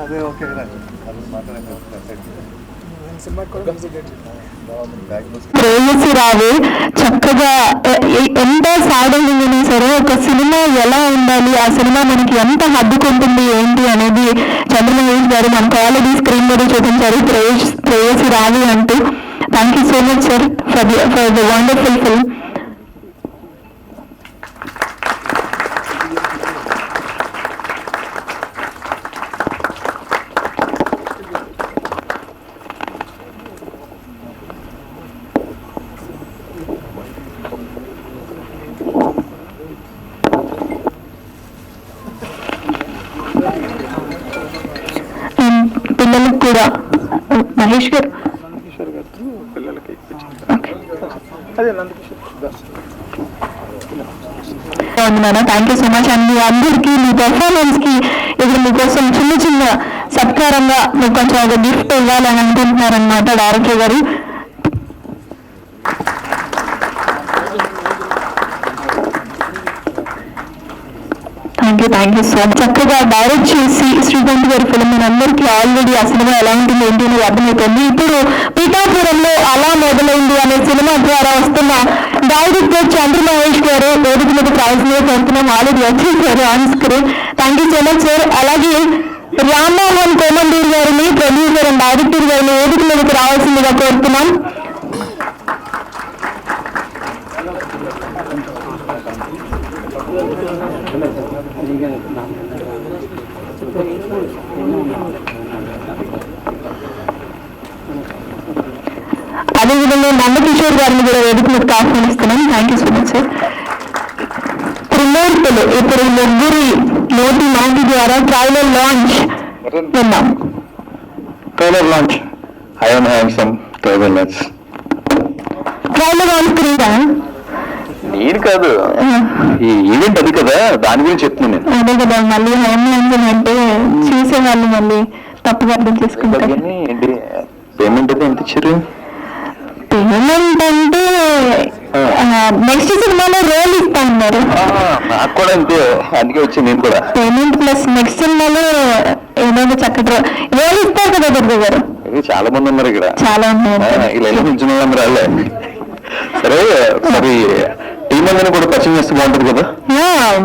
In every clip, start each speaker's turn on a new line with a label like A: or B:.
A: అదే ఓకే
B: ప్రేయసి రావు చక్కగా ఎంత సాడైనా సరే ఒక సినిమా ఎలా ఉండాలి, ఆ సినిమా మనకి ఎంత హద్దుకుంటుంది ఏంటి అనేది చంద్రమోహన్ గారు మనకు ఆల్రెడీ స్క్రీన్ మీద చూపించారు. ప్రేయసి రావు అంటూ. Thank you so much sir for the wonderful film. పిల్లలకు కూడా మహేష్ గారు
A: పిల్లలకి
B: థ్యాంక్ యూ సో మచ్ అండి. అందరికీ మీ పెర్ఫార్మెన్స్ కి ఇప్పుడు మీకోసం చిన్న చిన్న సత్కారంగా మీకు కొంచెం ఒక గిఫ్ట్ ఇవ్వాలని అనుకుంటున్నారనమాట డైరెక్టర్ గారు. Thank you so much. చక్కగా డైరెక్ట్ చేసి శ్రీకాంత్ గారి ఫిల్మ్ అందరికీ ఆల్రెడీ ఆ సినిమా ఎలా ఉంటుంది ఏంటి అనేది అర్థమవుతుంది. ఇప్పుడు పిఠాపురంలో అలా మొదలైంది అనే సినిమా ద్వారా వస్తున్న డైరెక్టర్ చంద్రమహేష్ గారు వేదిక మీద ప్రైజ్ మీద పెడుతున్నాం. ఆల్రెడీ వచ్చేసారు on screen. Thank you so much sir. అలాగే రామ్మోహన్ కోమండూర్ గారిని, ప్రొడ్యూసర్ అండ్ డైరెక్టర్ గారిని వేదిక మీదకి రావాల్సిందిగా కోరుతున్నాం. అదేవిధంగా నందకిషోర్ గారిని కూడా వేదిక మీదకి ఆహ్వానిస్తున్నాం. Thank you so much sir. త్రిమూర్తులు ఇప్పుడు ముగ్గురి నోటి మాటి ద్వారా ట్రైలర్ లాంచ్ విన్నాం.
A: Trailer launch I am handsome trailer launch.
B: Trailer on screen
A: నేను కాదు, ఈ ఈవెంట్ అది కదా, దాని గురించి చెప్తున్నాను నేను.
B: అదే కదా, మళ్ళీ హైమ్ అంటే చూసే వాళ్ళు మళ్ళీ తప్పుగా అర్థం చేసుకుంటారు.
A: ఏంటి పేమెంట్ అయితే ఎంత ఇచ్చారు?
B: పేమెంట్ అంటే నెక్స్ట్ సినిమాలో రోల్ ఇస్తా ఉన్నారు.
A: నాకు కూడా అంతే, అందుకే వచ్చి నేను కూడా
B: పేమెంట్ ప్లస్ నెక్స్ట్ సినిమాలో ఏదైనా చక్కటి రోల్ ఇస్తారు కదా దుర్గ గారు.
A: చాలా మంది ఉన్నారు ఇక్కడ,
B: చాలా ఉన్నారు.
A: ఇలా నిల్చున్న వాళ్ళందరూ రాలే. సరే సరే, టీం అందరిని కూడా పరిచయం చేస్తే బాగుంటుంది కదా.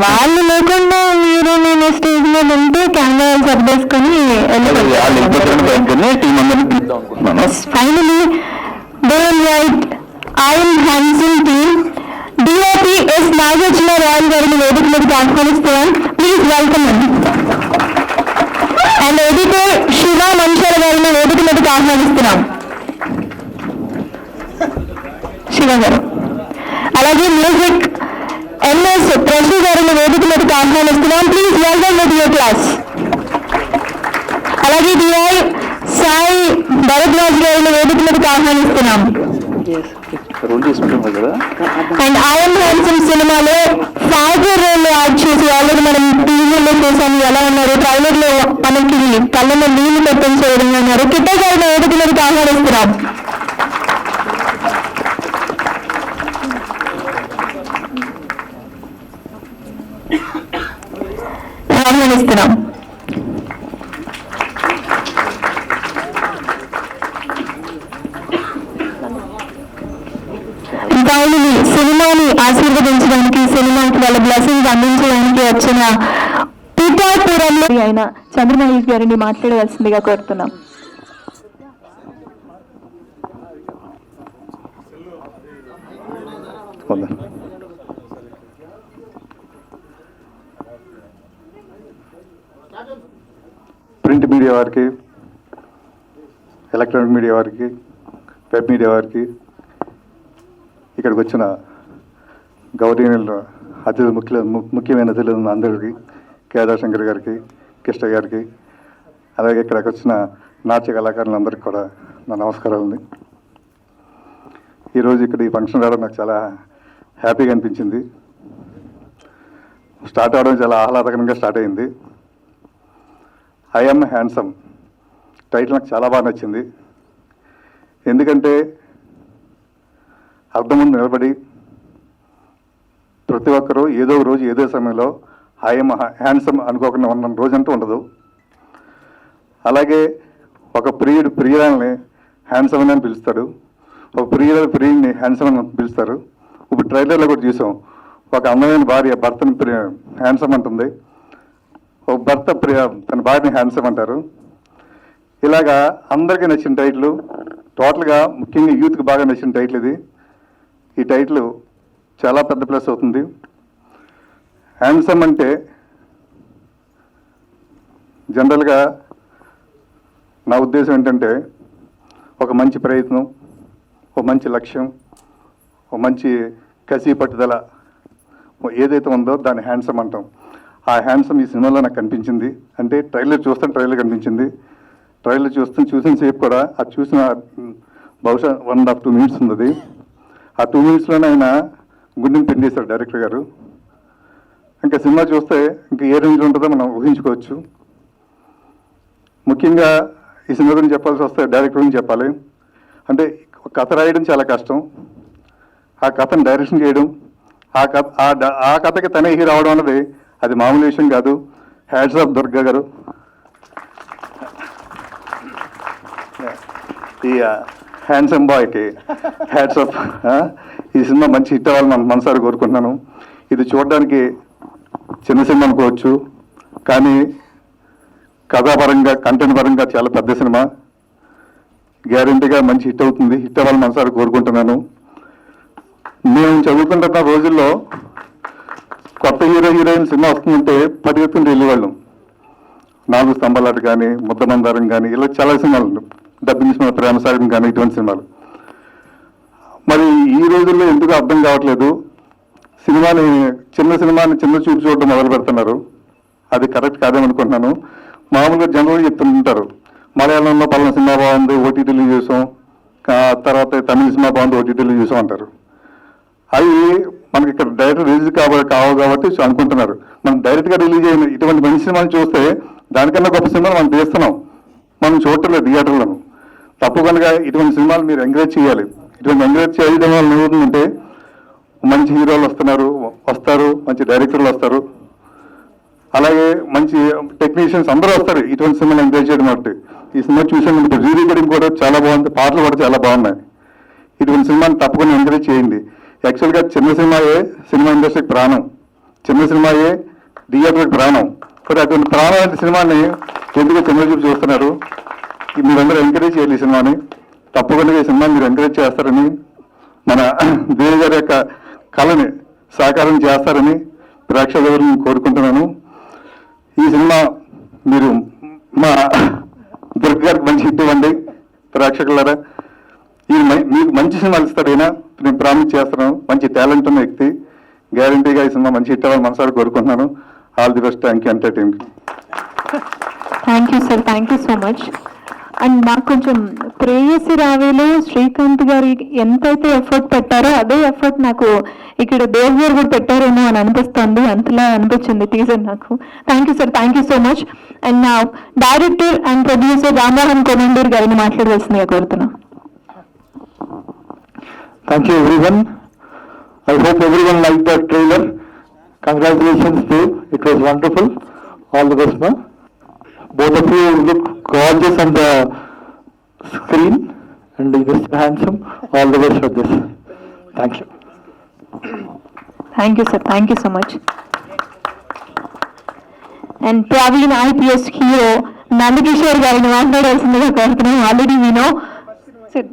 B: వాళ్ళు లేకుండా మీరు నేను స్టేజ్ మీద ఉంటే కెమెరా సర్దేసుకొని
A: టీం అందరిని పిలుద్దాం అనుకుంటున్నాను.
B: Finally I'm handsome team DOP S Nagarjuna Royal గారిని వేదిక మీదకి ఆహ్వానిస్తున్నాం. Please welcome and editor Siva Manchala గారిని వేదిక మీదకి ఆహ్వానిస్తున్నాం. శివ గారు. అలాగే మ్యూజిక్ ఎంఎస్ ప్రశు గారిని వేదిక మీదకి ఆహ్వానిస్తున్నాం. Please welcome with your class. అలాగే డిఐ సాయి భరద్వాజ్ గారిని వేదిక మీదకి ఆహ్వానిస్తున్నాం. అండ్ ఐఎమ్ హ్యాండ్సమ్ సినిమాలో ఫాదర్ రోల్ యాడ్ చేసి ఆల్రెడీ మనం టీవీలో చూసాము ఎలా ఉన్నారు. ట్రైలర్ లో మనకి కళ్ళలో నీళ్లు తెప్పించే విధంగా ఉన్నారు. కిట్ట గారిని వేదిక మీదకి ఆహ్వానిస్తున్నాం. ఆహ్వానిస్తున్నాం. ఫైనలీ సినిమాని ఆశీర్వదించడానికి, సినిమాకి వాళ్ళ బ్లెస్సింగ్స్ అందించడానికి వచ్చిన పిఠాపురంలో అయిన చంద్రమహేష్ గారిని మాట్లాడవలసిందిగా కోరుతున్నాం.
C: ప్రింట్ మీడియా వారికి, ఎలక్ట్రానిక్ మీడియా వారికి, వెబ్ మీడియా వారికి, ఇక్కడికి వచ్చిన గౌరవనీయుల అతిథులు, ముఖ్యమైన అతిథులు అందరికీ, కేదార్ శంకర్ గారికి, కృష్ణ గారికి, అలాగే ఇక్కడికి వచ్చిన నాట్య కళాకారులందరికీ కూడా నా నమస్కారాలు. ఈరోజు ఇక్కడ ఈ ఫంక్షన్ రావడం నాకు చాలా హ్యాపీగా అనిపించింది. స్టార్ట్ అవడం చాలా ఆహ్లాదకరంగా స్టార్ట్ అయింది. ఐ యామ్ హ్యాండ్సమ్ టైటిల్ నాకు చాలా బాగా నచ్చింది. ఎందుకంటే అర్థం ముందు నిలబడి ప్రతి ఒక్కరూ ఏదో ఒక రోజు ఏదో సమయంలో ఐఎమ్ హ్యాండ్సమ్ అనుకోకుండా ఉన్న రోజంటూ ఉండదు. అలాగే ఒక ప్రియురాల్ని హ్యాండ్సమ్ అని పిలుస్తాడు, ఒక ప్రియుని హ్యాండ్సమ్ అని పిలుస్తారు. ఇప్పుడు ట్రైలర్లో కూడా చూసాం, ఒక అందమైన భార్య భర్తని హ్యాండ్సమ్ అంటుంది, ఒక భర్త తన భార్యని హ్యాండ్సమ్ అంటారు. ఇలాగా అందరికీ నచ్చిన టైటిల్, టోటల్గా ముఖ్యంగా యూత్కి బాగా నచ్చిన టైటిల్ ఇది. ఈ టైటిల్ చాలా పెద్ద ప్లస్ అవుతుంది. హ్యాండ్సమ్ అంటే జనరల్గా నా ఉద్దేశం ఏంటంటే ఒక మంచి ప్రయత్నం, ఒక మంచి లక్ష్యం, ఒక మంచి కసి పట్టుదల ఏదైతే ఉందో దాన్ని హ్యాండ్సమ్ అంటాం. ఆ హ్యాండ్సమ్ ఈ సినిమాలో నాకు కనిపించింది. అంటే ట్రైలర్ కనిపించింది. ట్రైలర్ చూసిన సేపు కూడా అది చూసిన బహుశా 1.5 2 minutes ఉంది. ఆ 2 minutesలోనే ఆయన గుండెని పిండేశారు డైరెక్టర్ గారు. ఇంకా సినిమా చూస్తే ఇంకా ఏ రేంజ్లో ఉంటుందో మనం ఊహించుకోవచ్చు. ముఖ్యంగా ఈ సినిమా గురించి చెప్పాల్సి వస్తే డైరెక్టర్ గురించి చెప్పాలి. అంటే ఒక కథ రాయడం చాలా కష్టం, ఆ కథను డైరెక్షన్ చేయడం, ఆ కథకి తనే హీరో అవడం అన్నది అది మామూలు విషయం కాదు. హ్యాట్స్ ఆఫ్ దుర్గా గారు. ఈ హ్యాండ్సమ్ బాయ్కి హ్యాట్స్ ఆఫ్. ఈ సినిమా మంచి హిట్ అవ్వాలని మనం మనసారి కోరుకుంటున్నాను. ఇది చూడడానికి చిన్న సినిమా అనుకోవచ్చు, కానీ కథాపరంగా కంటెంట్ పరంగా చాలా పెద్ద సినిమా. గ్యారెంటీగా మంచి హిట్ అవుతుంది. హిట్ అవ్వాలని మనసారి కోరుకుంటున్నాను. మేము చదువుకుంటున్న రోజుల్లో కొత్త హీరోయిన్ సినిమా వస్తుందంటే పరిగెత్తుకుంటూ వెళ్ళేవాళ్ళం. 4 స్తంభాలాట కానీ, ముద్దమందారం కానీ, ఇలా చాలా సినిమాలు, డబ్బింగ్ సినిమా ప్రేమసాగరం కానీ, ఇటువంటి సినిమాలు. మరి ఈ రోజుల్లో ఎందుకు అర్థం కావట్లేదు, సినిమాని చిన్న చూపు చూడడం మొదలు పెడుతున్నారు. అది కరెక్ట్ కాదేమనుకుంటున్నాను. మామూలుగా జనరల్గా చెప్తుంటారు, మలయాళంలో పలానా సినిమా బాగుంది ఓటీటీలు చూసాం, తర్వాత తమిళ సినిమా బాగుంది ఓటీటీలు చూసాం అంటారు. అవి మనకి ఇక్కడ డైరెక్ట్ రిలీజ్ కావాలి కాబట్టి అనుకుంటున్నారు. మనం డైరెక్ట్గా రిలీజ్ అయిన ఇటువంటి మంచి సినిమాలు చూస్తే దానికన్నా గొప్ప సినిమాలు మనం తీస్తున్నాం, మనం చూడట్లేదు థియేటర్లను. తప్పు కనుక ఇటువంటి సినిమాలు మీరు ఎంకరేజ్ చేయాలి. ఇటువంటి ఎంకరేజ్ చేయడం వల్ల ఏమవుతుందంటే మంచి హీరోలు వస్తారు, మంచి డైరెక్టర్లు వస్తారు, అలాగే మంచి టెక్నీషియన్స్ అందరూ వస్తారు ఇటువంటి సినిమాలు ఎంకరేజ్ చేయడం. అంటే ఈ సినిమా చూసాను, రీ రికార్డింగ్ కూడా చాలా బాగుంది, పాటలు కూడా చాలా బాగున్నాయి. ఇటువంటి సినిమాని తప్పకుండా ఎంకరేజ్ చేయండి. యాక్చువల్గా చిన్న సినిమాయే సినిమా ఇండస్ట్రీకి ప్రాణం, చిన్న సినిమాయే థియేటర్కి ప్రాణం. మరి అటువంటి ప్రాణం లాంటి సినిమాని ఎందుకు చిన్న చూపు చూస్తున్నారు? మీరందరూ ఎంకరేజ్ చేయాలి ఈ సినిమాని. తప్పకుండా ఈ సినిమాని మీరు ఎంకరేజ్ చేస్తారని, మన దేవి గారి యొక్క కళని సాకారం చేస్తారని ప్రేక్షకులను కోరుకుంటున్నాను. ఈ సినిమా మీరు మా దుర్గ గారికి మంచి హిట్ ఇవ్వండి ప్రేక్షకులారా. మీకు మంచి సినిమాలు ఇస్తారు ఈయన, నేను ప్రామిస్ చేస్తున్నాను. మంచి టాలెంట్ ఉన్న వ్యక్తి, గ్యారంటీగా ఈ సినిమా మంచి హిట్ అవ్వాలని మనసారి కోరుకుంటున్నాను. All the best. Thank you ఎంటర్టైన్కి.
B: Thank you sir, thank you so much. And నాకు కొంచెం ప్రేయసి రావేలో శ్రీకాంత్ గారు ఎంతైతే ఎఫర్ట్ పెట్టారో అదే ఎఫర్ట్ నాకు ఇక్కడ దేవ్ గారు కూడా పెట్టారేమో అని అనిపిస్తుంది, అంతలా అనిపించింది టీజర్ నాకు. Thank you sir, thank you so much. And నా డైరెక్టర్ అండ్ ప్రొడ్యూసర్ రామ్మోహన్ కొనండూర్ గారిని మాట్లాడవలసిందిగా కోరుతున్నాను.
D: Thank you everyone. I hope everyone liked that trailer. Congratulations Dave, it was wonderful. All the best, ma. Both of you look gorgeous on the screen and you look handsome. All the best for this. Thank you.
B: Thank you sir, thank you so much. And Praveen IPS hero Nandakishore గారిని మాట్లాడాల్సిందిగా కోరుతున్నాం. Already వినో sir.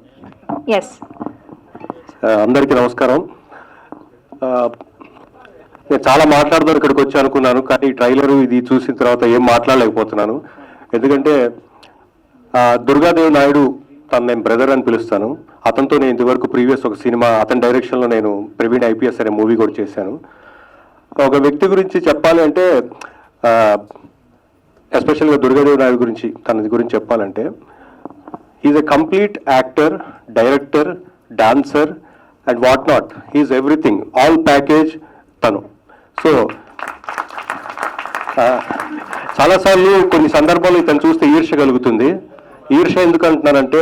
B: Yes,
A: అందరికీ నమస్కారం. నేను చాలా మాట్లాడదాం ఇక్కడికి వచ్చి అనుకున్నాను, కానీ ఈ ట్రైలరు ఇది చూసిన తర్వాత ఏం మాట్లాడలేకపోతున్నాను. ఎందుకంటే దుర్గాదేవి నాయుడు, తను నేను బ్రదర్ అని పిలుస్తాను. అతనితో నేను ఇంతవరకు ప్రీవియస్ ఒక సినిమా అతని డైరెక్షన్లో నేను ప్రవీణ్ IPS అనే మూవీ కూడా చేశాను. ఒక వ్యక్తి గురించి చెప్పాలి అంటే, ఎస్పెషల్గా దుర్గాదేవి నాయుడు గురించి, తన గురించి చెప్పాలంటే, is a complete actor, director, dancer and what not. He's everything, all package తను. సో చాలాసార్లు కొన్ని సందర్భాలు ఇతను చూస్తే ఈర్ష్య కలుగుతుంది. ఈర్ష్య ఎందుకు అంటున్నానంటే,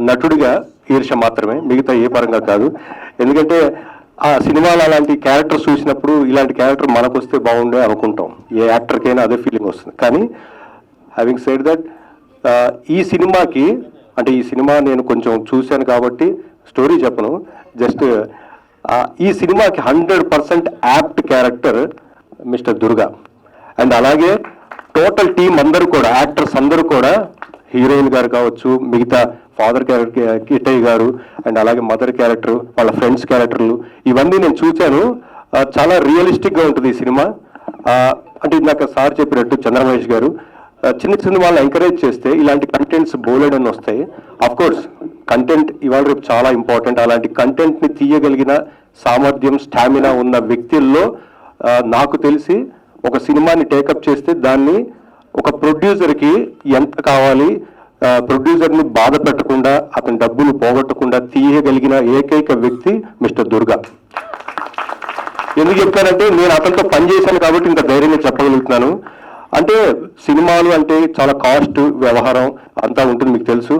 A: నటుడిగా ఈర్ష్య మాత్రమే, మిగతా ఏ పరంగా కాదు. ఎందుకంటే ఆ సినిమాలో అలాంటి క్యారెక్టర్ చూసినప్పుడు ఇలాంటి క్యారెక్టర్ మనకు వస్తే బాగుండే అనుకుంటాం. ఏ యాక్టర్కైనా అదే ఫీలింగ్ వస్తుంది. కానీ హ్యావింగ్ సెడ్ దట్ ఈ సినిమాకి అంటే ఈ సినిమా నేను కొంచెం చూశాను కాబట్టి స్టోరీ చెప్పను, జస్ట్ ఈ సినిమాకి 100% apt character mister Durga. And అలాగే టోటల్ టీం అందరూ కూడా, యాక్టర్స్ అందరూ కూడా, హీరోయిన్ గారు కావచ్చు, మిగతా ఫాదర్ క్యారెక్టర్ కిట్టయ్య గారు, అండ్ అలాగే మదర్ క్యారెక్టర్, వాళ్ళ ఫ్రెండ్స్ క్యారెక్టర్లు, ఇవన్నీ నేను చూశాను. చాలా రియలిస్టిక్గా ఉంటుంది ఈ సినిమా. అంటే ఇందాక సార్ చెప్పినట్టు చంద్రమహేష్ గారు చిన్న సినిమాలు ఎంకరేజ్ చేస్తే ఇలాంటి కంటెంట్స్ బోలెడని వస్తాయి. అఫ్ కోర్స్ కంటెంట్ ఇవాళ రేపు చాలా ఇంపార్టెంట్. అలాంటి కంటెంట్ని తీయగలిగిన సామర్థ్యం, స్టామినా ఉన్న వ్యక్తుల్లో నాకు తెలిసి ఒక సినిమాని టేకప్ చేస్తే దాన్ని ఒక ప్రొడ్యూసర్కి ఎంత కావాలి, ప్రొడ్యూసర్ని బాధ పెట్టకుండా, అతని డబ్బులు పోగొట్టకుండా తీయగలిగిన ఏకైక వ్యక్తి మిస్టర్ దుర్గా. ఎందుకు చెప్తానంటే నేను అతనితో పనిచేశాను కాబట్టి ఇంత ధైర్యంగా చెప్పగలుగుతున్నాను. అంటే సినిమాలు అంటే చాలా కాస్ట్, వ్యవహారం అంతా ఉంటుంది, మీకు తెలుసు.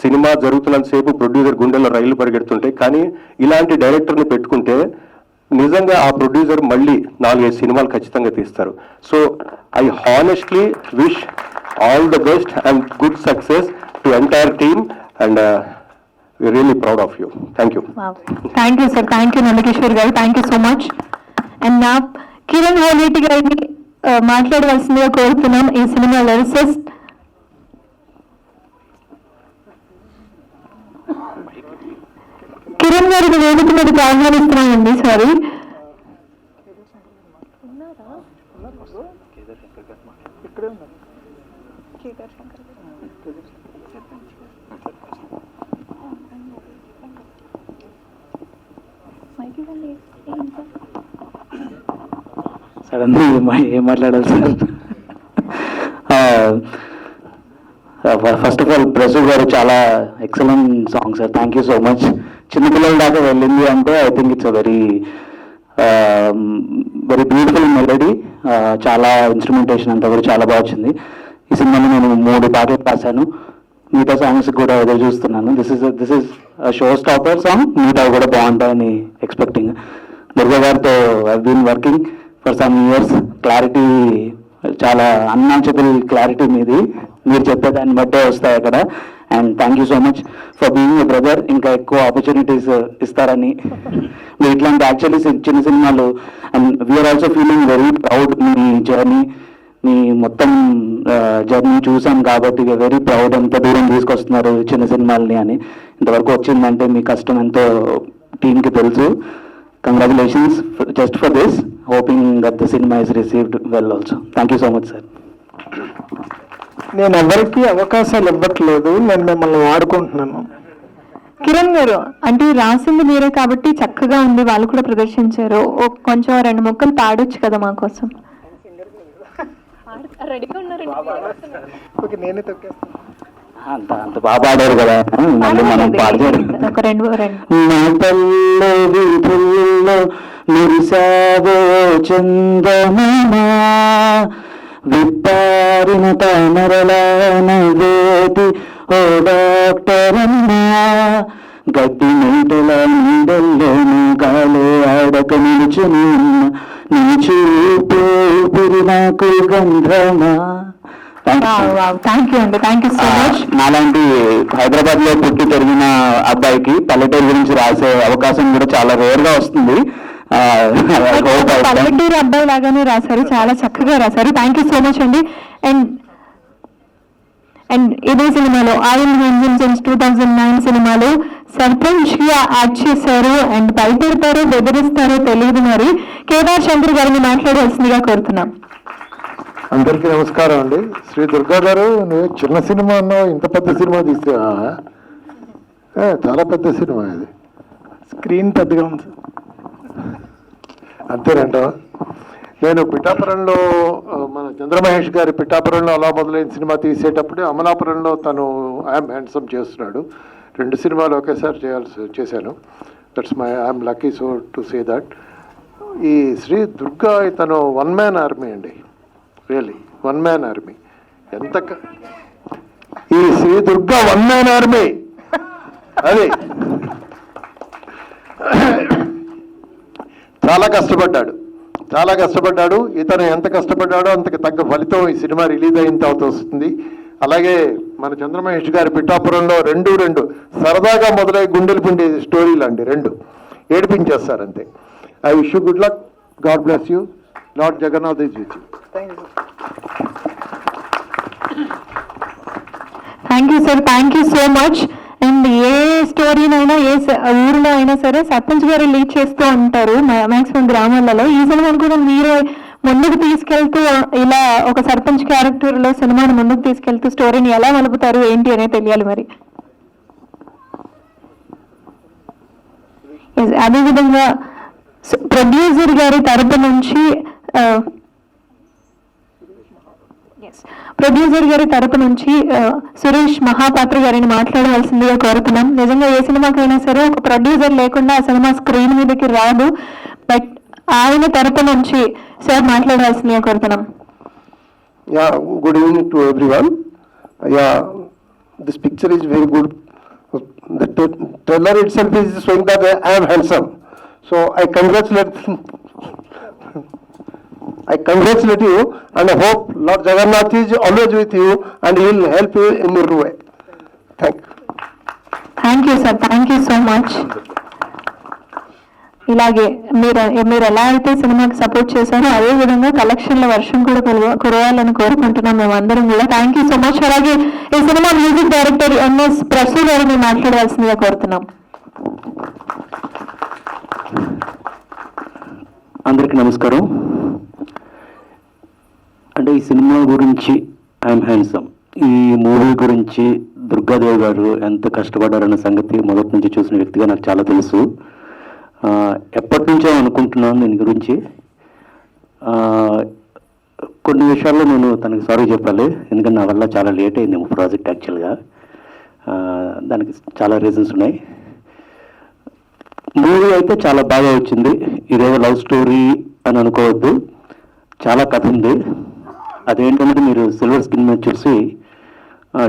A: సినిమా జరుగుతున్నంతసేపు ప్రొడ్యూసర్ గుండెల్లో రైళ్లు పరిగెడుతుంటాయి. కానీ ఇలాంటి డైరెక్టర్ని పెట్టుకుంటే నిజంగా ఆ ప్రొడ్యూసర్ మళ్ళీ 4-5 సినిమాలు ఖచ్చితంగా తీస్తారు. So I honestly wish all the best and good success to entire team and really proud of you. Thank you.
B: Thank you sir, thank you Nandakishore గారు, thank you so much. And నా కిరణ్ హోలేటి గారిని మాట్లాడవలసిందిగా కోరుతున్నాం. ఈ సినిమా లిరిసిస్ట్ కిరణ్ గారికి వేదిక మీదకి ఆహ్వానిస్తున్నామండి. Sorry,
D: suddenly ఏం మాట్లాడాలి sir? First of all Prasu గారు చాలా excellent song sir, thank you so much. చిన్నపిల్లల దాకా వెళ్ళింది అంటే I think it's a very very beautiful melody. చాలా ఇన్స్ట్రుమెంటేషన్ అంతా కూడా చాలా బాగా వచ్చింది. ఈ సినిమాలో నేను 3 పాటలు రాశాను, మిగతా సాంగ్స్ కూడా ఎదురు చూస్తున్నాను. This is show stopper song, మిగతా కూడా బాగుంటాయని ఎక్స్పెక్టింగ్. దుర్గా గారితో I been working for some years. Clarity చాలా అన్మ్యాచబుల్ క్లారిటీ మీది, మీరు చెప్పేదాన్ని బట్టే వస్తాయి అక్కడ. And thank you so much for being a brother. ఇంకా ఎక్కువ ఆపర్చునిటీస్ ఇస్తారని. మీరు ఇట్లాంటి యాక్చువల్లీ చిన్న సినిమాలు, and we're also feeling very proud. మీ జర్నీ, మీ మొత్తం జర్నీ చూసాం కాబట్టి వెరీ ప్రౌడ్. ఎంత దూరం తీసుకొస్తున్నారు చిన్న సినిమాలని అని. ఇంతవరకు వచ్చిందంటే మీ కష్టం ఎంతో టీంకి తెలుసు. Congratulations just for this. Hoping that the cinema is received well also. Thank you so much sir.
E: నేను ఎవరికి అవకాశాలు ఇవ్వట్లేదు, నేను మిమ్మల్ని వాడుకుంటున్నాను.
B: కిరణ్ గారు, అంటే రాసింది మీరే కాబట్టి చక్కగా ఉంది, వాళ్ళు కూడా ప్రదర్శించారు. కొంచెం 2 ముక్కలు పాడొచ్చు కదా మా కోసం?
E: ఓకే, నేనే తొక్కేస్తాను.
D: అంత బాగా పాడారు కదా, మళ్ళీ మనం పాడలేదు.
B: ఒక 2
D: నా పల్లె మురిసావో చందమామా, విప్పారిన తామరలాన వేటి ఓ డాక్టరమ్మా, గడ్డి నీటల నీడల్లో గాలి ఆడక నిలుచుని నీ చూపు ఊపిరి నాకు గంధమా.
B: థ్యాంక్ యూ అండి, థ్యాంక్ యూ సో మచ్.
D: నాలాంటి హైదరాబాద్ లో పుట్టి పెరిగిన అబ్బాయికి పల్లెటూరు గురించి రాసే అవకాశం కూడా చాలా రేర్ గా వస్తుంది.
B: పల్లెటూరు అబ్బాయి లాగానే రాశారు, చాలా చక్కగా రాశారు. థ్యాంక్ యూ సో మచ్ అండి. అండ్ ఇదే సినిమాలో ఆయిల్ ఇంజిన్స్ 2009 సినిమాలో సర్పంచ్ గా యాక్ట్ చేశారు. అండ్ భయపెడతారో బెదిరిస్తారో తెలియదు, మరి కేదార్ శంకర్ గారిని మాట్లాడవలసిందిగా కోరుతున్నాం.
E: అందరికీ నమస్కారం అండి. శ్రీ దుర్గా గారు, నువ్వు చిన్న సినిమా అన్నావు, ఇంత పెద్ద సినిమా తీసా? చాలా పెద్ద సినిమా ఇది. స్క్రీన్ పెద్దగా ఉంది, అంతేనంటావా? నేను పిఠాపురంలో, మన చంద్రమహేష్ గారి పిఠాపురంలో అలా మొదలైన సినిమా తీసేటప్పుడే అమలాపురంలో తను ఐఎమ్ హ్యాండ్సమ్ చేస్తున్నాడు. 2 సినిమాలు ఒకేసారి చేశాను. That's my I'm lucky so to say that. ఈ శ్రీ దుర్గా తను 1 మ్యాన్ ఆర్మీ అండి, రియలీ 1 మ్యాన్ ఆర్మీ. ఈ శ్రీ దుర్గా 1 మ్యాన్ ఆర్మీ అది చాలా కష్టపడ్డాడు. ఇతను ఎంత కష్టపడ్డాడో అంతకు తగ్గ ఫలితం ఈ సినిమా రిలీజ్ అయిన తర్వాత వస్తుంది. అలాగే మన చంద్రమహేష్ గారి పిఠాపురంలో రెండు సరదాగా మొదలై గుండెలు పిండే స్టోరీలు అండి, 2 ఏడిపించేస్తారు అంతే. I wish you good luck, God bless you, Lord Jagannath is with you.
B: Thank you sir, thank you so much. And ఏ స్టోరీనైనా ఏ ఊరిలో అయినా సరే సర్పంచ్ గారు లీడ్ చేస్తూ ఉంటారు మ్యాక్సిమం గ్రామాలలో. ఈ సినిమాను కూడా మీరే ముందుకు తీసుకెళ్తూ ఇలా ఒక సర్పంచ్ క్యారెక్టర్లో సినిమాను ముందుకు తీసుకెళ్తూ స్టోరీని ఎలా మలుపుతారు ఏంటి అనేది తెలియాలి మరి. అదేవిధంగా ప్రొడ్యూసర్ గారి తరపు నుంచి సురేష్ మహాపాత్ర గారిని మాట్లాడవలసిందిగా కోరుతున్నాం. నిజంగా ఏ సినిమాకైనా సరే ఒక ప్రొడ్యూసర్ లేకుండా ఆ సినిమా స్క్రీన్ మీదకి రాదు. బట్ ఆయన తరపు నుంచి సార్ మాట్లాడవలసిందిగా కోరుతున్నాం.
E: Good evening to everyone. This picture is very good. The trailer itself is showing that I am handsome. So I congratulate you, and I hope Lord Jagannath is always with you and he will help you in your way. Thank you.
B: Thank you sir, thank you so much. ఇలాగే మీరు ఎలా అయితే సినిమాకి support చేశారో అదే విధంగా కలెక్షన్ల వర్షం కూడా కురవాలని కోరుకుంటున్నాం మేమందరం కూడా. Thank you so much. అలాగే ఈ cinema music director MS Prasu గారిని మాట్లాడవలసిందిగా కోరుతున్నాం.
F: అందరికీ నమస్కారం. అంటే ఈ సినిమా గురించి ఐఎమ్ హ్యాండ్సమ్, ఈ మూవీ గురించి దుర్గాదేవి గారు ఎంత కష్టపడ్డారన్న సంగతి మొదటి నుంచి చూసిన వ్యక్తిగా నాకు చాలా తెలుసు. ఎప్పటి నుంచో అనుకుంటున్నాను దీని గురించి. కొన్ని విషయాల్లో నేను తనకి సారీ చెప్పాలి, ఎందుకంటే నా వల్ల చాలా లేట్ అయింది ప్రాజెక్ట్. యాక్చువల్గా దానికి చాలా రీజన్స్ ఉన్నాయి. మూవీ అయితే చాలా బాగా వచ్చింది. ఇదేదో లవ్ స్టోరీ అని అనుకోవద్దు, చాలా కథ ఉంది. అదేంటంటే మీరు సిల్వర్ స్క్రీన్ మీద చూసి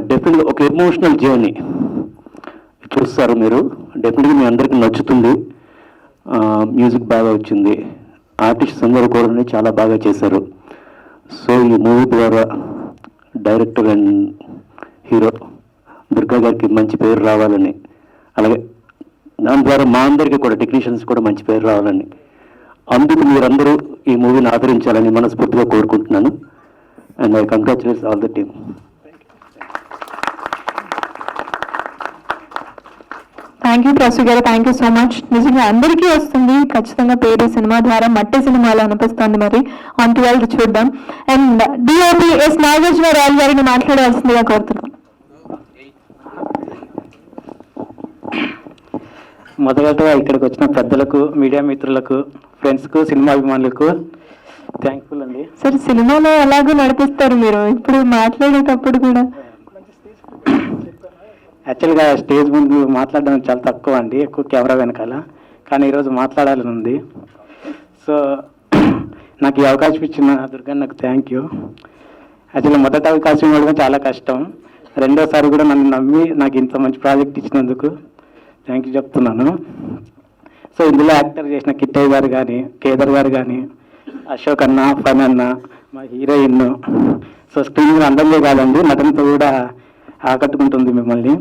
F: డెఫినెట్గా ఒక ఎమోషనల్ జర్నీ చూస్తారు మీరు. డెఫినెట్గా మీ అందరికీ నచ్చుతుంది. మ్యూజిక్ బాగా వచ్చింది, ఆర్టిస్ట్ అందరూ కూడా చాలా బాగా చేశారు. సో ఈ మూవీ ద్వారా డైరెక్టర్ అండ్ హీరో దుర్గా గారికి మంచి పేరు రావాలని, అలాగే దాని ద్వారా మా అందరికీ కూడా టెక్నీషియన్స్ కూడా మంచి పేరు రావాలని, అందుకు మీరందరూ ఈ మూవీని ఆదరించాలని మనస్ఫూర్తిగా కోరుకుంటున్నాను. And I congratulates all the team.
B: Thank you Prasu గారు, థ్యాంక్ యూ సో మచ్. నిజంగా అందరికీ వస్తుంది ఖచ్చితంగా పేరు సినిమా ద్వారా, మట్టి సినిమాలో అనిపిస్తుంది. మరి ఆన్ 12 చూద్దాం. అండ్ డిఓపి ఎస్ నాగేశ్వరరావు గారిని మాట్లాడవలసిందిగా కోరుతున్నాం.
G: మొదటగా ఇక్కడికి వచ్చిన పెద్దలకు, మీడియా మిత్రులకు, ఫ్రెండ్స్కు, సినిమా అభిమానులకు థ్యాంక్ఫుల్ అండి.
B: సార్ సినిమాలో ఎలాగో నడిపిస్తారు మీరు, ఇప్పుడు మాట్లాడేటప్పుడు కూడా
G: యాక్చువల్గా స్టేజ్ ముందు మాట్లాడడం చాలా తక్కువ అండి, ఎక్కువ కెమెరా వెనకాల. కానీ ఈరోజు మాట్లాడాలని ఉంది. సో నాకు ఈ అవకాశం ఇచ్చిన దుర్గన్నకు థ్యాంక్ యూ. యాక్చువల్గా మొదటి అవకాశం ఇవ్వడం చాలా కష్టం, రెండోసారి కూడా నన్ను నమ్మి నాకు ఇంత మంచి ప్రాజెక్ట్ ఇచ్చినందుకు థ్యాంక్ యూ చెప్తున్నాను. సో ఇందులో యాక్టర్ చేసిన కిట్టయ్య గారు కానీ, కేదర్ గారు కానీ, అశోక్ అన్న, ఫన్ అన్న, మా హీరోయిన్. సో స్క్రీన్ మీద అందంలో కాదండి, నటనతో కూడా ఆకట్టుకుంటుంది మిమ్మల్ని.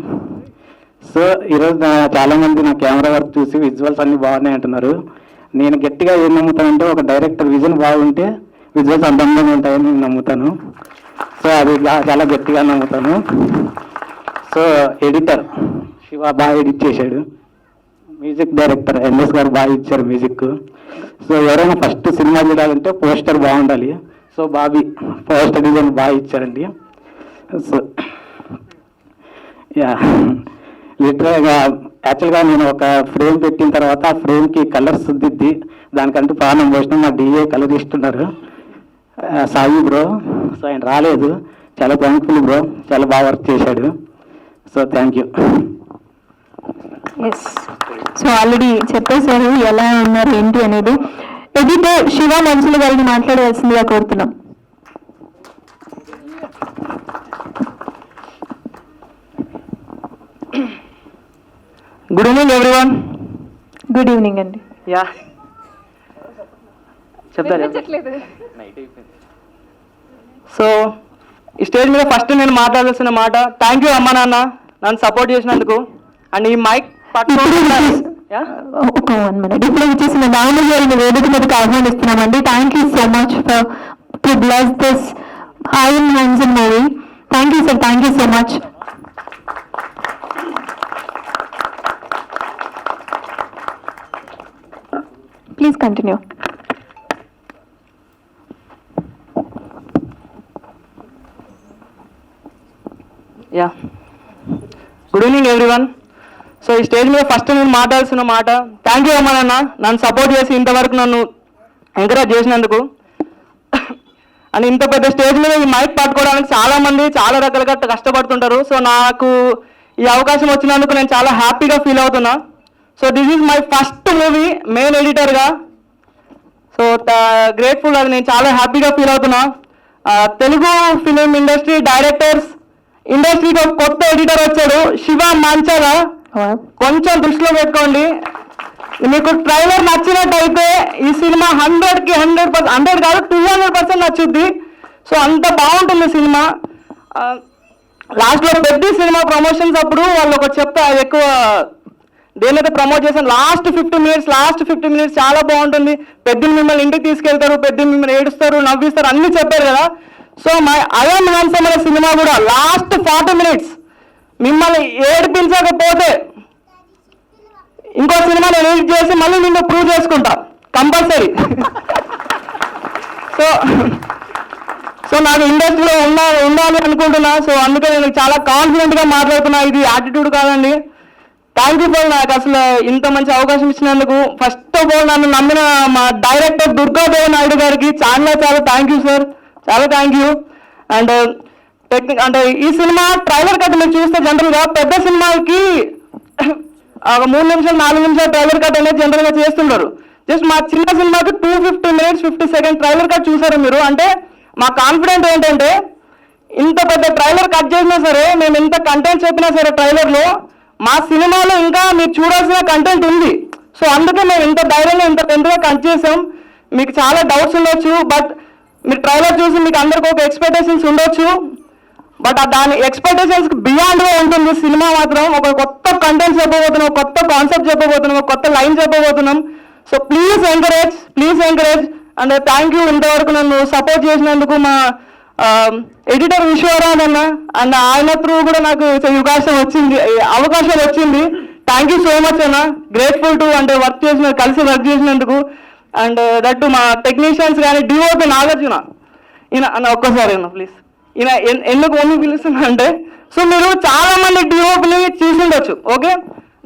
G: సో ఈరోజు చాలామంది నా కెమెరా వర్క్ చూసి విజువల్స్ అన్నీ బాగున్నాయి అంటున్నారు. నేను గట్టిగా ఏం నమ్ముతానంటే ఒక డైరెక్టర్ విజన్ బాగుంటే విజువల్స్ అందంగా ఉంటాయని నేను నమ్ముతాను. సో అది చాలా గట్టిగా నమ్ముతాను. సో ఎడిటర్ శివ బాగా ఎడిట్ చేశాడు, మ్యూజిక్ డైరెక్టర్ ఎంఎస్ గారు బాగా ఇచ్చారు మ్యూజిక్. సో ఎవరైనా ఫస్ట్ సినిమా చూడాలంటే పోస్టర్ బాగుండాలి. సో బాబీ పోస్టర్ డిజైన్ బాగా ఇచ్చారండి. సో యా లిటరల్గా యాక్చువల్గా నేను ఒక ఫ్రేమ్ పెట్టిన తర్వాత ఆ ఫ్రేమ్కి కలర్స్ దిద్ది దానికంటూ ప్రాణం పోసిన మా డిఏ కలర్ ఇస్తున్నారు సాయి బ్రో. సో ఆయన రాలేదు, చాలా థ్యాంక్ఫుల్ బ్రో, చాలా బాగా వర్క్ చేశాడు. So thank you.
B: Yes, so already చెప్పేశారు ఎలా ఉన్నారు ఏంటి అనేది. ఎడిటర్ శివ మనుషుల గారిని మాట్లాడవలసిందిగా కోరుతున్నాం.
G: Good evening everyone.
B: Good evening అండి.
G: యా చెప్తారు. సో ఈ స్టేజ్ మీద ఫస్ట్ నేను మాట్లాడాల్సిన మాట, థ్యాంక్ యూ అమ్మా నాన్న నన్ను సపోర్ట్ చేసినందుకు. అండ్ ఈ మైక్
B: ఒక 1 minute. ఇప్పుడు వచ్చేసిన నాన్న గారిని వేదిక మీదకి ఆహ్వానిస్తున్నామండి. Thank you so much for to bless this Iron Hands movie. Thank you sir, thank you so much. Please continue.
G: Yeah, good evening everyone. So ఈ స్టేజ్ మీద ఫస్ట్ నేను మాట్లాడాల్సిన మాట, థ్యాంక్ యూ అమ్మా నాన్న నన్ను సపోర్ట్ చేసి ఇంతవరకు నన్ను ఎంకరేజ్ చేసినందుకు. అండ్ ఇంత పెద్ద స్టేజ్ మీద ఈ మైక్ పట్టుకోవడానికి చాలామంది చాలా రకాలుగా కష్టపడుతుంటారు. సో నాకు ఈ అవకాశం వచ్చినందుకు నేను చాలా హ్యాపీగా ఫీల్ అవుతున్నా. So this is my first movie main ఎడిటర్గా. సో గ్రేట్ఫుల్, అది నేను చాలా హ్యాపీగా ఫీల్ అవుతున్నా. తెలుగు ఫిలిం ఇండస్ట్రీ డైరెక్టర్స్ ఇండస్ట్రీకి ఒక కొత్త ఎడిటర్ వచ్చాడు, శివ మంచాల. కొంచెం దృష్టిలో పెట్టుకోండి. మీకు ట్రైలర్ నచ్చినట్టయితే ఈ సినిమా 100కి 100%, 100 కాదు 200% నచ్చుద్ది. సో అంత బాగుంటుంది సినిమా. లాస్ట్లో పెద్ద సినిమా ప్రమోషన్స్ అప్పుడు వాళ్ళు ఒక చెప్తా ఎక్కువ దేనైతే ప్రమోట్ చేశాను, లాస్ట్ 15 మినిట్స్ చాలా బాగుంటుంది. పెద్దలు మిమ్మల్ని ఇంటికి తీసుకెళ్తారు, పెద్దలు మిమ్మల్ని ఏడుస్తారు, నవ్విస్తారు, అన్ని చెప్పారు కదా. సో మై ఐఎమ్ హ్యాండ్సమ్ అనే సినిమా కూడా లాస్ట్ 40 minutes మిమ్మల్ని ఏడిపించకపోతే ఇంకో సినిమా నేను ఎడిట్ చేసి మళ్ళీ నిన్ను ప్రూవ్ చేసుకుంటా కంపల్సరీ. సో నాకు ఇండస్ట్రీలో ఉండాలి అనుకుంటున్నా. సో అందుకే నేను చాలా కాన్ఫిడెంట్గా మాట్లాడుతున్నా. ఇది యాటిట్యూడ్ కాదండి. థ్యాంక్ యూ ఫర్ నాకు అసలు ఇంత మంచి అవకాశం ఇచ్చినందుకు. ఫస్ట్ ఆఫ్ ఆల్ నన్ను నమ్మిన మా డైరెక్టర్ దుర్గాదేవి నాయుడు గారికి చాలా థ్యాంక్ యూ సార్, చాలా థ్యాంక్ యూ. అండ్ అంటే ఈ సినిమా ట్రైలర్ కట్ మీరు చూస్తే జనరల్గా పెద్ద సినిమాకి 3 నిమిషాలు 4 నిమిషాలు ట్రైలర్ కట్ అనేది జనరల్గా చేస్తుంటారు. జస్ట్ మా చిన్న సినిమాకి 250 minutes 50 seconds ట్రైలర్ కట్ చూసారు మీరు. అంటే మా కాన్ఫిడెంట్ ఏంటంటే ఇంత పెద్ద ట్రైలర్ కట్ చేసినా సరే, మేము ఎంత కంటెంట్ చెప్పినా సరే ట్రైలర్లో మా సినిమాలో ఇంకా మీరు చూడాల్సిన కంటెంట్ ఉంది. సో అందుకే మేము ఇంత ధైర్యంగా ఇంత పెద్దగా కట్ చేసాం. మీకు చాలా డౌట్స్ ఉండొచ్చు, బట్ మీరు ట్రైలర్ చూసి మీకు అందరికీ ఒక ఎక్స్పెక్టేషన్స్ ఉండొచ్చు, బట్ దాని ఎక్స్పెక్టేషన్స్ బియాండ్గా ఉంటుంది సినిమా మాత్రం. ఒక కొత్త కంటెంట్ చెప్పబోతున్నాం, ఒక కొత్త కాన్సెప్ట్ చెప్పబోతున్నాం, ఒక కొత్త లైన్ చెప్పబోతున్నాం. So please encourage and thank you ఇంతవరకు నన్ను సపోర్ట్ చేసినందుకు మా ఎడిటర్ విశ్వరాజ్ అన్న. అండ్ ఆయన త్రూ కూడా నాకు అవకాశం వచ్చింది. థ్యాంక్ యూ సో మచ్ అన్న. గ్రేట్ఫుల్ టు అంటే కలిసి వర్క్ చేసినందుకు. అండ్ దట్టు మా టెక్నీషియన్స్ కానీ డిఓపి నాగార్జున ఈయన అన్న ఒక్కసారి అన్న ప్లీజ్. ఈయన ఎందుకు ఓన్లీ పిలుస్తున్నా అంటే, సో మీరు చాలా మంది డిఓపిని చూసిండొచ్చు, ఓకే.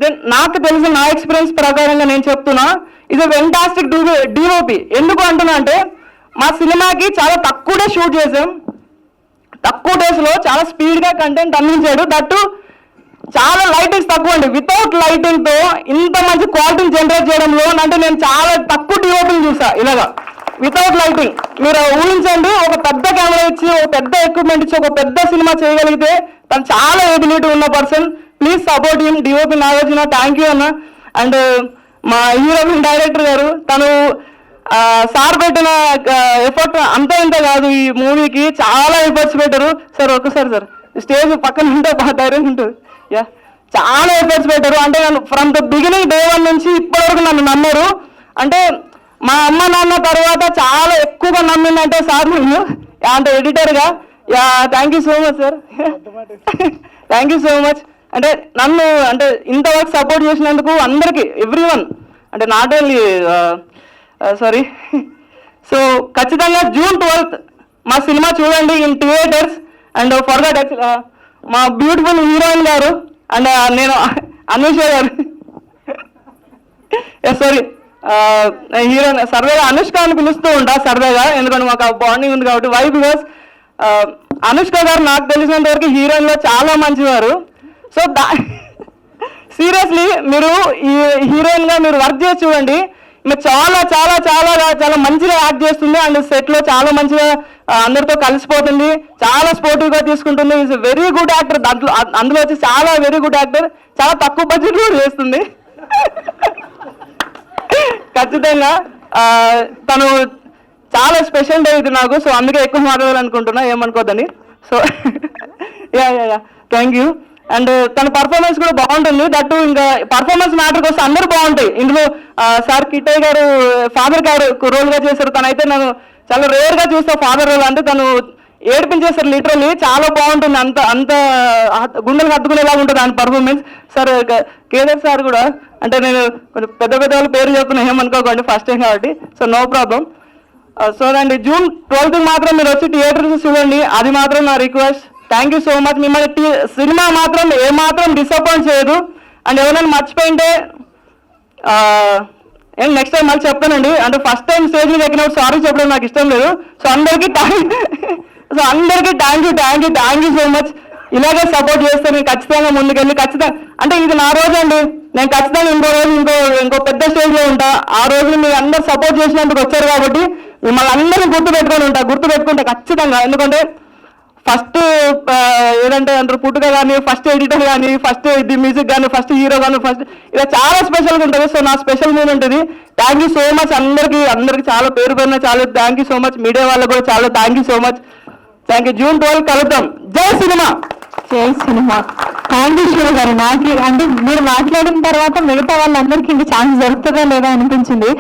G: దెన్ నాకు తెలిసిన నా ఎక్స్పీరియన్స్ ప్రకారంగా నేను చెప్తున్నా, ఇది ఫెంటాస్టిక్ డిఓపి. ఎందుకు అంటున్నా అంటే మా సినిమాకి చాలా తక్కువ డేస్ షూట్ చేసాం, తక్కువ డేస్లో చాలా స్పీడ్గా కంటెంట్ అందించాడు. దట్టు చాలా లైటింగ్స్ తక్కువ అండి. వితౌట్ లైటింగ్తో ఇంత మంచి క్వాలిటీని జనరేట్ చేయడంలో అంటే నేను చాలా తక్కువ డిఓపిని చూసా ఇలాగా వితౌట్ లైటింగ్. మీరు ఊహించండి, ఒక పెద్ద కెమెరా ఇచ్చి ఒక పెద్ద ఎక్విప్మెంట్ ఇచ్చి ఒక పెద్ద సినిమా చేయగలిగితే తను చాలా ఎబిలిటీ ఉన్న person. Please support him. DOP Nagarjuna thank you అన్న. అండ్ మా హీరోయిన్ డైరెక్టర్ గారు, తను సార్ పెట్టిన ఎఫర్ట్ అంతా ఇంత కాదు, ఈ మూవీకి చాలా ఎఫర్ట్స్ పెట్టారు. సార్ ఒక్కసారి సార్ స్టేజ్ పక్కన ఉంటే బాగా ధైర్యం ఉంటుంది. యా, చాలా ఎఫర్ట్స్ పెట్టారు. అంటే నన్ను ఫ్రమ్ ద బిగినింగ్ డే 1 నుంచి ఇప్పటివరకు నన్ను నమ్మారు. అంటే మా అమ్మ నాన్న తర్వాత చాలా ఎక్కువగా నమ్మిందంటే సార్ నేను అంటే ఎడిటర్గా. Yeah, thank you so much sir, thank you so much. అంటే నన్ను అంటే ఇంతవరకు సపోర్ట్ చేసినందుకు అందరికీ ఎవ్రీవన్, అంటే నాట్ ఓన్లీ సారీ. సో ఖచ్చితంగా June 12th మా సినిమా చూడండి ఇన్ థియేటర్స్. అండ్ ఫర్గట్ మా బ్యూటిఫుల్ హీరోయిన్ గారు అండ్ నేను అనుష గారు, సారీ హీరోయిన్ సరదాగా అనుష్క అని పిలుస్తూ ఉంటా సరదాగా, ఎందుకంటే మాకు ఆ బాండింగ్ ఉంది కాబట్టి. వై బికాస్ అనుష్క గారు నాకు తెలిసినంత వరకు హీరోయిన్లో చాలా మంచివారు. సో సీరియస్లీ మీరు ఈ హీరోయిన్గా మీరు వర్క్ చేసి చూడండి. మీరు చాలా చాలా చాలా చాలా మంచిగా యాక్ట్ చేస్తుంది. అండ్ సెట్లో చాలా మంచిగా అందరితో కలిసిపోతుంది, చాలా స్పోర్టివ్గా తీసుకుంటుంది. Is very good actor. అందులో వచ్చి చాలా వెరీ గుడ్ యాక్టర్. చాలా తక్కువ బడ్జెట్ కూడా చేస్తుంది ఖచ్చితంగా. తను
H: చాలా స్పెషల్ డే ఇది నాకు. సో అందుకే ఎక్కువ మాట్లాడాలనుకుంటున్నా, ఏమనుకోద్దని. So yeah thank you. And తన పర్ఫార్మెన్స్ కూడా బాగుంటుంది. దట్టు ఇంకా పర్ఫార్మెన్స్ మ్యాటర్కి వస్తే అందరూ బాగుంటాయి. ఇందులో సార్ కిట్టయ్య గారు ఫాదర్ గారు రోల్గా చేశారు. తనైతే నేను చాలా రేర్గా చూస్తా ఫాదర్ రోల్. అంటే తను ఏడిపించేస్తారు లిటరల్లీ, చాలా బాగుంటుంది. అంత గుండెలు హత్తుకునేలా ఉంటుంది ఆయన పర్ఫార్మెన్స్. సార్ కేదార్ సార్ కూడా, అంటే నేను కొంచెం పెద్ద వాళ్ళ పేరు చెప్తున్నా, ఏమనుకోకండి, ఫస్ట్ టైం కాబట్టి. So no problem. సో అండి June 12th మాత్రం మీరు వచ్చి థియేటర్స్ చూడండి, అది మాత్రం నా request. Thank you so much. మిమ్మల్ని సినిమా మాత్రం ఏమాత్రం డిసప్పాయింట్ చేయదు. అండ్ ఎవరైనా మర్చిపోయింటే నెక్స్ట్ టైం మళ్ళీ చెప్తానండి. అంటే ఫస్ట్ టైం స్టేజ్ మీద ఎక్కినప్పుడు సారీ చెప్పడం నాకు ఇష్టం లేదు. సో అందరికీ థ్యాంక్ యూ సో మచ్. ఇలాగే సపోర్ట్ చేస్తే నేను ఖచ్చితంగా ముందుకెళ్ళి ఖచ్చితంగా, అంటే ఇది నా రోజు అండి, నేను ఖచ్చితంగా ఇంకో రోజు ఇంకో పెద్ద స్టేజ్లో ఉంటా. ఆ రోజు మీరు అందరు సపోర్ట్ చేసినందుకు వచ్చారు కాబట్టి మిమ్మల్ని అందరినీ గుర్తుపెట్టుకుంటా ఖచ్చితంగా. ఎందుకంటే ఫస్ట్ ఏదంటే అంటారు పుట్టుక కానీ, ఫస్ట్ ఎడిటర్ కానీ, ఫస్ట్ ఇది మ్యూజిక్ కానీ, ఫస్ట్ హీరో కానీ, ఫస్ట్ ఇలా చాలా స్పెషల్గా ఉంటుంది. సో నా స్పెషల్ మూమెంట్ ఇది. థ్యాంక్ యూ సో మచ్ అందరికీ చాలా పేరు పేరున చాలా thank you so much. Media వాళ్ళకు కూడా చాలా thank you so much. Thank you. June 12 కలుద్దాం. జై సినిమా.
B: థ్యాంక్ యూ శివ గారు. నాకు అంటే మీరు మాట్లాడిన తర్వాత మిగతా వాళ్ళందరికీ ఇంక ఛాన్స్ దొరుకుతుందా లేదా అనిపించింది.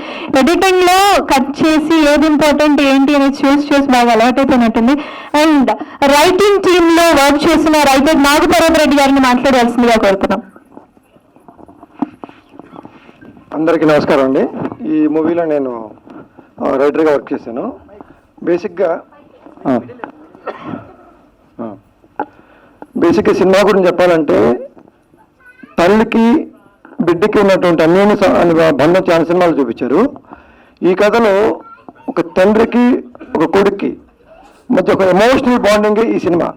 B: ఎడిటింగ్ లో కట్ చేసి ఏది ఇంపార్టెంట్ ఏంటి అనేది చూసి బాగా అలవాటు అయిపోయినట్టుంది. అండ్ రైటింగ్ టీమ్ లో వర్క్ చేసిన రైటర్ నాగపర్వత రెడ్డి గారిని మాట్లాడాల్సిందిగా కోరుతున్నాం.
D: అందరికీ నమస్కారం అండి. ఈ మూవీలో నేను రైటర్గా వర్క్ చేశాను. బేసిక్గా సినిమా గురించి చెప్పాలంటే తల్లికి బిడ్డకి ఉన్నటువంటి అన్యోన్య బంధం చాలా సినిమాలు చూపించారు. ఈ కథలో ఒక తండ్రికి ఒక కొడుక్కి మధ్య ఒక ఎమోషనల్ బాండింగ్ ఈ సినిమా.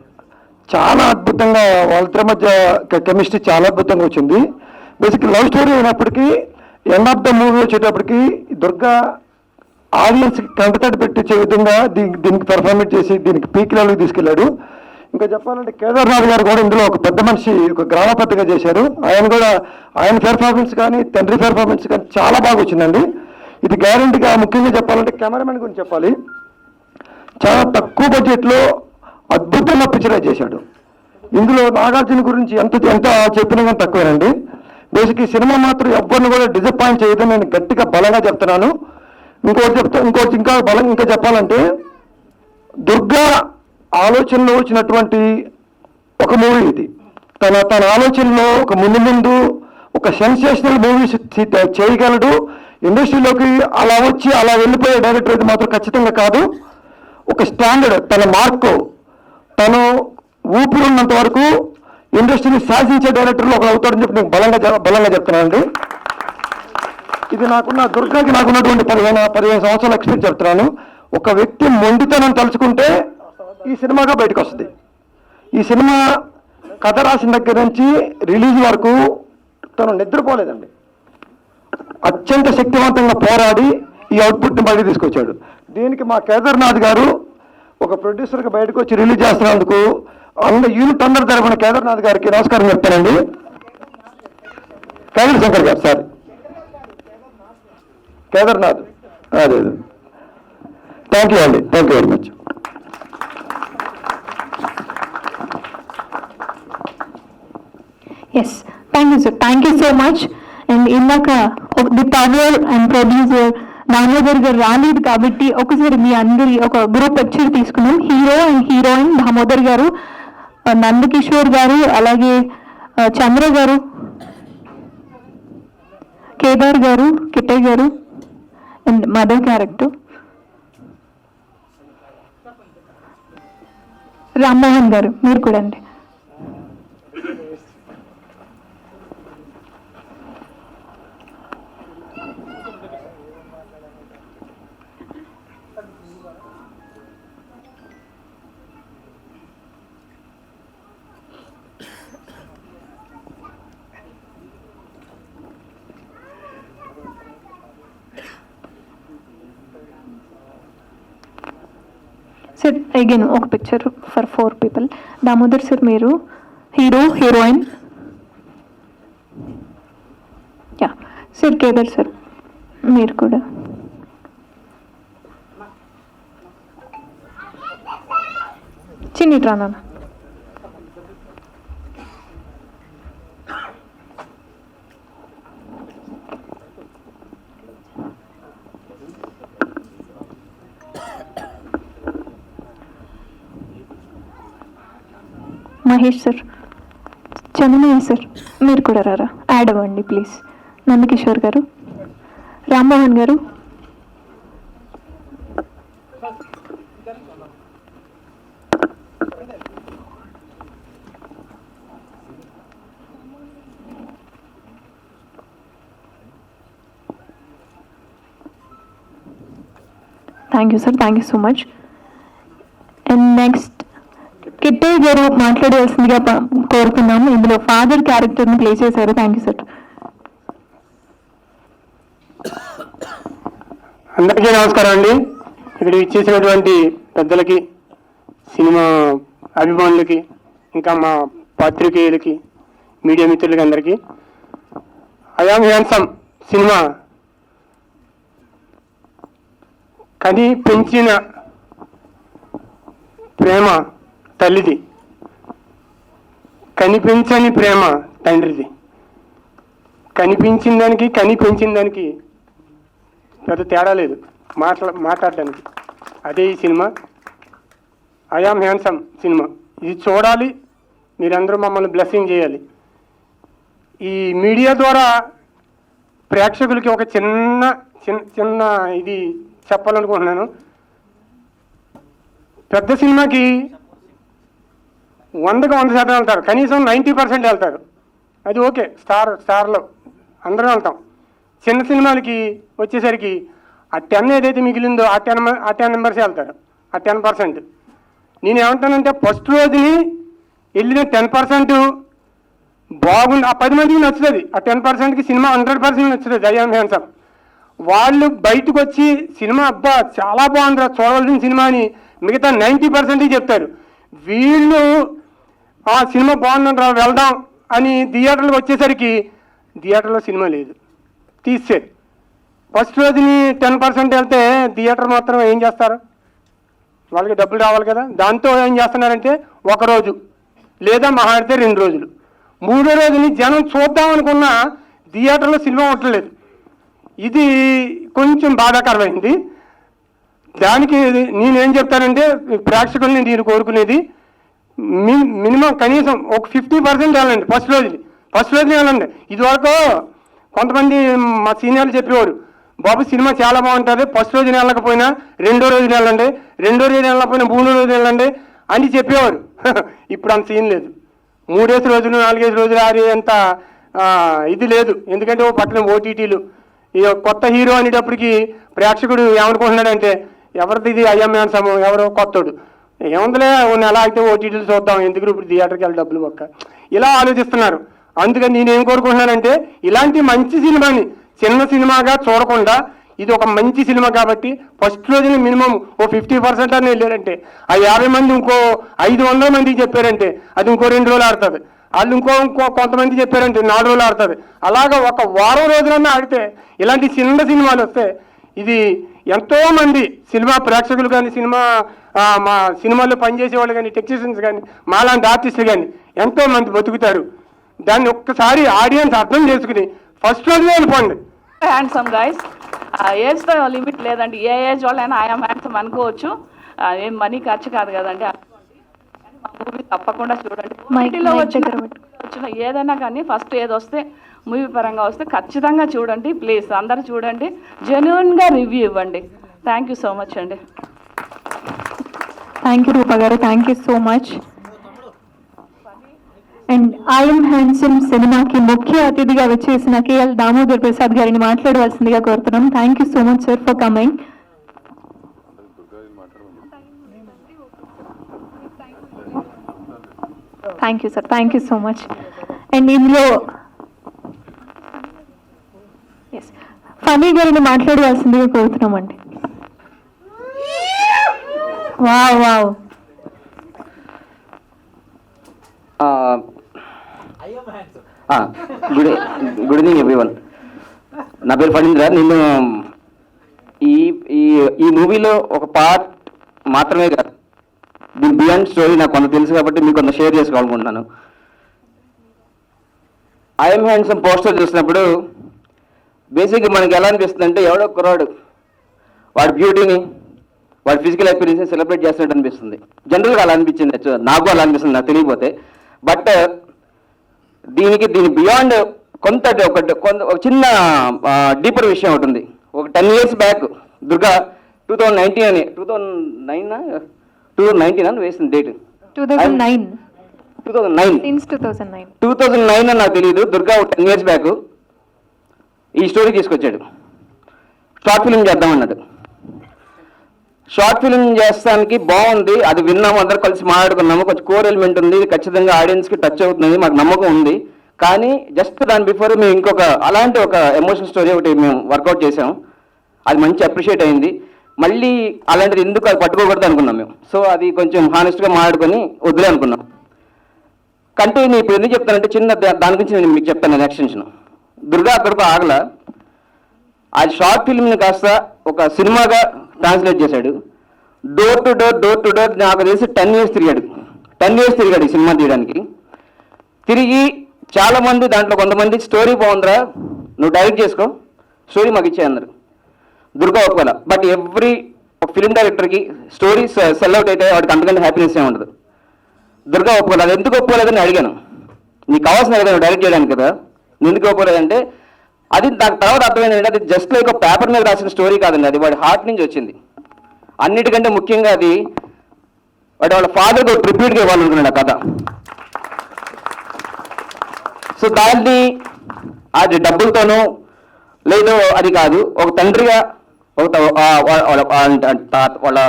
D: చాలా అద్భుతంగా వాళ్ళిద్దరి మధ్య కెమిస్ట్రీ చాలా అద్భుతంగా వచ్చింది. బేసిక్ లవ్ స్టోరీ అయినప్పటికీ ఎండ్ ఆఫ్ ద మూవీ వచ్చేటప్పటికి దుర్గా ఆడియన్స్కి కంటతడి పెట్టించే విధంగా దీనికి పెర్ఫార్మెన్స్ చేసి దీనికి పీక్ లెవెల్కి తీసుకెళ్లాడు. ఇంకా చెప్పాలంటే కేదార్నాథ్ గారు కూడా ఇందులో ఒక పెద్ద మనిషి, ఒక గ్రామ పెద్దగా చేశారు. ఆయన పెర్ఫార్మెన్స్ కానీ తండ్రి పెర్ఫార్మెన్స్ కానీ చాలా బాగా వచ్చిందండి. ఇది గ్యారెంటీగా ముఖ్యంగా చెప్పాలంటే కెమెరామెన్ గురించి చెప్పాలి. చాలా తక్కువ బడ్జెట్లో అద్భుతంగా పిక్చరైజ్ చేశాడు. ఇందులో నాగార్జున గురించి ఎంత చెప్పినా కానీ తక్కువేనండి. బేసిక్ ఈ సినిమా మాత్రం ఎవరిని కూడా డిసప్పాయింట్ చేయదని నేను గట్టిగా బలంగా చెప్తున్నాను. ఇంకా చెప్పాలంటే దుర్గా ఆలోచనలో వచ్చినటువంటి ఒక మూవీ ఇది. తన ఆలోచనలో ఒక ముందు ఒక సెన్సేషనల్ మూవీస్ చేయగలడు. ఇండస్ట్రీలోకి అలా వచ్చి అలా వెళ్ళిపోయే డైరెక్టర్ ఇది మాత్రం ఖచ్చితంగా కాదు. ఒక స్టాండర్డ్, తన మార్కు, తను ఊపిరి ఉన్నంత వరకు ఇండస్ట్రీని శాసించే డైరెక్టర్లో ఒకరు అవుతాడని చెప్పి నేను బలంగా చెప్తున్నానండి. ఇది దుర్గాకి నాకున్నటువంటి 15 సంవత్సరాల ఎక్స్పీరియన్స్ చెప్తున్నాను. ఒక వ్యక్తి మొండితనం తలుచుకుంటే ఈ సినిమాగా బయటకు వస్తుంది. ఈ సినిమా కథ రాసిన దగ్గర నుంచి రిలీజ్ వరకు తను నిద్రపోలేదండి. అత్యంత శక్తివంతంగా పోరాడి ఈ అవుట్పుట్ని బయట తీసుకొచ్చాడు. దీనికి మా కేదార్నాథ్ గారు ఒక ప్రొడ్యూసర్గా బయటకు వచ్చి రిలీజ్ చేస్తున్నందుకు యూనిట్ అందరి తరఫున కేదార్నాథ్ గారికి నమస్కారం చెప్తానండి. కేదార్ శంకర్ గారు, సారీ కేదార్నాథ్, అదే థ్యాంక్ యూ అండి. Thank you very much.
B: Yes, thank you sir. Thank you so much. And ఇందాక the power and producer Damodar గారు రాలేదు కాబట్టి ఒకసారి మీ అందరి ఒక గ్రూప్ పిక్చర్ తీసుకున్నాం. హీరో అండ్ హీరోయిన్ దామోదర్ గారు, నందకిషోర్ గారు, అలాగే చంద్ర గారు, కేదార్ గారు, కిట్టయ్య గారు అండ్ మదర్ క్యారెక్టర్ రామ్మోహన్ గారు, మీరు కూడా అండి. సార్ అగైన్ ఒక picture for 4 people. Damodar sir మీరు hero, heroine. Yeah sir, Kedar sir మీరు కూడా. చిన్ని ఇట్రా నాన్న. మహేష్ సార్, చంద్రమయ్య సార్, మీరు కూడా రారా, యాడ్ అవ్వండి ప్లీజ్. నందకిషోర్ గారు, రామ్మోహన్ గారు, thank you sir, thank you so much. And next Kittayya గారు మాట్లాడవలసిందిగా కోరుతున్నాము. ఇందులో ఫాదర్ క్యారెక్టర్ని ప్లే చేశారు. Thank you sir.
I: అందరికీ నమస్కారం అండి. ఇక్కడ ఇచ్చేసినటువంటి పెద్దలకి, సినిమా అభిమానులకి, ఇంకా మా పాత్రికేయులకి, మీడియా మిత్రులకి అందరికీ ఐ యామ్ హ్యాండ్సమ్ సినిమా కని పెంచిన ప్రేమ తల్లిది, కనిపించని ప్రేమ తండ్రిది. కనిపించిన దానికి కని పెంచిన దానికి పెద్ద తేడా లేదు మాట్లాడడానికి. అదే ఈ cinema I am handsome cinema. ఇది చూడాలి, మీరందరూ మమ్మల్ని బ్లెస్సింగ్ చేయాలి. ఈ మీడియా ద్వారా ప్రేక్షకులకి ఒక చిన్న చిన్న చిన్న ఇది చెప్పాలనుకుంటున్నాను. పెద్ద సినిమాకి 100% వెళ్తారు, కనీసం 90% వెళ్తారు. అది ఓకే, స్టార్లో అందరం వెళ్తాం. చిన్న సినిమాలకి వచ్చేసరికి ఆ 10 ఏదైతే మిగిలిందో ఆ 10 మెంబర్సే వెళ్తారు, ఆ 10%. నేనేమంటానంటే ఫస్ట్ రోజుని వెళ్ళిన 10% బాగుంది, ఆ 10 మందికి నచ్చుతుంది. ఆ 10%కి సినిమా 100% నచ్చుతుంది. ఐ యామ్ హ్యాండ్సమ్ వాళ్ళు బయటకు వచ్చి సినిమా అబ్బా చాలా బాగుందిరా, చూడవలసిన సినిమా అని మిగతా 90% చెప్తారు. వీళ్ళు ఆ సినిమా బాగుందంటారా వెళ్దాం అని థియేటర్లకు వచ్చేసరికి థియేటర్లో సినిమా లేదు, తీసేది. ఫస్ట్ రోజుని 10% వెళ్తే థియేటర్ మాత్రం ఏం చేస్తారు, వాళ్ళకి డబ్బులు రావాలి కదా. దాంతో ఏం చేస్తున్నారంటే ఒకరోజు లేదా మహా అయితే 2 రోజులు, 3వ రోజుని జనం చూద్దాం అనుకున్న థియేటర్లో సినిమా ఉండలేదు. ఇది కొంచెం బాధాకరమైంది. దానికి నేనేం చెప్తానంటే ప్రేక్షకుల్ని నేను కోరుకునేది మినిమం కనీసం ఒక 50% వెళ్ళండి ఫస్ట్ రోజుని వెళ్ళండి. ఇదివరకు కొంతమంది మా సీనియర్లు చెప్పేవారు, బాబు సినిమా చాలా బాగుంటుంది, ఫస్ట్ రోజున వెళ్ళకపోయినా 2వ రోజున వెళ్ళండి, 2వ రోజున వెళ్ళకపోయినా 3వ రోజున వెళ్ళండి అని చెప్పేవారు. ఇప్పుడు అంత సీన్ లేదు. 3 రోజులు 4 రోజులు అంత ఇది లేదు. ఎందుకంటే ఓ పక్కన ఓటీటీలు, ఈ కొత్త హీరో అనేటప్పటికి ప్రేక్షకుడు ఏమనుకుంటున్నాడంటే ఎవరిది ఇది ఐఎమ్ హ్యాండ్సమ్, ఎవరో కొత్తడు, ఏముందిలే నెల అయితే ఓటీటీలు చూద్దాం, ఎందుకు ఇప్పుడు థియేటర్కి వెళ్ళి డబ్బులు పక్క, ఇలా ఆలోచిస్తున్నారు. అందుకని నేనేం కోరుకుంటున్నానంటే ఇలాంటి మంచి సినిమాని చిన్న సినిమాగా చూడకుండా ఇది ఒక మంచి సినిమా కాబట్టి ఫస్ట్ రోజున మినిమం ఓ 50% అని వెళ్ళారంటే ఆ 50 మంది ఇంకో 500 మందికి చెప్పారంటే అది ఇంకో 2 రోజులు ఆడుతుంది. వాళ్ళు ఇంకో కొంతమంది చెప్పారంటే 4 రోజులు ఆడుతుంది. అలాగా ఒక వారం రోజులన్నా ఆడితే ఇలాంటి చిన్న సినిమాలు వస్తే ఇది ఎంతోమంది సినిమా ప్రేక్షకులు కానీ, మా సినిమాల్లో పనిచేసే వాళ్ళు కానీ, టెక్నీషియన్స్ కానీ, మాలాంటి ఆర్టిస్టులు కానీ ఎంతోమంది బతుకుతారు. దాన్ని ఒక్కసారి ఆడియన్స్ అర్థం చేసుకుని ఫస్ట్ రోజునే వెళ్ళిపోండి.
H: హ్యాండ్సమ్ గైస్, ఏజ్తో లిమిట్ లేదండి, ఏ ఏజ్ వాళ్ళైనా ఐఎమ్ హ్యాండ్సమ్ అనుకోవచ్చు. ఏం మనీ ఖర్చు కాదు కదండి. మా మూవీ తప్పకుండా చూడండి. మైటిలో వచ్చిన ఏదైనా కానీ ఫస్ట్ ఏది వస్తే మూవీ పరంగా వస్తే ఖచ్చితంగా చూడండి ప్లీజ్. అందరూ చూడండి, జెన్యున్గా రివ్యూ ఇవ్వండి. థ్యాంక్ యూ సో మచ్ అండి.
B: థ్యాంక్ యూ రూపా గారు, thank you so much. And I'm handsome సినిమాకి ముఖ్య అతిథిగా వచ్చేసిన కేఎల్ దామోదర్ ప్రసాద్ గారిని మాట్లాడవలసిందిగా కోరుతున్నాం. Thank you so much sir for coming. Thank you sir, thank you so much. And ఇందులో ఫనీ గారిని మాట్లాడవలసిందిగా కోరుతున్నామండి. Wow wow.
F: Good evening everyone. నా పేరు ఫణీంద్ర. నేను ఈ మూవీలో ఒక పార్ట్ మాత్రమే కాదు, దీని బియాండ్ స్టోరీ నాకు కొంత తెలుసు కాబట్టి మీకు కొంత షేర్ చేసుకోవాలనుకుంటున్నాను. ఐఎమ్ హ్యాండ్సమ్ పోస్టర్ చూసినప్పుడు బేసిక్గా మనకి ఎలా అనిపిస్తుంది అంటే ఎవడో కుర్రాడు వాడి బ్యూటీని వాడి ఫిజికల్ అపియరెన్స్ని సెలబ్రేట్ చేస్తున్నట్టు అనిపిస్తుంది. జనరల్గా అలా అనిపించింది, నాకు అలా అనిపిస్తుంది నాకు తెలియకపోతే. బట్ దీని బియాండ్ కొంత ఒక చిన్న డీపర్ విషయం ఉంటుంది. ఒక 10 years బ్యాక్ దుర్గా 2019 అని 2019 వేసింది డేట్
B: 2009
F: 2009
B: since 2009
F: 2009 అని నాకు తెలియదు. దుర్గా 10 years బ్యాక్ ఈ స్టోరీ తీసుకొచ్చాడు. షార్ట్ ఫిల్మ్ చేద్దామన్నాడు. షార్ట్ ఫిల్మ్ చేస్తానికి బాగుంది, అది విన్నాము, అందరూ కలిసి మాట్లాడుకున్నాము, కొంచెం కోర్ ఎలిమెంట్ ఉంది, ఖచ్చితంగా ఆడియన్స్కి టచ్ అవుతుంది, మాకు నమ్మకం ఉంది. కానీ జస్ట్ దాని బిఫోర్ మేము ఇంకొక అలాంటి ఒక ఎమోషనల్ స్టోరీ ఒకటి మేము వర్కౌట్ చేసాము. అది మంచి అప్రిషియేట్ అయింది. మళ్ళీ అలాంటిది ఎందుకు అది పట్టుకోకూడదు అనుకున్నాం మేము. సో అది కొంచెం హానెస్ట్గా మాట్లాడుకొని వదిలే అనుకున్నాం. కంటిన్యూ ఇప్పుడు ఎందుకు చెప్తానంటే చిన్న దాని గురించి నేను మీకు చెప్తాను ఎక్స్టెన్షన్. దుర్గా అక్కడికి ఆగల, ఆ షార్ట్ ఫిల్మ్ని కాస్త ఒక సినిమాగా ట్రాన్స్లేట్ చేశాడు. డోర్ టు డోర్ నాకు తెలిసి 10 years తిరిగాడు. 10 years తిరిగాడు ఈ సినిమా తీయడానికి. తిరిగి చాలామంది దాంట్లో కొంతమంది స్టోరీ బాగుందిరా నువ్వు డైరెక్ట్ చేసుకో, స్టోరీ మాకు ఇచ్చేయన్నారు. దుర్గా ఒప్పుకోలే. బట్ ఎవ్రీ ఒక ఫిల్మ్ డైరెక్టర్కి స్టోరీ సెల్ అవుట్ అయితే వాడికి అంతకంటే హ్యాపీనెస్ ఏమి ఉండదు. దుర్గా ఒప్పుకోలేదు. అది ఎందుకు ఒప్పుకోలేదని అడిగాను. నీకు కావాల్సిన కదా నువ్వు డైరెక్ట్ చేయడానికి కదా, నువ్వు ఎందుకు ఒప్పుకోలేదంటే అది నాకు తర్వాత అర్థమైందంటే అది జస్ట్ లైక్ ఒక పేపర్ మీద రాసిన స్టోరీ కాదండి, అది వాడి హార్ట్ నుంచి వచ్చింది. అన్నిటికంటే ముఖ్యంగా అది వాళ్ళ ఫాదర్కి ఒక ట్రిబ్యూట్గా ఇవ్వాలనుకున్నాడు ఆ కథ. సో దాన్ని అది డబ్బులతోనూ లేదు అది కాదు, ఒక తండ్రిగా వాళ్ళ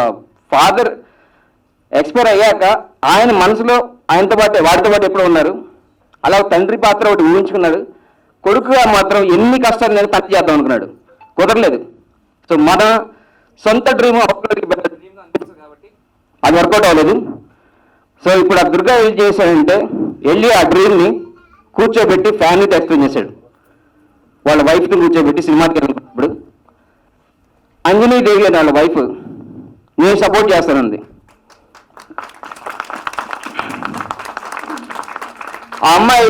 F: ఫాదర్ ఎక్స్పైర్ అయ్యాక ఆయన మనసులో ఆయనతో పాటు వాడితో పాటు ఎప్పుడు ఉన్నారు, అలా తండ్రి పాత్ర ఒకటి ఊహించుకున్నాడు. కొడుకుగా మాత్రం ఎన్ని కష్టాలు నేను తప్పు చేద్దాం అనుకున్నాడు, కుదరలేదు. సో మన సొంత డ్రీమ్ కాబట్టి అది వర్కౌట్ అవ్వలేదు. సో ఇప్పుడు ఆ దుర్గా ఏం చేశాడంటే వెళ్ళి ఆ డ్రీమ్ని కూర్చోబెట్టి ఫ్యామిలీతో ఎక్స్ప్లెయిన్ చేశాడు. వాళ్ళ వైఫ్ని కూర్చోబెట్టి సినిమాకి వెళ్ళినప్పుడు అంజనీదేవి అని వాళ్ళ వైఫ్ నేను సపోర్ట్ చేస్తానంది. ఆ అమ్మాయి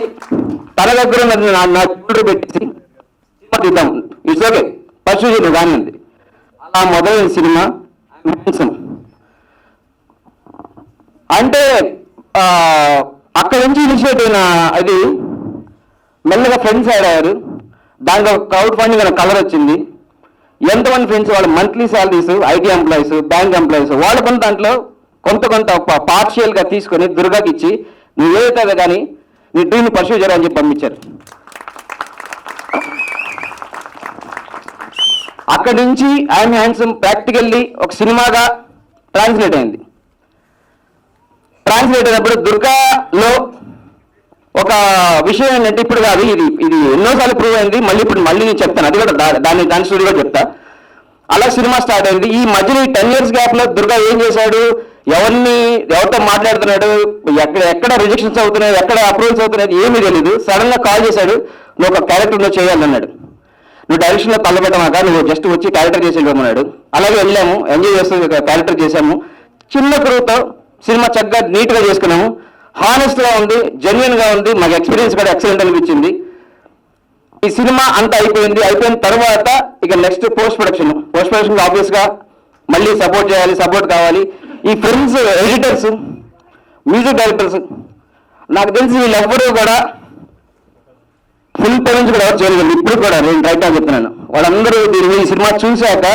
F: తన దగ్గర నా చూడు పెట్టేసి సినిమా తీద్దాం, ఇట్స్ ఓకే పర్సూ చేయడం కానీ ఉంది. అలా మొదలైన సినిమా అంటే అక్కడి నుంచి ఇనిషియేట్ అయిన అది మెల్లగా ఫ్రెండ్స్ యాడ్ అయ్యారు. దాంట్లో క్రౌడ్ ఫండింగ్ అనే కలర్ వచ్చింది. ఎంతమంది ఫ్రెండ్స్ వాళ్ళ monthly salaries, IT employees, bank employees వాళ్ళకున్న దాంట్లో కొంత పార్షియల్గా తీసుకొని దుర్గాకి ఇచ్చి నువ్వు ఏదైతే కానీ నీ డ్రీమ్ని పర్సూ చేయాలని చెప్పి పంపించారు. అక్కడి నుంచి ఐఎమ్ హ్యాండ్సమ్ ప్రాక్టికల్లీ ఒక సినిమాగా ట్రాన్స్లేట్ అయింది. ట్రాన్స్లేట్ అయినప్పుడు దుర్గాలో ఒక విషయం ఏంటంటే ఇప్పుడు కాదు, ఇది ఎన్నోసార్లు ప్రూవ్ అయింది. మళ్ళీ నేను చెప్తాను, అది కూడా దాని స్టోరీగా చెప్తా. అలా సినిమా స్టార్ట్ అయింది. ఈ మధ్యలో ఈ 10 years గ్యాప్లో దుర్గా ఏం చేశాడు, ఎవరితో మాట్లాడుతున్నాడు, ఎక్కడ రిజెక్షన్స్ అవుతున్నాయి, ఎక్కడ అప్రూవల్స్ అవుతున్నాయి ఏమీ తెలియదు. సడన్గా కాల్ చేశాడు, నువ్వు ఒక క్యారెక్టర్ నువ్వు చేయాలన్నాడు. నువ్వు డైరెక్షన్లో తల్లబెట్టమాక, నువ్వు జస్ట్ వచ్చి క్యారెక్టర్ చేసి వెళ్ళమన్నాడు. అలాగే వెళ్ళాము, ఎంజాయ్ చేస్తూ క్యారెక్టర్ చేశాము. చిన్న క్రూతో సినిమా చక్కగా నీట్గా చేసుకున్నాము. హానెస్ట్గా ఉంది, జెన్యున్గా ఉంది, మాకు ఎక్స్పీరియన్స్ కూడా ఎక్సలెంట్ అనిపించింది. ఈ సినిమా అంతా అయిపోయిన తర్వాత ఇక నెక్స్ట్ పోస్ట్ ప్రొడక్షన్ ఆబ్వియస్గా మళ్ళీ సపోర్ట్ కావాలి. ఈ ఫిల్మ్స్ ఎడిటర్స్, మ్యూజిక్ డైరెక్టర్స్, నాకు తెలిసి వీళ్ళెవ్వరూ కూడా ఫిల్మ్ పేరెంట్స్ కూడా ఎవరు చేయలేదు ఇప్పుడు కూడా. నేను రైట్గా చెప్తున్నాను, వాళ్ళందరూ ఈ సినిమా చూశాక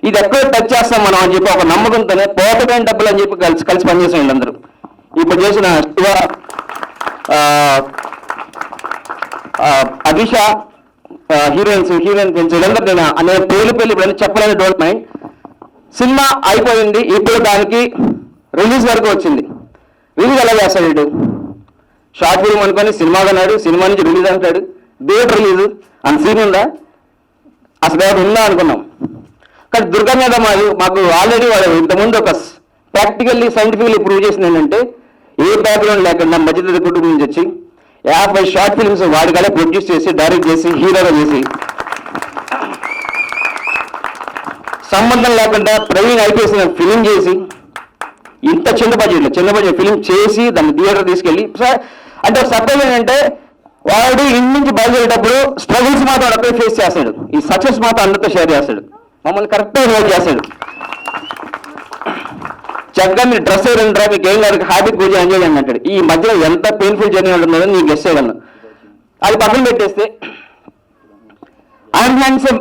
F: ఇది ఎక్కడ టచ్ చేస్తాం మనం అని చెప్పి ఒక నమ్మకంతోనే పోతమైన డబ్బులు అని చెప్పి కలిసి పనిచేసాం వీళ్ళందరూ. ఇప్పుడు చేసిన శివ, అభిష, హీరోయిన్స్ వీళ్ళందరూ నేను అనే పేర్లు ఇప్పుడు చెప్పలేని డోంట్ మైండ్. సినిమా అయిపోయింది, ఇప్పుడు దానికి రిలీజ్ వరకు వచ్చింది. రిలీజ్ ఎలా చేస్తాడు ఇటు షార్ట్ ఫిల్మ్ అనుకొని సినిమా అన్నాడు, సినిమా నుంచి రిలీజ్ అంటాడు. థియేటర్ రిలీజ్ అంత సీన్ ఉందా, అసలు ఏమైనా ఉందా అనుకున్నాం. కానీ దుర్గా మీద మాకు ఆల్రెడీ వాడు ఇంతకుముందు ఒక ప్రాక్టికల్లీ సైంటిఫికల్లీ ప్రూవ్ చేసింది ఏంటంటే ఏ బ్యాక్గ్రౌండ్ లేకుండా మధ్యతరగతి కుటుంబం నుంచి వచ్చి 50 షార్ట్ ఫిల్మ్స్ వాడికడే ప్రొడ్యూస్ చేసి డైరెక్ట్ చేసి హీరోగా చేసి సంబంధం లేకుండా ప్రవీణ్ ఐపీఎస్ ఫిలిం చేసి ఇంత చిన్న బడ్జెట్ ఫిలిం చేసి దాన్ని థియేటర్ తీసుకెళ్ళి అంటే సర్ప్రైజ్ ఏంటంటే వాడు ఇంటి నుంచి బయలుదేరేటప్పుడు స్ట్రగుల్స్ మాత్రం అక్కడ ఫేస్ చేస్తాడు, ఈ సక్సెస్ మాత్రం అందరితో షేర్ చేస్తాడు, మమ్మల్ని కరెక్ట్గా హెల్ప్ చేస్తాడు. చక్కగా మీరు డ్రెస్ వేయడంటారా, మీకు ఏం కాదు, హ్యాపీ పూజ ఎంజాయ్ చేయండి అంటాడు. ఈ మధ్యలో ఎంత పెయిన్ఫుల్ జర్నీ ఉంటుందో నీకు గెస్ చేయగలను. అది పక్కన పెట్టేస్తే ఐఎమ్ హ్యాండ్సమ్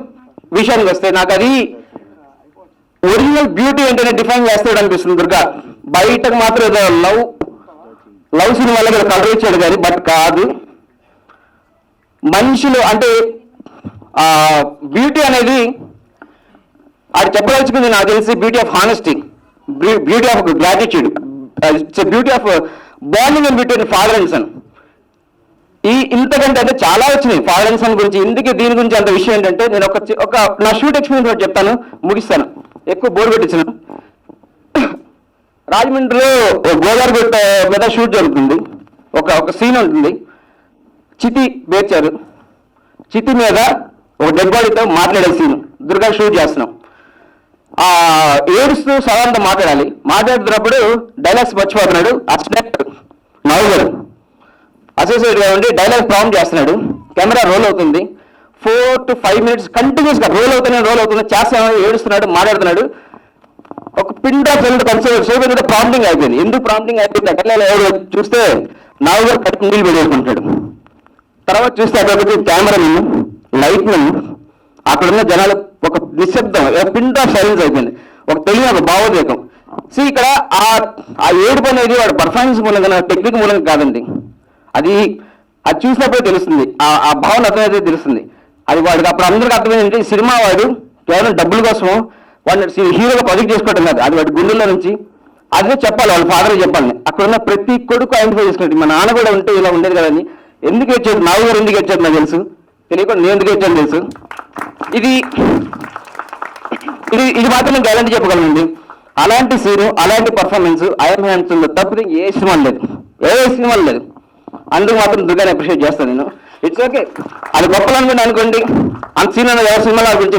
F: విషయానికి వస్తే నాకు అది ఒరిజినల్ బ్యూటీ ఏంటనే డిఫైన్ చేస్తాడు అనిపిస్తుంది దుర్గా. బయటకు మాత్రం ఏదో లవ్ సినిమాలో కలర్ ఇచ్చాడు కానీ బట్ కాదు. మనుషులు అంటే బ్యూటీ అనేది అది చెప్పదలుచుకుంది నాకు తెలిసి beauty of honesty, beauty of gratitude, it's beauty of bonding in between father and son. ఇంతకంటే అంటే చాలా వచ్చినాయి ఫాదర్ అండ్ సన్ గురించి. ఇందుకే దీని గురించి అంత విషయం ఏంటంటే నేను ఒక నా షూట్ ఎక్స్పీరియన్స్ ఒకటి చెప్తాను, ముగిస్తాను, ఎక్కువ బోర్ పెట్టించాను. రాజమండ్రిలో గోదావరి గుట్ట మీద షూట్ జరుగుతుంది. ఒక సీన్ ఉంటుంది, చితి పేర్చారు, చితి మీద ఒక డెడ్ బాడీతో మాట్లాడే సీన్ దుర్గా షూట్ చేస్తున్నాం. ఏడుస్తూ సవాళ్ళతో మాట్లాడుతున్నప్పుడు డైలాగ్స్ మర్చిపోతున్నాడు. అసిస్టెంట్ నవ్వుగారు అసోసియేట్గా ఉండి డైలాగ్ ప్రాంప్ట్ చేస్తున్నాడు. కెమెరా రోల్ అవుతుంది, 4 to 5 minutes కంటిన్యూస్గా రోల్ అవుతుంది చేస్తాను, ఏడుస్తున్నాడు, మాట్లాడుతున్నాడు. ఒక పిండ్ ఆఫ్ సెల్ కన్సిడర్ ప్రాంప్టింగ్ అయిపోయింది. ఎందుకు ప్రాంప్టింగ్ అయిపోయింది అట్లా ఎవరు చూస్తే నవ్వుగారు కట్టి నీళ్ళు పెట్టేసుకుంటాడు. తర్వాత చూస్తే అక్కడ కెమెరామెన్, లైట్ మెన్, అక్కడున్న జనాలు ఒక నిశ్శబ్దం, పిండ్ ఆఫ్ సైలెన్స్ అయిపోయింది. ఒక తెలియని ఒక భావోద్వేగం. ఇక్కడ ఆ ఏడుపు అనేది వాడు పర్ఫార్మెన్స్ మూలంగా టెక్నిక్ మూలంగా కాదండి, అది చూసినప్పుడే తెలుస్తుంది, ఆ భావన అర్థమైతే తెలుస్తుంది. అది వాడికి అప్పుడు అందరికీ అర్థమైందంటే ఈ సినిమా వాడు కేవలం డబ్బుల కోసం వాడిని హీరోగా ప్రొజెక్ట్ చేసుకోవడం కాదు, అది వాడి గుండెల్లో నుంచి అదే చెప్పాలి, వాళ్ళ ఫాదర్ చెప్పాలని. అక్కడ ఉన్న ప్రతి కొడుకు ఐడెంటిఫై చేసుకున్నట్టు మా నాన్న కూడా ఉంటే ఇలా ఉండేది కదని. ఎందుకు వచ్చాడు నాన్నగారు, ఎందుకు వచ్చాడు నాకు తెలుసు, తెలియకుండా నేను ఎందుకు వచ్చాను తెలుసు. ఇది మాత్రం నేను గ్యారంటీ చెప్పగలనండి. అలాంటి సీను, అలాంటి పర్ఫార్మెన్స్ ఐఎమ్ హ్యాండ్సమ్ తప్పితే ఏ సినిమాలు లేదు. అందుకు మాత్రం దుర్గాని అప్రిషియేట్ చేస్తాను నేను. ఇట్స్ ఓకే, అది గొప్పలు అనుకోండి, అంత సీన్ అనేది ఎవరి సినిమాలో గురించి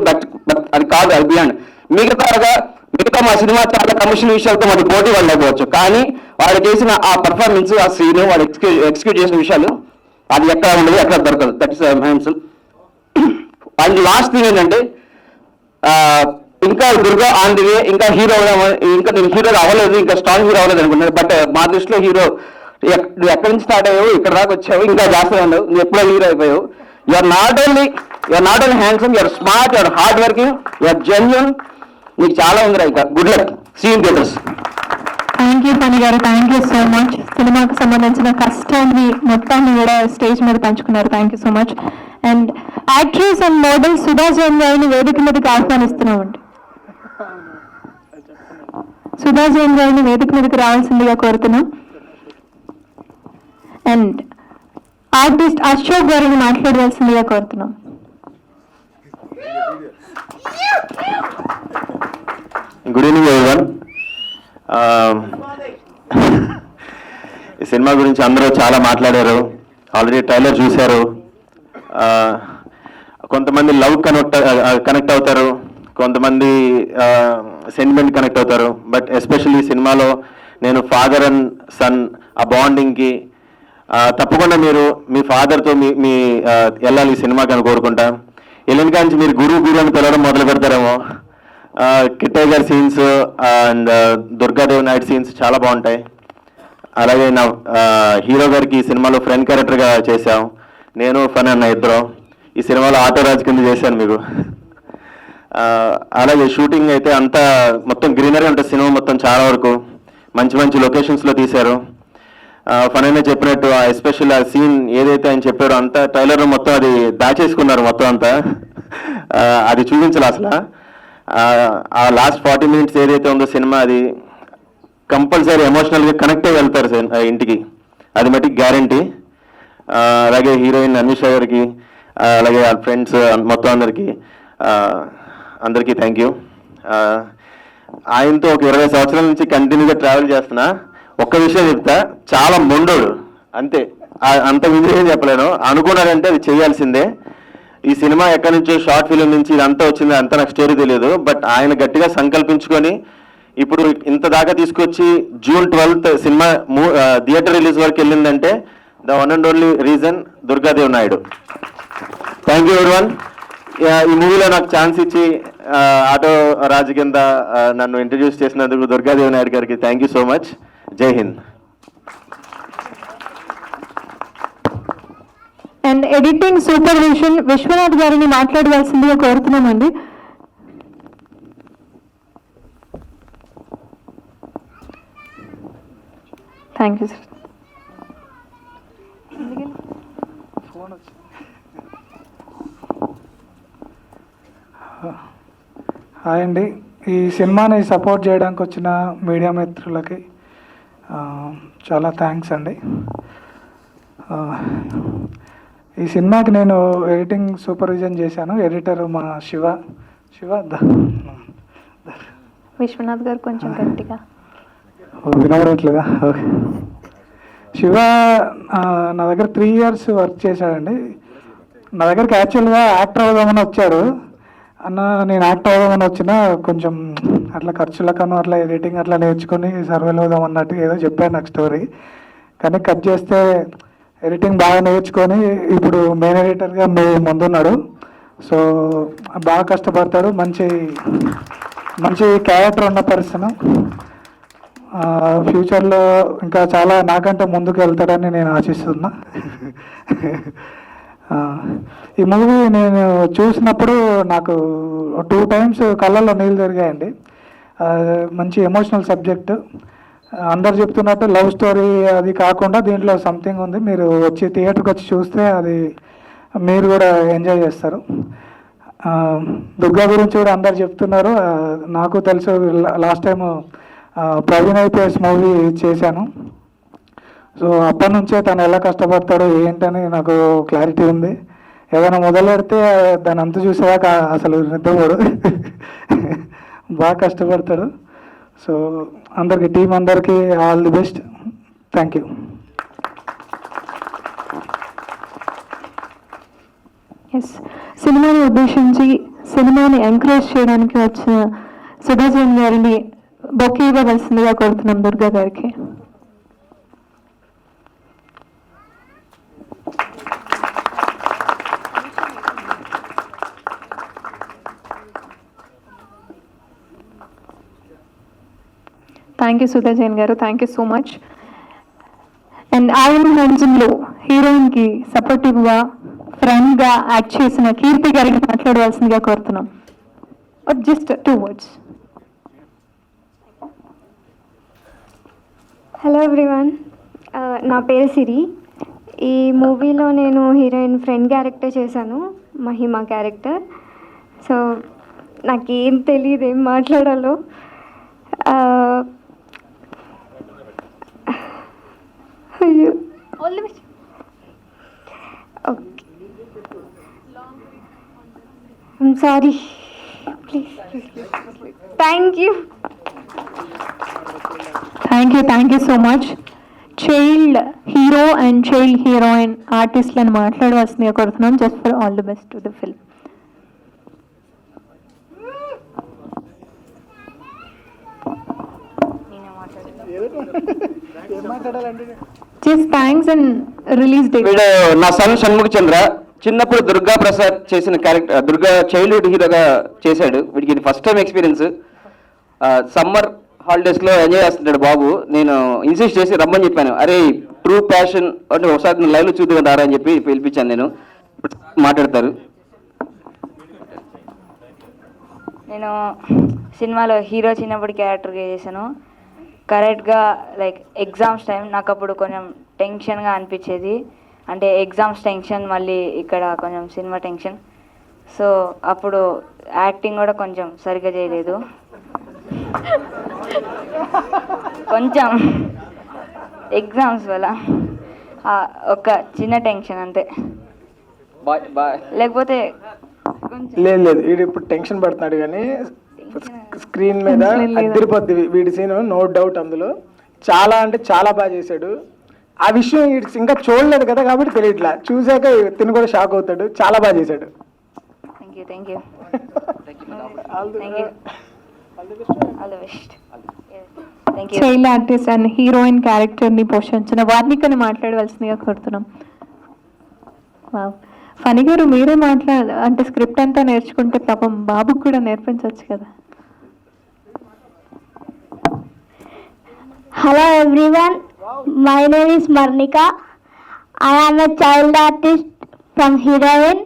F: అది కాదు, అది బియాండ్. మిగతా మా సినిమా చాలా కమర్షియల్ విషయాలతో మాకు పోటీ వాళ్ళు అయిపోవచ్చు, కానీ వాడు చేసిన ఆ పర్ఫార్మెన్స్, ఆ సీను, వాడు ఎక్స్క్యూట్ చేసిన విషయాలు అది ఎక్కడ ఉండదు, ఎక్కడ దొరకదు. That is handsome. And last thing ఏంటంటే ఇంకా దుర్గా ఆన్ ది వే, ఇంకా హీరో ఇంకా నేను హీరో అవ్వలేదు, ఇంకా స్ట్రాంగ్ హీరో అవ్వలేదు అనుకున్నాను. బట్ మా దృష్టిలో హీరో నువ్వు ఎక్కడి నుంచి స్టార్ట్ అయ్యావు, ఇక్కడ దాకా వచ్చావు, ఇంకా చేస్తూనే ఉన్నావు, నువ్వు ఎప్పుడో హీరో అయిపోయావు. You're not only handsome, you're smart, you're hard working, you're genuine. నీకు చాలా ఉంది ఇంకా. Good luck, see in theatres.
B: Thank you Phani గారు, థ్యాంక్ యూ సో మచ్. సినిమాకు సంబంధించిన కష్టాన్ని మొత్తాన్ని కూడా స్టేజ్ మీద పంచుకున్నారు. Thank you so much. And actress and model Sudha Jain గారిని వేదిక మీదకి ఆహ్వానిస్తున్నామండి. సుధా జైన్ గారిని వేదిక మీదకి రావాల్సిందిగా కోరుతున్నాం. అండ్ ఆర్టిస్ట్ అశోక్ గారిని మాట్లాడవలసిందిగా కోరుతున్నాం.
A: Good evening everyone. ఈ సినిమా గురించి అందరూ చాలా మాట్లాడారు, ఆల్రెడీ ట్రైలర్ చూశారు. కొంతమంది లవ్ కనెక్ట్ అవుతారు, కొంతమంది సెంటిమెంట్ కనెక్ట్ అవుతారు. బట్ ఎస్పెషల్లీ సినిమాలో నేను ఫాదర్ అండ్ సన్ ఆ బాండింగ్కి తప్పకుండా మీరు మీ ఫాదర్తో మీ వెళ్ళాలి ఈ సినిమాకి అని కోరుకుంటా. వెళ్ళిన కాంచి మీరు గురు అని పిలవడం మొదలు పెడతారేమో. కిట్టయ్య గారి scenes and Durgadevi Naidu scenes చాలా బాగుంటాయి. అలాగే నా హీరో గారికి ఈ సినిమాలో ఫ్రెండ్ క్యారెక్టర్గా చేశాం. నేను ఫన్ అన్న ఇద్దరం ఈ సినిమాలో ఆటో రాజు కింద చేశాను మీకు. అలాగే షూటింగ్ అయితే అంతా మొత్తం గ్రీనరీ ఉంటుంది. సినిమా మొత్తం చాలా వరకు మంచి మంచి లొకేషన్స్లో తీశారు. ఫన్ అయినా చెప్పినట్టు ఎస్పెషల్ ఆ సీన్ ఏదైతే ఆయన చెప్పారో అంతా ట్రైలర్ మొత్తం అది దాచేసుకున్నారు మొత్తం అంతా. అది చూపించాలి అసలు. ఆ లాస్ట్ 40 minutes ఏదైతే ఉందో సినిమా అది కంపల్సరీ ఎమోషనల్గా కనెక్ట్ అయ్యి వెళ్తారు ఇంటికి, అది మటుకు గ్యారంటీ. అలాగే హీరోయిన్ అనిష గారికి, అలాగే వాళ్ళ ఫ్రెండ్స్ మొత్తం అందరికీ థ్యాంక్ యూ. ఆయనతో ఒక 20 సంవత్సరాల నుంచి కంటిన్యూగా ట్రావెల్ చేస్తున్నా. ఒక్క విషయం చెప్తా, చాలా మొండోడు అంతే, అంత విధి ఏం చెప్పలేను. అనుకున్నాడంటే అది చేయాల్సిందే. ఈ సినిమా ఎక్కడి నుంచో షార్ట్ ఫిలిం నుంచి ఇదంతా వచ్చింది, అంతా నాకు స్టోరీ తెలియదు. బట్ ఆయన గట్టిగా సంకల్పించుకొని
J: ఇప్పుడు ఇంత దాకా తీసుకొచ్చి June 12th cinema theatre release వరకు వెళ్ళిందంటే the one and only reason Durgadev Naidu. Thank you everyone. ఈ మూవీలో నాకు ఛాన్స్ ఇచ్చి ఆటో రాజు కింద నన్ను ఇంట్రడ్యూస్ చేసినందుకు దుర్గాదేవ్ నాయుడు గారికి థ్యాంక్ యూ సో మచ్. జై Hind.
B: And editing supervision Vishwanath గారిని మాట్లాడవలసిందిగా కోరుతున్నామండి. Thank you sir.
K: హాయ్ అండి. ఈ సినిమాని సపోర్ట్ చేయడానికి వచ్చిన మీడియా మిత్రులకి చాలా థ్యాంక్స్ అండి. ఈ సినిమాకి నేను ఎడిటింగ్ సూపర్విజన్ చేశాను. ఎడిటర్ మా శివ
B: విశ్వనాథ్ గారు కొంచెం గట్టిగా
K: వినబడట్లేదా? ఓకే. శివ నా దగ్గర 3 years వర్క్ చేశాడండి. నా దగ్గరికి యాక్చువల్గా యాక్టర్ అవుదామని వచ్చాడు. అన్న నేను యాక్టర్ అవుదామని వచ్చినా కొంచెం అట్లా ఖర్చులకను అట్లా ఎడిటింగ్ అట్లా నేర్చుకొని సర్వేలు అవుదాం అన్నట్టు ఏదో చెప్పాను నాకు స్టోరీ. కానీ కట్ చేస్తే ఎడిటింగ్ బాగా నేర్చుకొని ఇప్పుడు మెయిన్ ఎడిటర్గా ముందున్నాడు. సో బాగా కష్టపడతాడు. మంచి క్యారెక్టర్ ఉన్న పర్సన్. ఫ్యూచర్లో ఇంకా చాలా నాకంటే ముందుకు వెళ్తాడని నేను ఆశిస్తున్నా. ఈ మూవీ నేను చూసినప్పుడు నాకు 2 times కళ్ళల్లో నీళ్ళు తిరిగాయండి. మంచి ఎమోషనల్ సబ్జెక్ట్. అందరు చెప్తున్నట్టు లవ్ స్టోరీ అది కాకుండా దీంట్లో సంథింగ్ ఉంది. మీరు వచ్చి థియేటర్కి వచ్చి చూస్తే అది మీరు కూడా ఎంజాయ్ చేస్తారు. దుర్గా గురించి కూడా అందరు చెప్తున్నారు. నాకు తెలుసు. Last time Praveen IPS movie చేశాను. సో అప్పటి నుంచే తను ఎలా కష్టపడతాడో ఏంటని నాకు క్లారిటీ ఉంది. ఏదైనా మొదలు పెడితే దాని అంత చూసేదాక అసలు నిద్రపోడు. బాగా కష్టపడతాడు. సో అందరికీ టీం అందరికీ all the best. Thank you.
B: Yes, సినిమాని ఉద్దేశించి సినిమాని ఎంకరేజ్ చేయడానికి వచ్చిన సుధాజన్ గారిని బొకే ఇవ్వవలసిందిగా కోరుతున్నాం దుర్గా గారికి. థ్యాంక్ యూ సుధా జైన్ గారు. Thank you so much. And ఆయన హ్యాండ్సంలో హీరోయిన్కి సపోర్టివ్గా ఫ్రెండ్గా యాక్ట్ చేసిన కీర్తి గారికి మాట్లాడవలసిందిగా కోరుతున్నాం. Just 2 words.
L: హలో ఎవ్రీవన్, నా పేరు సిరి. ఈ మూవీలో నేను హీరోయిన్ ఫ్రెండ్ క్యారెక్టర్ చేశాను, మహిమ క్యారెక్టర్. సో నాకేం తెలియదు ఏం మాట్లాడాలో. అయ్యో, okay, I'm sorry, please. Thank you.
B: Thank you so much. Child hero and child heroine ఆర్టిస్ట్లను మాట్లాడవలసిందిగా కోరుతున్నాం. Just for all the best to the film. Just thanks and release date.
G: వీడు నా సన్ షణ్ముఖ చంద్ర. చిన్నప్పుడు దుర్గా ప్రసాద్ చేసిన క్యారెక్టర్ దుర్గా చైల్డ్హుడ్ హీరోగా చేశాడు. వీడికి ఇది ఫస్ట్ టైం ఎక్స్పీరియన్స్. సమ్మర్ హాలిడేస్లో ఎంజాయ్ చేస్తుంటాడు బాబు. నేను ఇన్సిస్ట్ చేసి రమ్మని చెప్పాను. అరే ట్రూ ప్యాషన్ అంటే ఒకసారి లైవ్లో చూద్దాం రారా అని చెప్పి పిలిపించాను. నేను మాట్లాడతారు.
M: నేను సినిమాలో హీరో చిన్నప్పుడు క్యారెక్టర్గా చేశాను. కరెక్ట్గా లైక్ ఎగ్జామ్స్ టైం నాకు అప్పుడు కొంచెం టెన్షన్గా అనిపించేది. అంటే ఎగ్జామ్స్ టెన్షన్, మళ్ళీ ఇక్కడ కొంచెం సినిమా టెన్షన్. సో అప్పుడు యాక్టింగ్ కూడా కొంచెం సరిగ్గా చేయలేదు. కొంచెం ఎగ్జామ్స్ వల్ల ఒక చిన్న టెన్షన్ అంతే. లేకపోతే
K: లేదు వీడు ఇప్పుడు టెన్షన్ పడుతున్నాడు, కానీ స్క్రీన్ మీద అదిరిపోద్ది వీడి సీన్, నో డౌట్. అందులో చాలా అంటే చాలా బాగా చేశాడు. ఆ విషయం ఇంకా చూడలేదు కదా కాబట్టి తెలియట్లా. చూసాక తిని కూడా షాక్ అవుతాడు. చాలా బాగా చేశాడు.
M: Thank you. All the best. Thank you.
B: Child artist and heroine క్యారెక్టర్ని పోషించిన వార్నికని మాట్లాడవలసిందిగా కోరుతున్నాం. వావ్, ఫణి గారు మీరే అంటే స్క్రిప్ట్ అంతా నేర్చుకుంటే పాపం బాబుకు కూడా నేర్పించవచ్చు కదా.
L: Hello everyone, my name is Marnika. I am a child artist from Heroine.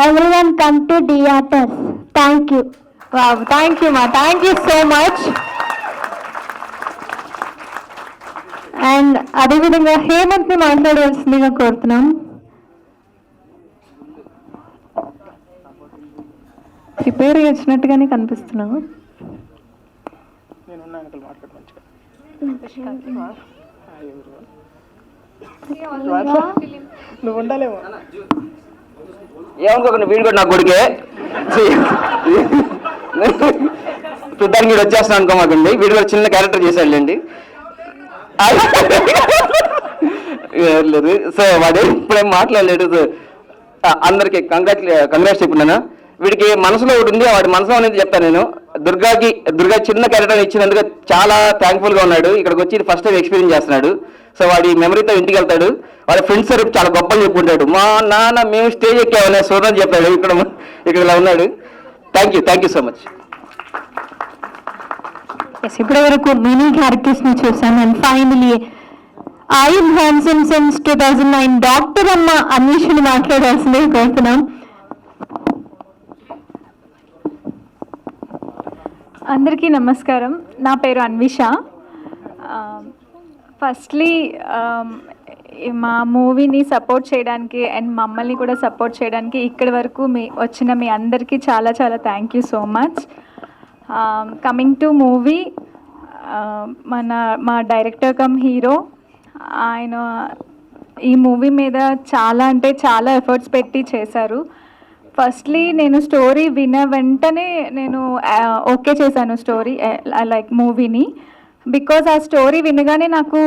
L: Everyone come to theaters. Thank you.
B: Wow, thank you మా, thank you so much. And అదేవిధంగా హేమంత్ని మాట్లాడవలసిందిగా కోరుతున్నాం. ప్రిపేర్ వచ్చినట్టుగానే కనిపిస్తున్నావు.
H: నువ్వు ఉండాలేమో.
J: ఏమనుకోకుండా వీడు కూడా నా కొడుకే చూడ్డానికి వీడు వచ్చేస్తాను అనుకోమాకండి. వీడు కూడా చిన్న క్యారెక్టర్ చేశాడులేండి. లేదు సో వాడు ఇప్పుడేం మాట్లాడలేడు. అందరికి కంగ్రాట్స్ చెప్పున్నాను. వీడికి మనసులో ఒకటి ఉంది, వాడి మనసులో అనేది చెప్తాను నేను. దుర్గా చిన్న క్యారెక్టర్ ఇచ్చినందుకు చాలా థ్యాంక్ఫుల్గా ఉన్నాడు. ఇక్కడికి వచ్చి ఫస్ట్ టైం ఎక్స్పీరియన్స్ చేస్తున్నాడు. సో వాడి మెమరీతో ఇంటికి వెళ్తాడు. వాళ్ళ ఫ్రెండ్స్ చాలా గొప్పలు చెప్పుకుంటాడు. మా నాన్న మేము స్టేజ్ ఎక్కామనే సోదరు చెప్పాడు. ఇక్కడ ఇలా ఉన్నాడు. Thank you so much.
B: ఇప్పటి వరకు మినీ క్యారెక్టర్స్ ని చూసాం. And finally I'm handsome since 2009 doctor అమ్మ అన్వేషణ మాట్లాడాల్సిందే కోరుతున్నాం.
N: అందరికీ నమస్కారం. నా పేరు అన్విష. ఫస్ట్లీ మా మూవీని సపోర్ట్ చేయడానికి అండ్ మమ్మల్ని కూడా సపోర్ట్ చేయడానికి ఇక్కడి వరకు వచ్చిన మీ అందరికీ చాలా చాలా thank you so much. Coming to movie, మా డైరెక్టర్ కమ్ హీరో ఆయన ఈ మూవీ మీద చాలా అంటే చాలా ఎఫర్ట్స్ పెట్టి చేశారు. ఫస్ట్లీ నేను స్టోరీ విన్న వెంటనే నేను ఓకే చేశాను స్టోరీ లైక్ మూవీని. బికాజ్ ఆ స్టోరీ వినగానే నాకు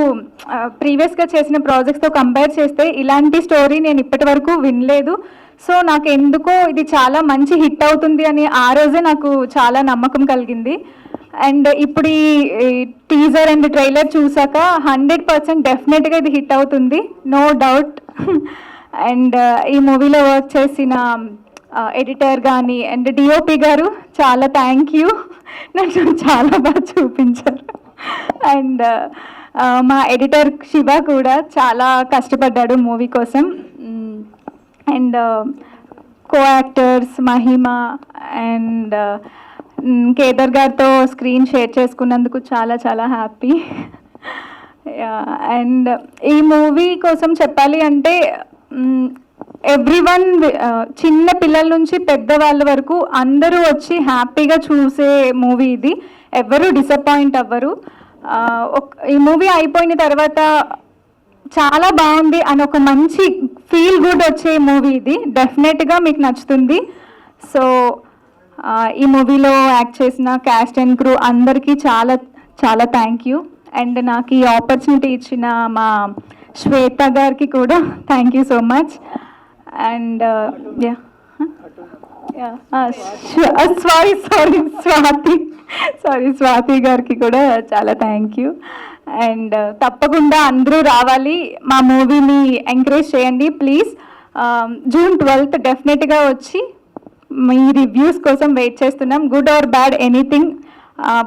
N: ప్రీవియస్గా చేసిన ప్రాజెక్ట్స్తో కంపేర్ చేస్తే ఇలాంటి స్టోరీ నేను ఇప్పటి వరకు వినలేదు. సో నాకు ఎందుకో ఇది చాలా మంచి హిట్ అవుతుంది అని ఆ రోజే నాకు చాలా నమ్మకం కలిగింది. అండ్ ఇప్పుడు ఈ టీజర్ అండ్ ట్రైలర్ చూసాక 100% డెఫినెట్గా ఇది హిట్ అవుతుంది, నో డౌట్. అండ్ ఈ మూవీలో వర్క్ చేసిన ఎడిటర్ కానీ అండ్ డిఓపి గారు చాలా థ్యాంక్ యూ, నాకు చాలా బాగా చూపించారు. అండ్ మా ఎడిటర్ శివ కూడా చాలా కష్టపడ్డాడు మూవీ కోసం. And co actors Mahima and Kedar గారితో స్క్రీన్ షేర్ చేసుకున్నందుకు చాలా చాలా హ్యాపీ. అండ్ ఈ మూవీ కోసం చెప్పాలి అంటే ఎవ్రీవన్, చిన్న పిల్లల నుంచి పెద్దవాళ్ళ వరకు అందరూ వచ్చి హ్యాపీగా చూసే మూవీ ఇది. ఎవరు డిసప్పాయింట్ అవ్వరు. ఈ మూవీ అయిపోయిన తర్వాత చాలా బాగుంది అని ఒక మంచి ఫీల్ గుడ్ వచ్చే మూవీ ఇది. డెఫినెట్గా మీకు నచ్చుతుంది. సో ఈ మూవీలో యాక్ట్ చేసిన క్యాస్ట్ అండ్ క్రూ అందరికీ చాలా చాలా థ్యాంక్ యూ. అండ్ నాకు ఈ ఆపర్చునిటీ ఇచ్చిన మా శ్వేత గారికి కూడా thank you so much. And Swathi గారికి కూడా చాలా థ్యాంక్ యూ. అండ్ తప్పకుండా అందరూ రావాలి, మా మూవీని ఎంకరేజ్ చేయండి ప్లీజ్. June 12th డెఫినెట్గా వచ్చి మీ రివ్యూస్ కోసం వెయిట్ చేస్తున్నాం, good or bad anything,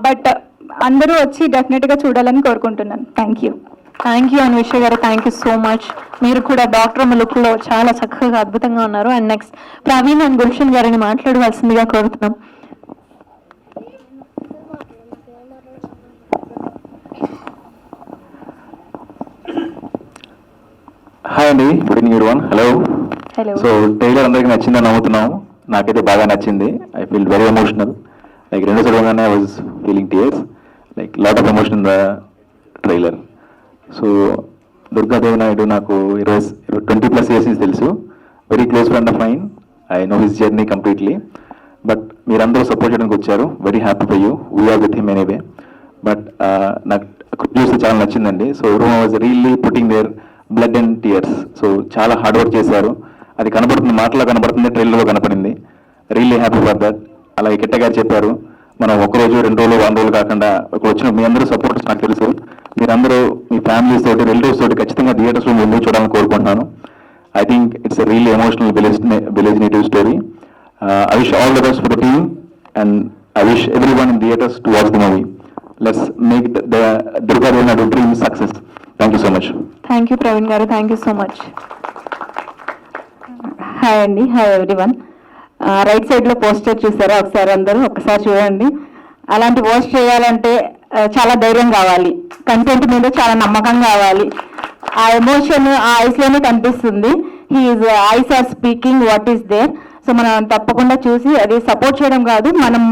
N: but అందరూ వచ్చి డెఫినెట్గా చూడాలని కోరుకుంటున్నాను. Thank you.
B: థ్యాంక్ యూ అన్వేష గారు, థ్యాంక్ యూ సో మచ్. మీరు కూడా డాక్టర్ అమ్మ లుక్లో చాలా చక్కగా అద్భుతంగా ఉన్నారు. And next Praveen and Gulshan గారిని మాట్లాడవలసిందిగా కోరుతున్నాం.
D: హాయ్ అండి, good evening everyone. Hello. So trailer అందరికీ నచ్చిందని నమ్ముతున్నాము. నాకైతే బాగా నచ్చింది. I feel very emotional. Like రెండు చూడగానే I was feeling tears, like lot of emotion in the trailer. So Durgadevi Naidu నాకు 20+ years నుంచి తెలుసు. Very close friend of mine. I know his journey completely. But మీరందరూ సపోర్ట్ చేయడానికి వచ్చారు. Very happy for you. We're with him anyway. But నాకు చూస్తే చాలా నచ్చిందండి. So everyone was really putting their blood and tears. So చాలా hard work చేశారు. అది కనబడుతుంది, మాటలో కనబడుతుంది, ట్రైలర్లో కనపడింది. Really happy for that. అలాగే కిట్ట గారు చెప్పారు,
F: మనం ఒక రోజు 2 రోజులు 1 రోజులు కాకుండా ఇక్కడ వచ్చిన మీ అందరూ సపోర్ట్స్ నాకు తెలుసు. మీరందరూ మీ ఫ్యామిలీస్ తోటి రిలేటివ్స్ తోటి ఖచ్చితంగా థియేటర్స్లో ముందు చూడాలని కోరుకుంటున్నాను. I think it's a really emotional village native story. I wish all the best for the team and I wish everyone in theaters to watch the movie. Let's make the Durga Devi Naidu dream success. Thank you so much.
B: Thank you Praveen గారు, thank you so much. Hi అండి, hi everyone. Right సైడ్లో poster చూసారా? ఒకసారి అందరూ ఒక్కసారి చూడండి. అలాంటి post చేయాలంటే చాలా ధైర్యం కావాలి, కంటెంట్ మీద చాలా నమ్మకం కావాలి. ఆ ఎమోషన్ ఆ ఐస్లోనే కనిపిస్తుంది. He's eyes are speaking what is there. So మనం తప్పకుండా చూసి అది సపోర్ట్ చేయడం కాదు, మనం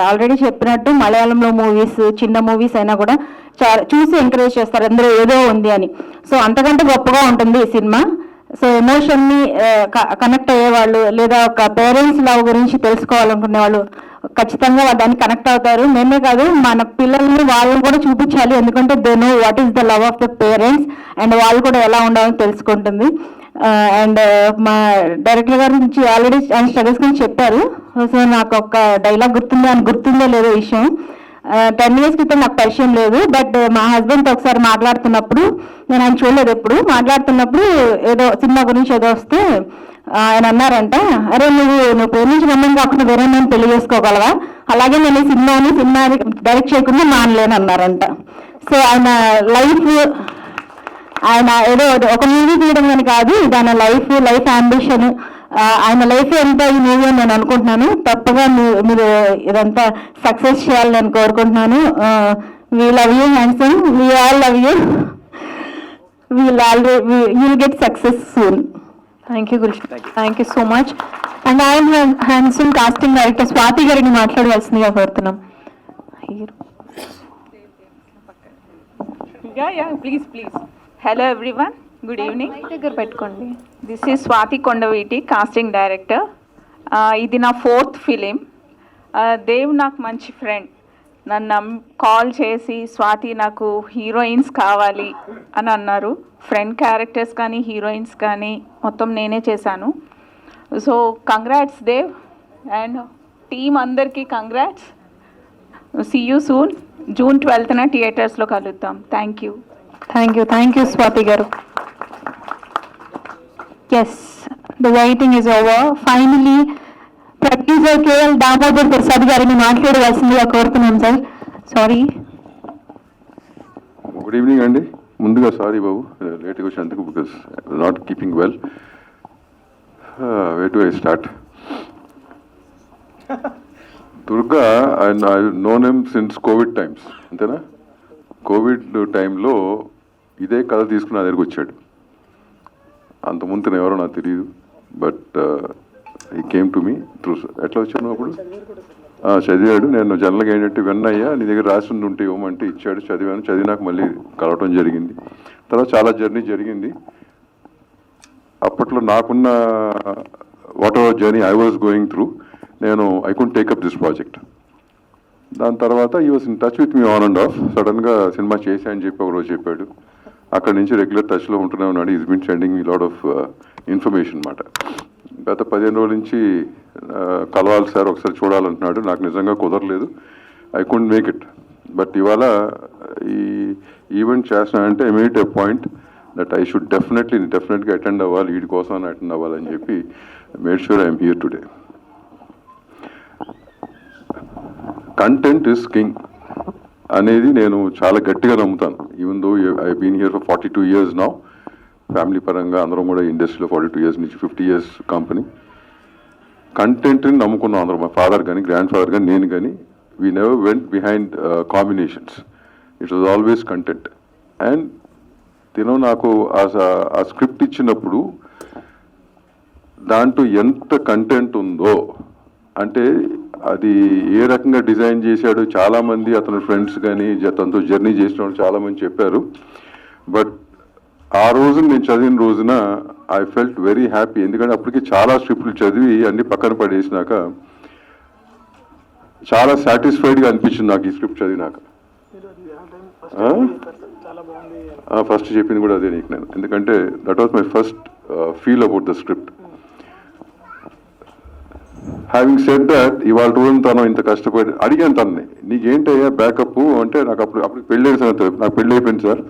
B: ఆల్రెడీ చెప్పినట్టు మలయాళంలో మూవీస్, చిన్న మూవీస్ అయినా కూడా చాలా చూసి ఎంకరేజ్ చేస్తారు, అందులో ఏదో ఉంది అని. సో అంతకంటే గొప్పగా ఉంటుంది ఈ సినిమా. సో ఎమోషన్ని కనెక్ట్ అయ్యేవాళ్ళు లేదా ఒక పేరెంట్స్ లవ్ గురించి తెలుసుకోవాలనుకునే వాళ్ళు ఖచ్చితంగా దాన్ని కనెక్ట్ అవుతారు. మేమే కాదు, మన పిల్లల్ని వాళ్ళని కూడా చూపించాలి, ఎందుకంటే they know what is the love of the parents and వాళ్ళు కూడా ఎలా ఉండాలని తెలుసుకుంటుంది. అండ్ మా డైరెక్టర్ గారి నుంచి ఆల్రెడీ ఆయన స్ట్రగల్స్ గురించి చెప్పారు. సో నాకు ఒక డైలాగ్ గుర్తుందో లేదో విషయం. 10 years క్రితం నాకు పరిచయం లేదు, బట్ మా హస్బెండ్తో ఒకసారి మాట్లాడుతున్నప్పుడు, నేను ఆయన చూడలేదు ఎప్పుడు, మాట్లాడుతున్నప్పుడు ఏదో సినిమా గురించి ఏదో వస్తే ఆయన అన్నారంట, అరే నువ్వు ప్రేమించిన అమ్మాయిని కాకుండా వేరే నేను పెళ్లి చేసుకోగలవా, అలాగే నేను ఈ సినిమా డైరెక్ట్ చేయకుండా మానలేను అన్నారంట. సో ఆయన లైఫ్, ఆయన ఏదో ఒక మూవీ తీయడం అని కాదు, ఇది ఆయన లైఫ్ అంబిషన్, ఆయన లైఫ్ ఎంత ఈ మూవీ అని నేను అనుకుంటున్నాను. తప్పగా మీరు ఇదంతా సక్సెస్ చేయాలని నేను కోరుకుంటున్నాను. We love you handsome, we all love you, you'll get success soon. Thank you గురు, thank you so much. And I'm handsome casting director Swathi గారిని మాట్లాడవలసిందిగా కోరుతున్నాం.
N: Please. Hello everyone, good evening. దగ్గర పెట్టుకోండి. This is Swathi Kondaveeti, casting director. ఇది నా 4th film. Dev నాకు మంచి ఫ్రెండ్, నన్ను కాల్ చేసి స్వాతి నాకు హీరోయిన్స్ కావాలి అని అన్నారు. ఫ్రెండ్ క్యారెక్టర్స్ కానీ హీరోయిన్స్ కానీ మొత్తం నేనే చేశాను. So congrats Dev and team అందరికీ congrats. See you soon. June 12th థియేటర్స్లో కలుద్దాం. Thank you.
B: Thank you Swathi గారు. Yes, the waiting is over. Finally producer KL Damodar Prasad గారిని మాట్లాడవలసిందిగా కోరుతున్నాం సార్. సారీ.
C: గుడ్ ఈవినింగ్ అండి. ముందుగా సారీ బాబు లేట్గా వచ్చినందుకు, because not keeping well. Way to I start? Durga, I known him since Covid times, అంతేనా? Covid టైంలో ఇదే కథ తీసుకుని నా దగ్గరికి వచ్చాడు. అంతకుముందు ఎవరో నాకు తెలియదు, బట్ ఈ కేమ్ టు మీ త్రూ. ఎట్లా వచ్చాను అప్పుడు? చదివాడు. నేను జనరల్గా ఏంటంటే వెన్నయ్యా నీ దగ్గర రాసి ఉంటే ఇవ్వమంటే ఇచ్చాడు, చదివినాక మళ్ళీ కలవటం జరిగింది. తర్వాత చాలా జర్నీ జరిగింది. అప్పట్లో నాకున్న whatever journey I was going through, నేను I could take up this project. దాని తర్వాత he was in touch with me on and off. సడన్గా సినిమా చేశా అని చెప్పి ఒకరోజు చెప్పాడు. అక్కడి నుంచి రెగ్యులర్ టచ్లో ఉంటూనే ఉన్నాడు. Is bin sending me lot of information అన్నమాట. గత 15 రోజుల నుంచి కలవాలి సార్, ఒకసారి చూడాలంటున్నాడు. నాకు నిజంగా కుదరలేదు, I could make it. But ఇవాళ ఈ ఈవెంట్ చేస్తున్నానంటే I made a point that I should డెఫినెట్గా అటెండ్ అవ్వాలి, వీడి కోసం అటెండ్ అవ్వాలని చెప్పి made sure I'm here today. Content is king అనేది నేను చాలా గట్టిగా నమ్ముతాను. Even though I been here for 42 years now. Family పరంగా అందరం కూడా ఇండస్ట్రీలో 42 years నుంచి 50 years కంపెనీ. కంటెంట్ని నమ్ముకున్నాం అందరం, మా ఫాదర్ కానీ గ్రాండ్ ఫాదర్ కానీ నేను కానీ. We never went behind combinations, it was always content. And నాకు ఆ స్క్రిప్ట్ ఇచ్చినప్పుడు దాంట్లో ఎంత కంటెంట్ ఉందో అంటే అది ఏ రకంగా డిజైన్ చేశాడు. చాలామంది అతని ఫ్రెండ్స్ కానీ తనతో జర్నీ చేసిన వాళ్ళు చాలామంది చెప్పారు. బట్ ఆ రోజు నేను చదివిన రోజున ఐ ఫెల్ట్ వెరీ హ్యాపీ. ఎందుకంటే అప్పటికి చాలా స్క్రిప్ట్లు చదివి అన్ని పక్కన పడేసినాక చాలా సాటిస్ఫైడ్గా అనిపించింది నాకు ఈ స్క్రిప్ట్ చదివినాక. ఫస్ట్ చెప్పింది కూడా అదే నీకు నేను, ఎందుకంటే that was my first feel about the script. Having said that ఇవాళ రోజు తను ఇంత కష్టపడి అడిగాను తనని, నీకేంటయ్యా బ్యాకప్ అంటే, నాకు అప్పుడు పెళ్ళి సార్, నాకు పెళ్ళి అయిపోయింది సార్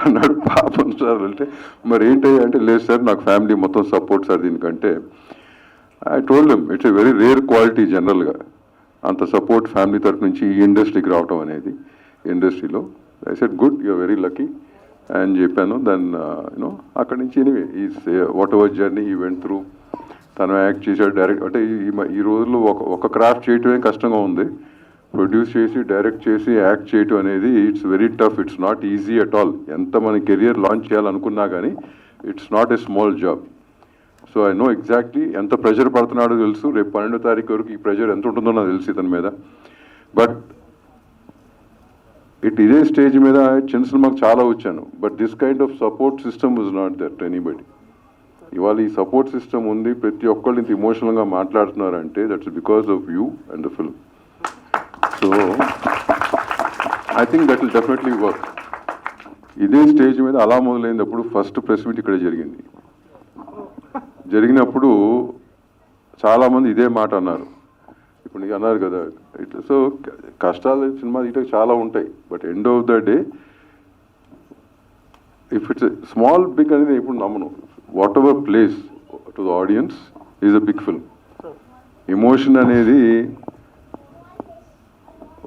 C: అన్నాడు. పాపం సార్ అంటే మరి ఏంటయ్యా అంటే, లేదు సార్ నాకు ఫ్యామిలీ మొత్తం సపోర్ట్ సార్ దీనికంటే. I told him it's a very rare quality జనరల్గా అంత సపోర్ట్ ఫ్యామిలీ తరఫు నుంచి ఈ ఇండస్ట్రీకి రావటం అనేది. ఇండస్ట్రీలో I said good, you're very lucky అని చెప్పాను. దెన్ యూనో అక్కడి నుంచి anyway is whatever journey he went through. తను యాక్ట్ చేశాడు, డైరెక్ట్ అంటే ఈ రోజుల్లో ఒక క్రాఫ్ట్ చేయటమే కష్టంగా ఉంది. ప్రొడ్యూస్ చేసి డైరెక్ట్ చేసి యాక్ట్ చేయటం అనేది it's very tough, it's not easy at all. ఎంత మన కెరియర్ లాంచ్ చేయాలనుకున్నా కానీ it's not a small job. So I know exactly ఎంత ప్రెషర్ పడుతున్నాడో తెలుసు. రేపు 12వ తారీఖు వరకు ఈ ప్రెషర్ ఎంత ఉంటుందో నాకు తెలుసు ఇతని మీద. బట్ ఇదే స్టేజ్ మీద చిన్న సినిమాకు చాలా వచ్చాను, but this kind of support system was not that to anybody. ఇవాళ ఈ సపోర్ట్ సిస్టమ్ ఉంది, ప్రతి ఒక్కళ్ళు ఇంత ఇమోషనల్గా మాట్లాడుతున్నారంటే that's because of you and the film. So I think that will definitely work. ఇదే స్టేజ్ మీద అలా మొదలైనప్పుడు ఫస్ట్ ప్రెస్ మీట్ ఇక్కడ జరిగినప్పుడు చాలామంది ఇదే మాట అన్నారు. ఇప్పుడు నీకు అన్నారు కదా ఇట్లా. సో కష్టాలు సినిమా ఇట్లా చాలా ఉంటాయి, but end of the day if it's small big అనేది ఇప్పుడు నమ్మను. Whatever place to the audience is a big film. Emotion అనేది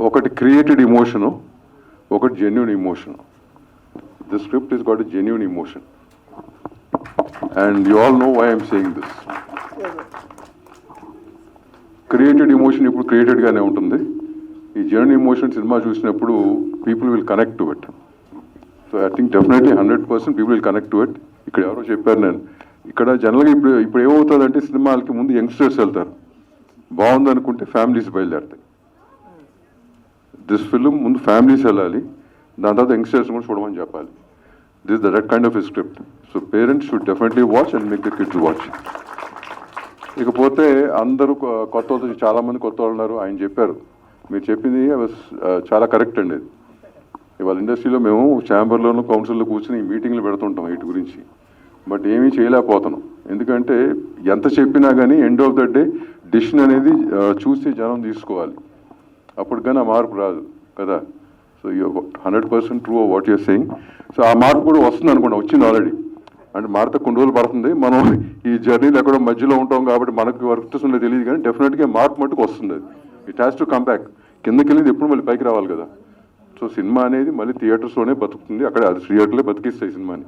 C: ఒకటి క్రియేటెడ్ ఇమోషను, ఒకటి genuine emotion. The script is got a genuine emotion and you all know why I'm saying this. Created emotion ఇప్పుడు క్రియేటెడ్గానే ఉంటుంది. ఈ journey emotion సినిమా చూసినప్పుడు people will connect to it. So I think definitely 100% people will connect to it. ఇక్కడ ఎవరో చెప్పారు, నేను ఇక్కడ జనరల్గా ఇప్పుడు ఏమవుతుందంటే సినిమాలకి ముందు యంగ్స్టర్స్ వెళ్తారు, బాగుంది అనుకుంటే ఫ్యామిలీస్ బయలుదేరుతాయి. దిస్ ఫిల్మ్ ముందు ఫ్యామిలీస్ వెళ్ళాలి, దాని తర్వాత యంగ్స్టర్స్ కూడా చూడమని చెప్పాలి. This is that kind of a script. So parents should definitely watch and make the kids watch. ఇకపోతే అందరూ కొత్త వాళ్ళు, చాలామంది కొత్త వాళ్ళు ఉన్నారు. ఆయన చెప్పారు, మీరు చెప్పింది చాలా కరెక్ట్ అండి. అది ఇవాళ ఇండస్ట్రీలో మేము ఛాంబర్లోనూ కౌన్సిల్లో కూర్చొని మీటింగ్లు పెడుతుంటాం వీటి గురించి, బట్ ఏమీ చేయలేకపోతున్నాం. ఎందుకంటే ఎంత చెప్పినా కానీ end of the day decision అనేది చూసి జనం తీసుకోవాలి, అప్పుడు కానీ ఆ మార్పు రాదు కదా. So you 100% true what you're saying. So ఆ మార్పు కూడా వస్తుంది అనుకోండి, వచ్చింది ఆల్రెడీ. అంటే మారితే కొన్ని రోజులు పడుతుంది, మనం ఈ జర్నీలో ఎక్కడో మధ్యలో ఉంటాం కాబట్టి మనకు వర్క్ ఉందో తెలియదు, కానీ డెఫినెట్గా మార్పు మట్టుకు వస్తుంది. అది it has to come back. కిందకి వెళ్ళేది ఎప్పుడు మళ్ళీ పైకి రావాలి కదా. సో సినిమా అనేది మళ్ళీ థియేటర్స్లోనే బతుకుతుంది, అక్కడ అది థియేటర్లే బతికిస్తాయి సినిమాని.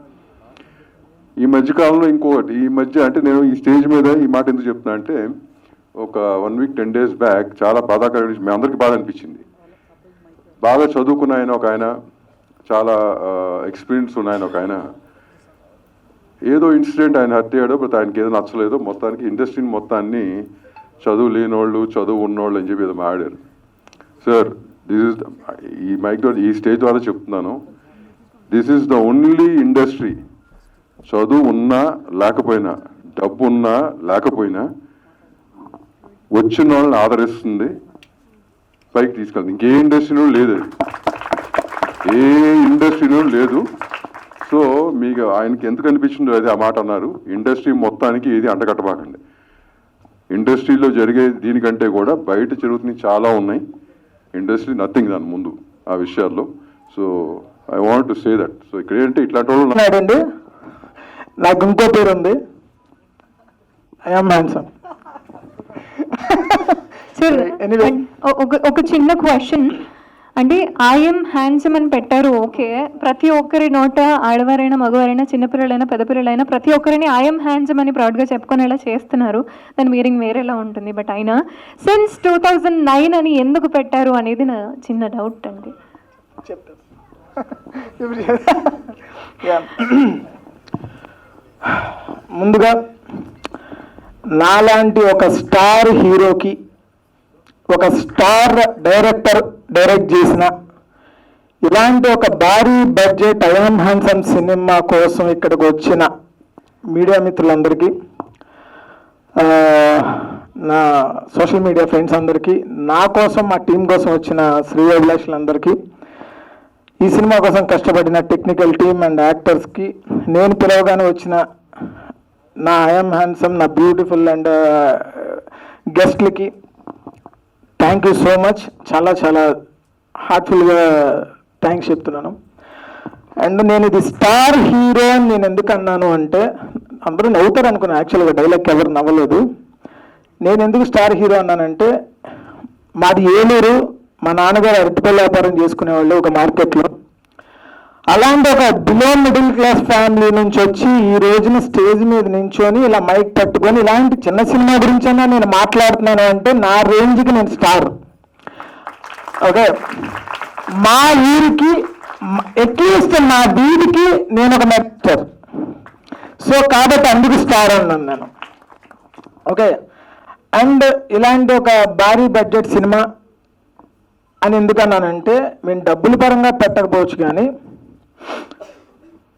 C: ఈ మధ్యకాలంలో ఇంకొకటి, ఈ మధ్య అంటే నేను ఈ స్టేజ్ మీద ఈ మాట ఎందుకు చెప్తున్నా అంటే, ఒక 1 week 10 days బ్యాక్ చాలా బాధాకరమైన, మీ అందరికీ బాధ అనిపించింది. బాగా చదువుకున్న ఆయన ఒక ఆయన, చాలా ఎక్స్పీరియన్స్ ఉన్న ఆయన ఒక ఆయన, ఏదో ఇన్సిడెంట్ ఆయన హత్య అయ్యాడో, బట్ ఆయనకి ఏదో నచ్చలేదో, మొత్తానికి ఇండస్ట్రీని మొత్తాన్ని చదువు లేనోళ్ళు చదువు ఉన్నోళ్ళు అని చెప్పి ఏదో మాట్లాడారు. సార్ దిస్ ఇస్ ఈ మైక్ ఈ స్టేజ్ ద్వారా చెప్తున్నాను, this is the only industry చదువు ఉన్నా లేకపోయినా, డబ్బు ఉన్నా లేకపోయినా వచ్చిన వాళ్ళని ఆదరిస్తుంది, పైకి తీసుకెళ్తుంది. ఇంకే ఇండస్ట్రీలో లేదు, ఏ ఇండస్ట్రీలో లేదు. సో మీకు ఆయనకి ఎందుకు అనిపించిందో అది ఆ మాట అన్నారు. ఇండస్ట్రీ మొత్తానికి ఏది అంటగట్టబాకండి. ఇండస్ట్రీలో జరిగే దీనికంటే కూడా బయట జరుగుతున్నాయి చాలా ఉన్నాయి. ఇండస్ట్రీ నథింగ్ దాని ముందు ఆ విషయాల్లో. So I want to say that. So ఇక్కడ ఏంటంటే ఇట్లాంటి వాళ్ళు,
K: నాకు ఇంకో పేరు ఉంది, ఐఎమ్ హ్యాండ్సమ్.
B: ఒక చిన్న క్వశ్చన్, అంటే ఐఎమ్ హ్యాండ్సమ్ అని పెట్టారు, ఓకే. ప్రతి ఒక్కరి నోట, ఆడవారైనా మగవారైనా చిన్నపిల్లలైనా పెద్దపిల్లలైనా ప్రతి ఒక్కరిని ఐఎమ్ హ్యాండ్సమ్ అని ప్రౌడ్గా చెప్పుకునేలా చేస్తున్నారు. దాని మీరింగ్ వేరేలా ఉంటుంది. బట్ అయినా సిన్స్ 2009 అని ఎందుకు పెట్టారు అనేది నా చిన్న డౌట్ అండి.
K: చెప్తాను. ముందుగా నాలాంటి ఒక స్టార్ హీరోకి ఒక స్టార్ డైరెక్టర్ డైరెక్ట్ చేసిన ఇలాంటి ఒక భారీ బడ్జెట్ ఐఎమ్ హ్యాండ్సమ్ సినిమా కోసం ఇక్కడికి వచ్చిన మీడియా మిత్రులందరికీ, నా సోషల్ మీడియా ఫ్రెండ్స్ అందరికీ, నా కోసం మా టీం కోసం వచ్చిన శ్రీ అభిలాషులందరికీ, ఈ సినిమా కోసం కష్టపడిన టెక్నికల్ టీమ్ అండ్ యాక్టర్స్కి, నేను పిలవగానే వచ్చిన నా ఐఎమ్ హ్యాండ్సమ్, నా బ్యూటిఫుల్ అండ్ గెస్ట్లకి థ్యాంక్ యూ సో మచ్. చాలా చాలా హార్ట్ఫుల్గా థ్యాంక్స్ చెప్తున్నాను. అండ్ నేను ఇది స్టార్ హీరో అని నేను ఎందుకు అన్నాను అంటే, అందరూ నవ్వుతారు అనుకున్నాను, యాక్చువల్గా డైలాగ్ ఎవరు నవ్వలేదు. నేను ఎందుకు స్టార్ హీరో అన్నానంటే, మాది ఏలూరు, మా నాన్నగారు అరటిపల్లి వ్యాపారం చేసుకునేవాళ్ళు ఒక మార్కెట్లో. అలాంటి ఒక బిలో మిడిల్ క్లాస్ ఫ్యామిలీ నుంచి వచ్చి ఈ రోజున స్టేజ్ మీద నించొని ఇలా మైక్ పట్టుకొని ఇలాంటి చిన్న సినిమా గురించైనా నేను మాట్లాడుతున్నాను అంటే నా రేంజ్కి నేను స్టార్. ఓకే, మా ఊరికి అట్లీస్ట్ నా వీధికి నేను ఒక మెక్టర్. సో కాబట్టి అందుకు స్టార్ అన్నాను నేను. ఓకే, అండ్ ఇలాంటి ఒక భారీ బడ్జెట్ సినిమా అని ఎందుకన్నానంటే, మేము డబ్బుల పరంగా పెట్టకపోవచ్చు కానీ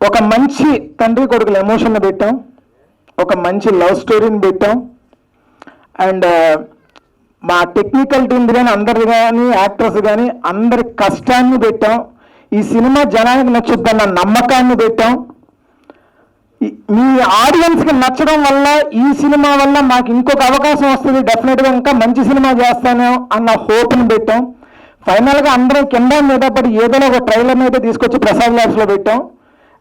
K: ఒక మంచి తండ్రి కొడుకుల ఎమోషన్ పెట్టాం, ఒక మంచి లవ్ స్టోరీని పెట్టాం, అండ్ మా టెక్నికల్ టీం కానీ అందరు కానీ యాక్టర్స్ కానీ అందరి కష్టాన్ని పెట్టాం. ఈ సినిమా జనానికి నచ్చుద్దన్న నమ్మకాన్ని పెట్టాం. మీ ఆడియన్స్కి నచ్చడం వల్ల ఈ సినిమా వల్ల మాకు ఇంకొక అవకాశం వస్తుంది, డెఫినెట్గా ఇంకా మంచి సినిమా చేస్తాను అన్న హోప్ని పెట్టాం. ఫైనల్గా అందరం కింద మీద పడి ఏదైనా ఒక ట్రైలర్ని అయితే తీసుకొచ్చి ప్రసాద్ ల్యాబ్స్లో పెట్టాం.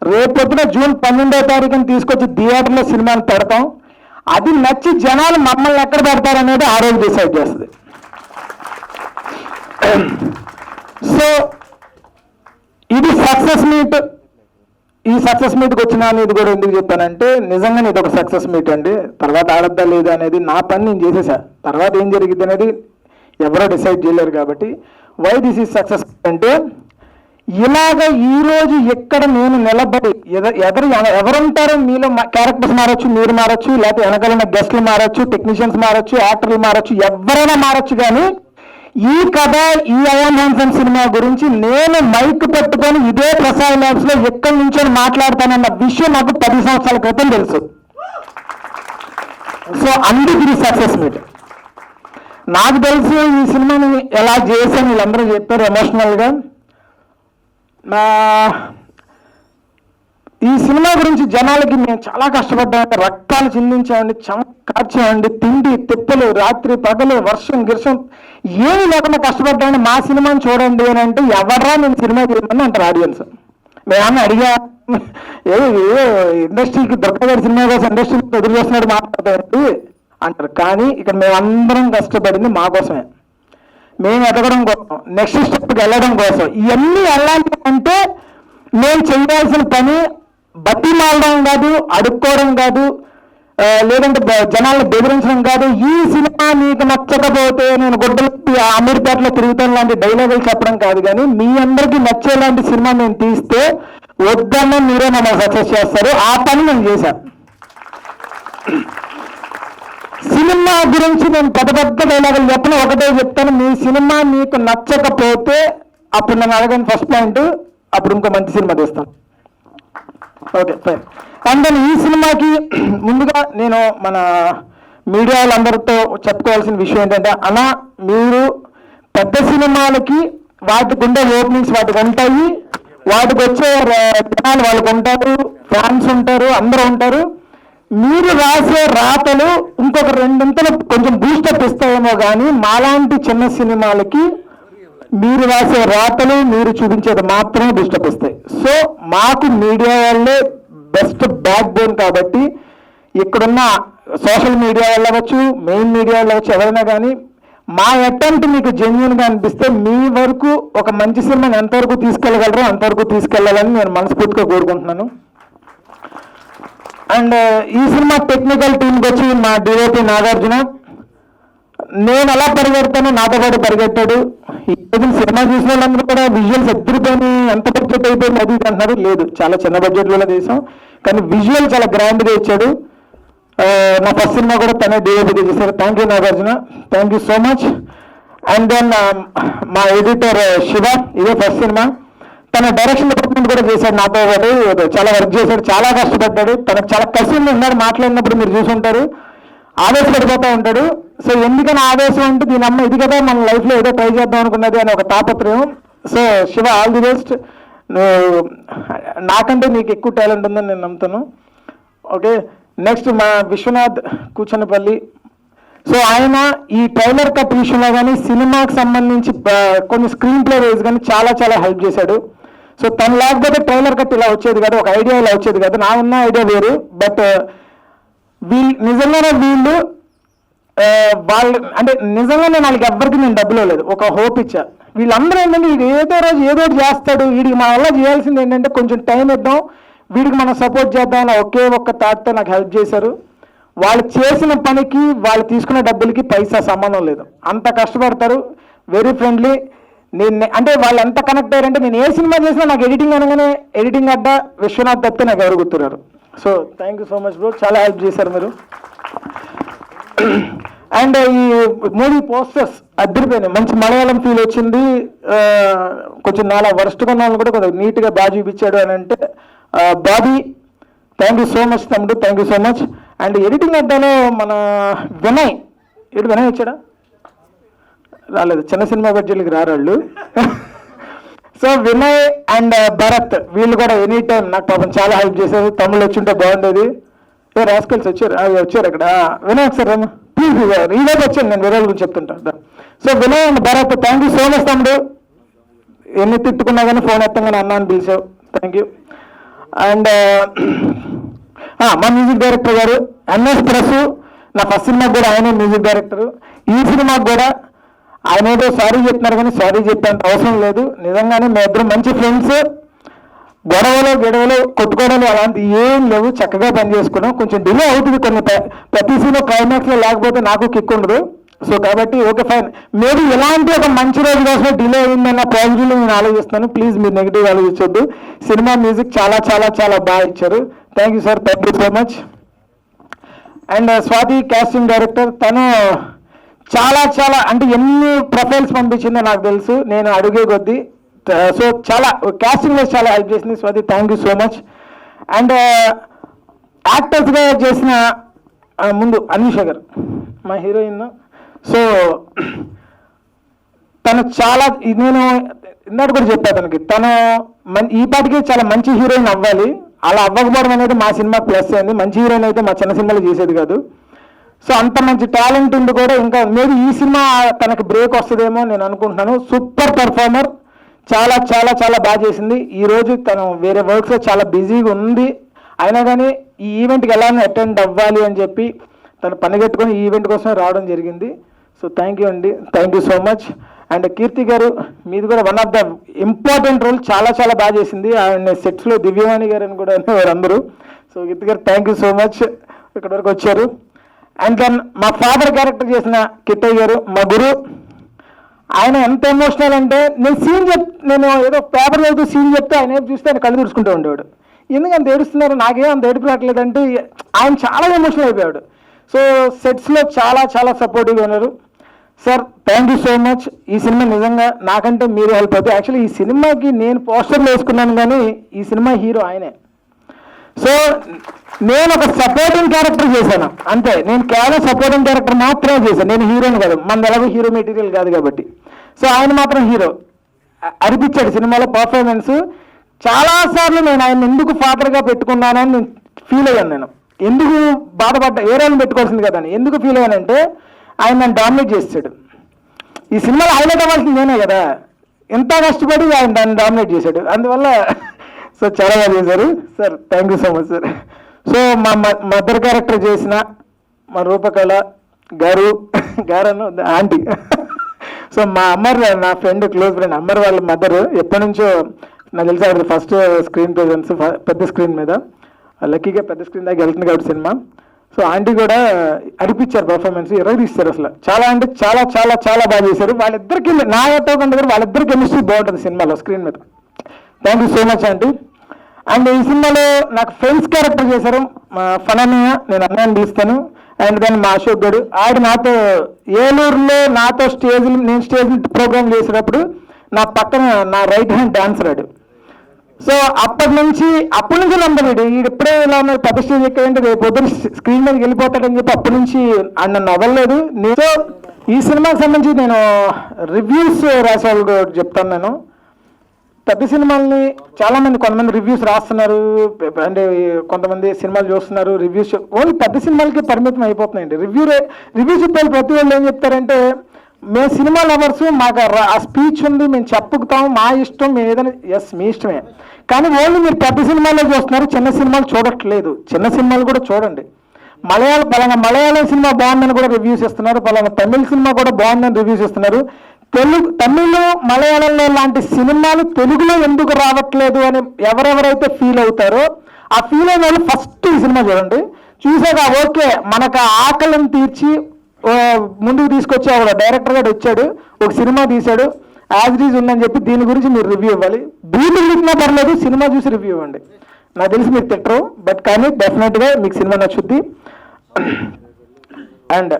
K: రేపొద్దున జూన్ 12వ తారీఖున తీసుకొచ్చి థియేటర్లో సినిమాని పెడతాం. అది నచ్చి జనాలు మమ్మల్ని ఎక్కడ పెడతారనేది ఆ రోజు డిసైడ్ చేస్తుంది. సో ఇది సక్సెస్ మీట్. ఈ సక్సెస్ మీట్కి వచ్చిన ఇది కూడా ఎందుకు చెప్పానంటే, నిజంగానే ఇది ఒక సక్సెస్ మీట్ అండి. తర్వాత ఆడద్దా లేదా అనేది నా పని నేను చేసేసా. తర్వాత ఏం జరిగింది అనేది ఎవరో డిసైడ్ చేయలేరు. కాబట్టి వై దిస్ ఈజ్ సక్సెస్ అంటే, ఇలాగ ఈరోజు ఎక్కడ నేను నిలబడి ఎవరుంటారో మీలో క్యారెక్టర్స్ మారచ్చు, మీరు మారచ్చు, లేకపోతే వెనకాలన్న గెస్ట్లు మారచ్చు, టెక్నీషియన్స్ మారచ్చు, యాక్టర్లు మారచ్చు, ఎవరైనా మారచ్చు. కానీ ఈ కథ, ఈ ఐఎమ్ హ్యాండ్సమ్ సినిమా గురించి నేను మైక్ పెట్టుకొని ఇదే ప్రసాద్ ల్యాబ్స్లో ఎక్కడి నుంచో మాట్లాడతానన్న విషయం నాకు 10 సంవత్సరాల క్రితం తెలుసు. సో అందుకు ఇది సక్సెస్ మీట్. నాకు తెలుసు ఈ సినిమాని ఎలా చేశాను, వీళ్ళందరూ చెప్పారు ఎమోషనల్గా. ఈ సినిమా గురించి జనాలకి మేము చాలా కష్టపడ్డామండి, రక్తాలు చిందించామండి, కార్చామండి, తిండి తిప్పలు, రాత్రి పగలు, వర్షం గిర్షం ఏమీ లేకుండా కష్టపడ్డామండి. మా సినిమాని చూడండి అని అంటే, ఎవరా నేను సినిమా చేయమని అంటారు ఆడియన్స్. మేమన్నా అడిగా, ఇండస్ట్రీకి దుర్గాగారి సినిమా కోసం ఇండస్ట్రీ ఎదురు చేస్తున్నాడు మాట్లాడతారండి అంటారు. కానీ ఇక్కడ మేమందరం కష్టపడింది మా కోసమే, మేము ఎదగడం కోసం, నెక్స్ట్ స్టెప్కి వెళ్ళడం కోసం. ఇవన్నీ వెళ్ళాలి అంటే మేము చేయాల్సిన పని బతిమాలడం కాదు, అడుక్కోవడం కాదు, లేదంటే జనాలను బెదిరించడం కాదు. ఈ సినిమా మీకు నచ్చకపోతే నేను గుడ్డలు అమీర్పేటలో తిరుగుతాను లాంటి డైలాగులు చెప్పడం కాదు. కానీ మీ అందరికీ నచ్చేలాంటి సినిమా మేము తీస్తే వద్దన్న మీరే మమ్మల్ని సక్సెస్ చేస్తారు. ఆ పని నేను చేశాను. సినిమా గురించి నేను పెద్ద డైలాగులు చెప్పను, ఒకటే చెప్తాను. మీ సినిమా మీకు నచ్చకపోతే అప్పుడు నన్ను అడగండి ఫస్ట్ పాయింట్, అప్పుడు ఇంకో మంచి సినిమా తీస్తాను. Okay fine. అండ్ దెన్ ఈ సినిమాకి ముందుగా నేను మన మీడియా వాళ్ళందరితో చెప్పుకోవాల్సిన విషయం ఏంటంటే, అలా మీరు పెద్ద సినిమాలకి వాటికి ఉండే ఓపెనింగ్స్ వాటికి ఉంటాయి, వాటికి వచ్చే జనాలు వాళ్ళకు ఉంటారు, ఫ్యాన్స్ ఉంటారు, అందరూ ఉంటారు. మీరు రాసే రాతలు ఇంకొక రెండింతలు కొంచెం బూస్టప్ ఇస్తాయేమో కానీ మాలాంటి చిన్న సినిమాలకి మీరు రాసే రాతలు, మీరు చూపించేది మాత్రమే బూస్టప్ ఇస్తాయి. సో మాకు మీడియా వాళ్ళే బెస్ట్ బ్యాక్ బోన్. కాబట్టి ఇక్కడున్న సోషల్ మీడియా వాళ్ళు అవ్వచ్చు, మెయిన్ మీడియా వాళ్ళు అవ్వచ్చు, ఎవరైనా కానీ మా అటెంప్ట్ మీకు జెన్యూన్గా అనిపిస్తే మీ వరకు ఒక మంచి సినిమాని ఎంతవరకు తీసుకెళ్ళగలరో అంతవరకు తీసుకెళ్ళాలని నేను మనస్ఫూర్తిగా కోరుకుంటున్నాను. అండ్ ఈ సినిమా టెక్నికల్ టీంకి వచ్చి మా డిఓపి నాగార్జున, నేను ఎలా పరిగెడతానో నాతో పాటు పరిగెట్టాడు. ఈ రోజు సినిమా చూసిన వాళ్ళందరూ కూడా విజువల్స్ ఎదురుపోయి ఎంత బడ్జెట్ అయిపోయింది అది అంటున్నారు. లేదు, చాలా చిన్న బడ్జెట్లో తీసాం, కానీ విజువల్ చాలా గ్రాండ్గా ఇచ్చాడు. నా ఫస్ట్ సినిమా కూడా తనే డిఓపిగా చేశారు. Thank you Nagarjuna, thank you so much. And then మా ఎడిటర్ శివ, ఇదే ఫస్ట్ సినిమా. తన డైరెక్షన్ డిపార్ట్మెంట్ కూడా చేశాడు నాతో పాటు, చాలా వర్క్ చేశాడు, చాలా కష్టపడ్డాడు. తనకు చాలా కసి ఉన్నాడు, మాట్లాడినప్పుడు మీరు చూసుంటారు, ఆవేశపడిపోతూ ఉంటాడు. సో ఎందుకని ఆవేశం అంటే, దీని అమ్మ ఇది కదా మన లైఫ్లో ఏదో ట్రై చేద్దాం అనుకున్నది అని ఒక తాపత్రయం. So Shiva, all the best. నాకంటే నీకు ఎక్కువ టాలెంట్ ఉందని నేను నమ్ముతాను. ఓకే, నెక్స్ట్ మా విశ్వనాథ్ కూచనపల్లి, సో ఆయన ఈ ట్రైలర్ కట్ విషయంలో కానీ సినిమాకి సంబంధించి కొన్ని స్క్రీన్ ప్లే వైజ్ కానీ చాలా చాలా హెల్ప్ చేశాడు. సో తను లేకపోతే ట్రైలర్ కట్ ఇలా వచ్చేది కాదు, ఒక ఐడియా ఇలా వచ్చేది కాదు. నా ఉన్న ఐడియా వేరు, బట్ నిజంగానే వాళ్ళు అంటే నిజంగానే వాళ్ళకి ఎవ్వరికి నేను డబ్బులు లేదు, ఒక హోప్ ఇచ్చా. వీళ్ళందరూ ఏంటంటే వీడు ఏదో రోజు ఏదో ఒకటి చేస్తాడు, వీడికి మన వల్ల చేయాల్సింది ఏంటంటే కొంచెం టైం ఇద్దాం, వీడికి మనం సపోర్ట్ చేద్దాం అని ఒకే ఒక్క థాట్తో నాకు హెల్ప్ చేశారు. వాళ్ళు చేసిన పనికి వాళ్ళు తీసుకున్న డబ్బులకి పైసా సంబంధం లేదు, అంత కష్టపడతారు, వెరీ ఫ్రెండ్లీ. నేను అంటే వాళ్ళు ఎంత కనెక్ట్ అయ్యారంటే నేను ఏ సినిమా చేసినా నాకు ఎడిటింగ్ అనగానే ఎడిటింగ్ అడ్డ విశ్వనాథ్ తప్పితే నాకు ఎవరు గుర్తున్నారు. So thank you so much bro, చాలా హెల్ప్ చేశారు మీరు. అండ్ ఈ మూవీ పోస్టర్స్ అద్దరిపోయినాయి, మంచి మలయాళం ఫీల్ వచ్చింది. కొంచెం నాలా వర్స్ట్గా ఉన్న వాళ్ళు కూడా కొంచెం నీట్గా బాగా చూపించాడు అని అంటే Bobby thank you so much తమ్ముడు, thank you so much. And editing అడ్డాలో మన వినయ్ వచ్చాడా? రాలేదు, చిన్న సినిమా బడ్జెట్లకి రారాళ్ళు. సో వినయ్ అండ్ భరత్ వీళ్ళు కూడా ఎనీ టైం నాకు పాపం చాలా హెల్ప్ చేశారు. తమిళ్ వచ్చి ఉంటే బాగుండేది. రాస్కల్స్ వచ్చారు అక్కడ. వినయ్ ఒకసారి రమ్మ ప్లీజ్, ఈరోజు వచ్చాను, నేను వేరే గురించి చెప్తుంటా. So Vinay and Bharat thank you so much తమ్ముడు, ఎన్ని తిట్టుకున్నా కానీ ఫోన్ ఎత్తంగానే అన్నా అని పిలిచావు, థ్యాంక్ యూ. అండ్ మా మ్యూజిక్ డైరెక్టర్ గారు ఎంఎస్ ప్రసు, నా ఫస్ట్ సినిమాకి కూడా ఆయనే మ్యూజిక్ డైరెక్టరు. ఈ సినిమాకి కూడా ఆయన ఏదో సారీ చెప్తున్నారు కానీ సారీ చెప్పేంత అవసరం లేదు. నిజంగానే మేము ఇద్దరు మంచి ఫ్రెండ్స్, గొడవలు కొట్టుకోవడాలు అలాంటి ఏం లేవు, చక్కగా పని చేసుకున్నాం. కొంచెం డిలే అవుతుంది కొన్ని ప్రతి సీన్లో క్లైమాక్స్లో, లేకపోతే నాకు కిక్ ఉండదు. సో కాబట్టి ఓకే ఫైన్, మేబీ ఎలాంటి ఒక మంచి రోజు కోసం డిలే అయిందన్న పాజిటివ్లో నేను ఆలోచిస్తాను. ప్లీజ్ మీరు నెగిటివ్ ఆలోచించొద్దు. సినిమా మ్యూజిక్ చాలా చాలా చాలా బాగా ఇచ్చారు. Thank you sir, thank you so much. And Swathi casting director, తను చాలా చాలా అంటే ఎన్ని ప్రొఫైల్స్ పంపించిందో నాకు తెలుసు, నేను అడిగే కొద్దీ. సో చాలా కాస్టింగ్ వైజ్ చాలా హెల్ప్ చేసింది Swathi, thank you so much. And యాక్టర్స్గా చేసిన ముందు అనూష గారు మా హీరోయిన్. సో తను చాలా, నేను ఇందాక కూడా చెప్పాను తనకి, తను ఈ పాటికి చాలా మంచి హీరోయిన్ అవ్వాలి. అలా అవ్వకపోవడం అనేది మా సినిమాకి ప్లస్ అయింది. మంచి హీరోయిన్ అయితే మా చిన్న సినిమాలో చేసేది కాదు. సో అంత మంచి టాలెంట్ ఉండి కూడా ఇంకా మేబీ ఈ సినిమా తనకి బ్రేక్ వస్తుందేమో నేను అనుకుంటున్నాను. సూపర్ పర్ఫార్మర్, చాలా చాలా చాలా బాగా చేసింది. ఈరోజు తను వేరే వర్క్స్లో చాలా బిజీగా ఉంది, అయినా కానీ ఈ ఈవెంట్కి ఎలా అటెండ్ అవ్వాలి అని చెప్పి తను పని కట్టుకొని ఈ ఈవెంట్ కోసం రావడం జరిగింది. సో థ్యాంక్ యూ అండి, thank you so much. And Keerthi గారు, మీది కూడా one of the important role, చాలా చాలా బాగా చేసింది. అండ్ సెట్స్లో దివ్యవాణి గారు అని కూడా అనేవారు అందరూ. సో కీర్తి గారు థ్యాంక్ యూ సో మచ్, ఇక్కడ వరకు వచ్చారు. అండ్ దెన్ మా ఫాదర్ క్యారెక్టర్ చేసిన కిట్టయ్య గారు, మా గురు. ఆయన ఎంత ఎమోషనల్ అంటే నేను ఏదో పేపర్ చదువుతూ సీన్ చెప్తే ఆయన చూస్తే ఆయన కళ్ళు తుడుచుకుంటూ ఉండేవాడు. ఎందుకు అంత ఏడుస్తున్నారు, నాకేం అంత ఏడుపు రావట్లేదంటే ఆయన చాలా ఎమోషనల్ అయిపోయాడు. సో సెట్స్లో చాలా చాలా సపోర్టివ్గా ఉన్నారు. Sir thank you so much. ఈ సినిమా నిజంగా నాకంటే మీరు హెల్ప్ అవుతుంది. యాక్చువల్లీ ఈ సినిమాకి నేను పోస్టర్లు వేసుకున్నాను కానీ ఈ సినిమా హీరో ఆయనే. సో నేను ఒక సపోర్టింగ్ క్యారెక్టర్ చేశాను అంతే, నేను కేవలం సపోర్టింగ్ క్యారెక్టర్ మాత్రమే చేశాను, నేను హీరోని కాదు, మన ఎలాగో హీరో మెటీరియల్ కాదు కాబట్టి. సో ఆయన మాత్రం హీరో అనిపించాడు సినిమాలో పర్ఫార్మెన్స్. చాలాసార్లు నేను ఆయన ఎందుకు ఫాదర్గా పెట్టుకున్నానని నేను ఫీల్ అయ్యాను. నేను ఎందుకు బాధపడ్డా, ఏ రోజు పెట్టుకోవాల్సింది కదా అని ఎందుకు ఫీల్ అయ్యానంటే ఆయన నన్ను డామినేట్ చేసాడు. ఈ సినిమాలో హైలైట్ అవ్వాల్సింది నేనే కదా, ఎంత కష్టపడి ఆయన దాన్ని డామినేట్ చేశాడు. అందువల్ల సో చాలా బాగా చేశారు sir, thank you so much sir. So మా మదర్ క్యారెక్టర్ చేసిన మా రూపకళ గారు ఆంటీ. సో మా అమ్మర్, నా ఫ్రెండ్, క్లోజ్ ఫ్రెండ్, అమ్మర్ వాళ్ళ మదర్. ఎప్పటి నుంచో నాకు తెలిసి అది ఫస్ట్ స్క్రీన్ ప్రెజెన్స్ పెద్ద స్క్రీన్ మీద, లక్కీగా పెద్ద స్క్రీన్ దాకా వెళ్తుంది కాబట్టి సినిమా. సో ఆంటీ కూడా అనిపించారు పర్ఫార్మెన్స్, తీస్తారు అసలు. చాలా అంటే చాలా చాలా చాలా బాగా చేశారు. వాళ్ళిద్దరికి నా కంటే వాళ్ళిద్దరు కెమిస్ట్రీ బాగుంటుంది సినిమాలో స్క్రీన్ మీద. Thank you so much aunty. And ఈ సినిమాలో నాకు ఫ్రెండ్స్ క్యారెక్టర్ చేశారు, మా ఫనన్నయ్య, నేను అన్నయ్యని పిలుస్తాను. అండ్ దాన్ని మా అశోక్ గడు, ఆడు నాతో ఏలూరులో నాతో నేను స్టేజ్ ప్రోగ్రామ్ చేసేటప్పుడు నా పక్కన నా రైట్ హ్యాండ్ డాన్సర్ ఆడు. సో అప్పటి నుంచి నమ్మడు, వీడు ఎప్పుడే ఇలా ఉన్నారు, పెద్ద స్టేజ్ ఎక్కడంటే రేపు పొద్దున స్క్రీన్ మీదకి వెళ్ళిపోతాడని చెప్పి అప్పటి నుంచి నన్ను అవ్వలేదు. సో ఈ సినిమాకి సంబంధించి నేను రివ్యూస్ రాసే వాళ్ళు చెప్తాను. నేను పెద్ద సినిమాల్ని చాలామంది కొంతమంది రివ్యూస్ రాస్తున్నారు, అంటే కొంతమంది సినిమాలు చూస్తున్నారు, రివ్యూస్ ఓన్లీ పెద్ద సినిమాలకి పరిమితం అయిపోతున్నాయండి. రివ్యూస్ చెప్పాలి ప్రతి వాళ్ళు ఏం చెప్తారంటే, మేము సినిమా లవర్స్, మాకు ఆ స్పీచ్ ఉంది, మేము చెప్పుకుతాం, మా ఇష్టం, మేము ఏదైనా ఎస్ మీ ఇష్టమే. కానీ ఓన్లీ మీరు పెద్ద సినిమాల్లో చూస్తున్నారు, చిన్న సినిమాలు చూడట్లేదు. చిన్న సినిమాలు కూడా చూడండి. పలానా మలయాళం సినిమా బాగుందని కూడా రివ్యూస్ ఇస్తున్నారు, పలానా తమిళ సినిమా కూడా బాగుందని రివ్యూస్ ఇస్తున్నారు. తమిళ్ మలయాళంలో లాంటి సినిమాలు తెలుగులో ఎందుకు రావట్లేదు అని ఎవరెవరైతే ఫీల్ అవుతారో ఆ ఫీల్ అయిన వాళ్ళు ఫస్ట్ ఈ సినిమా చూడండి. చూసాక ఓకే మనకు ఆకలిని తీర్చి ముందుకు తీసుకొచ్చి ఒక డైరెక్టర్ గారు వచ్చాడు, ఒక సినిమా తీశాడు, యాజ్ ఈజ్ ఉందని చెప్పి దీని గురించి మీరు రివ్యూ ఇవ్వాలి. బూతులు తిట్టినా పర్లేదు, సినిమా చూసి రివ్యూ ఇవ్వండి. నాకు తెలిసి మీరు తిట్టరు, బట్ కానీ డెఫినెట్గా మీకు సినిమా నచ్చుద్ది. అండ్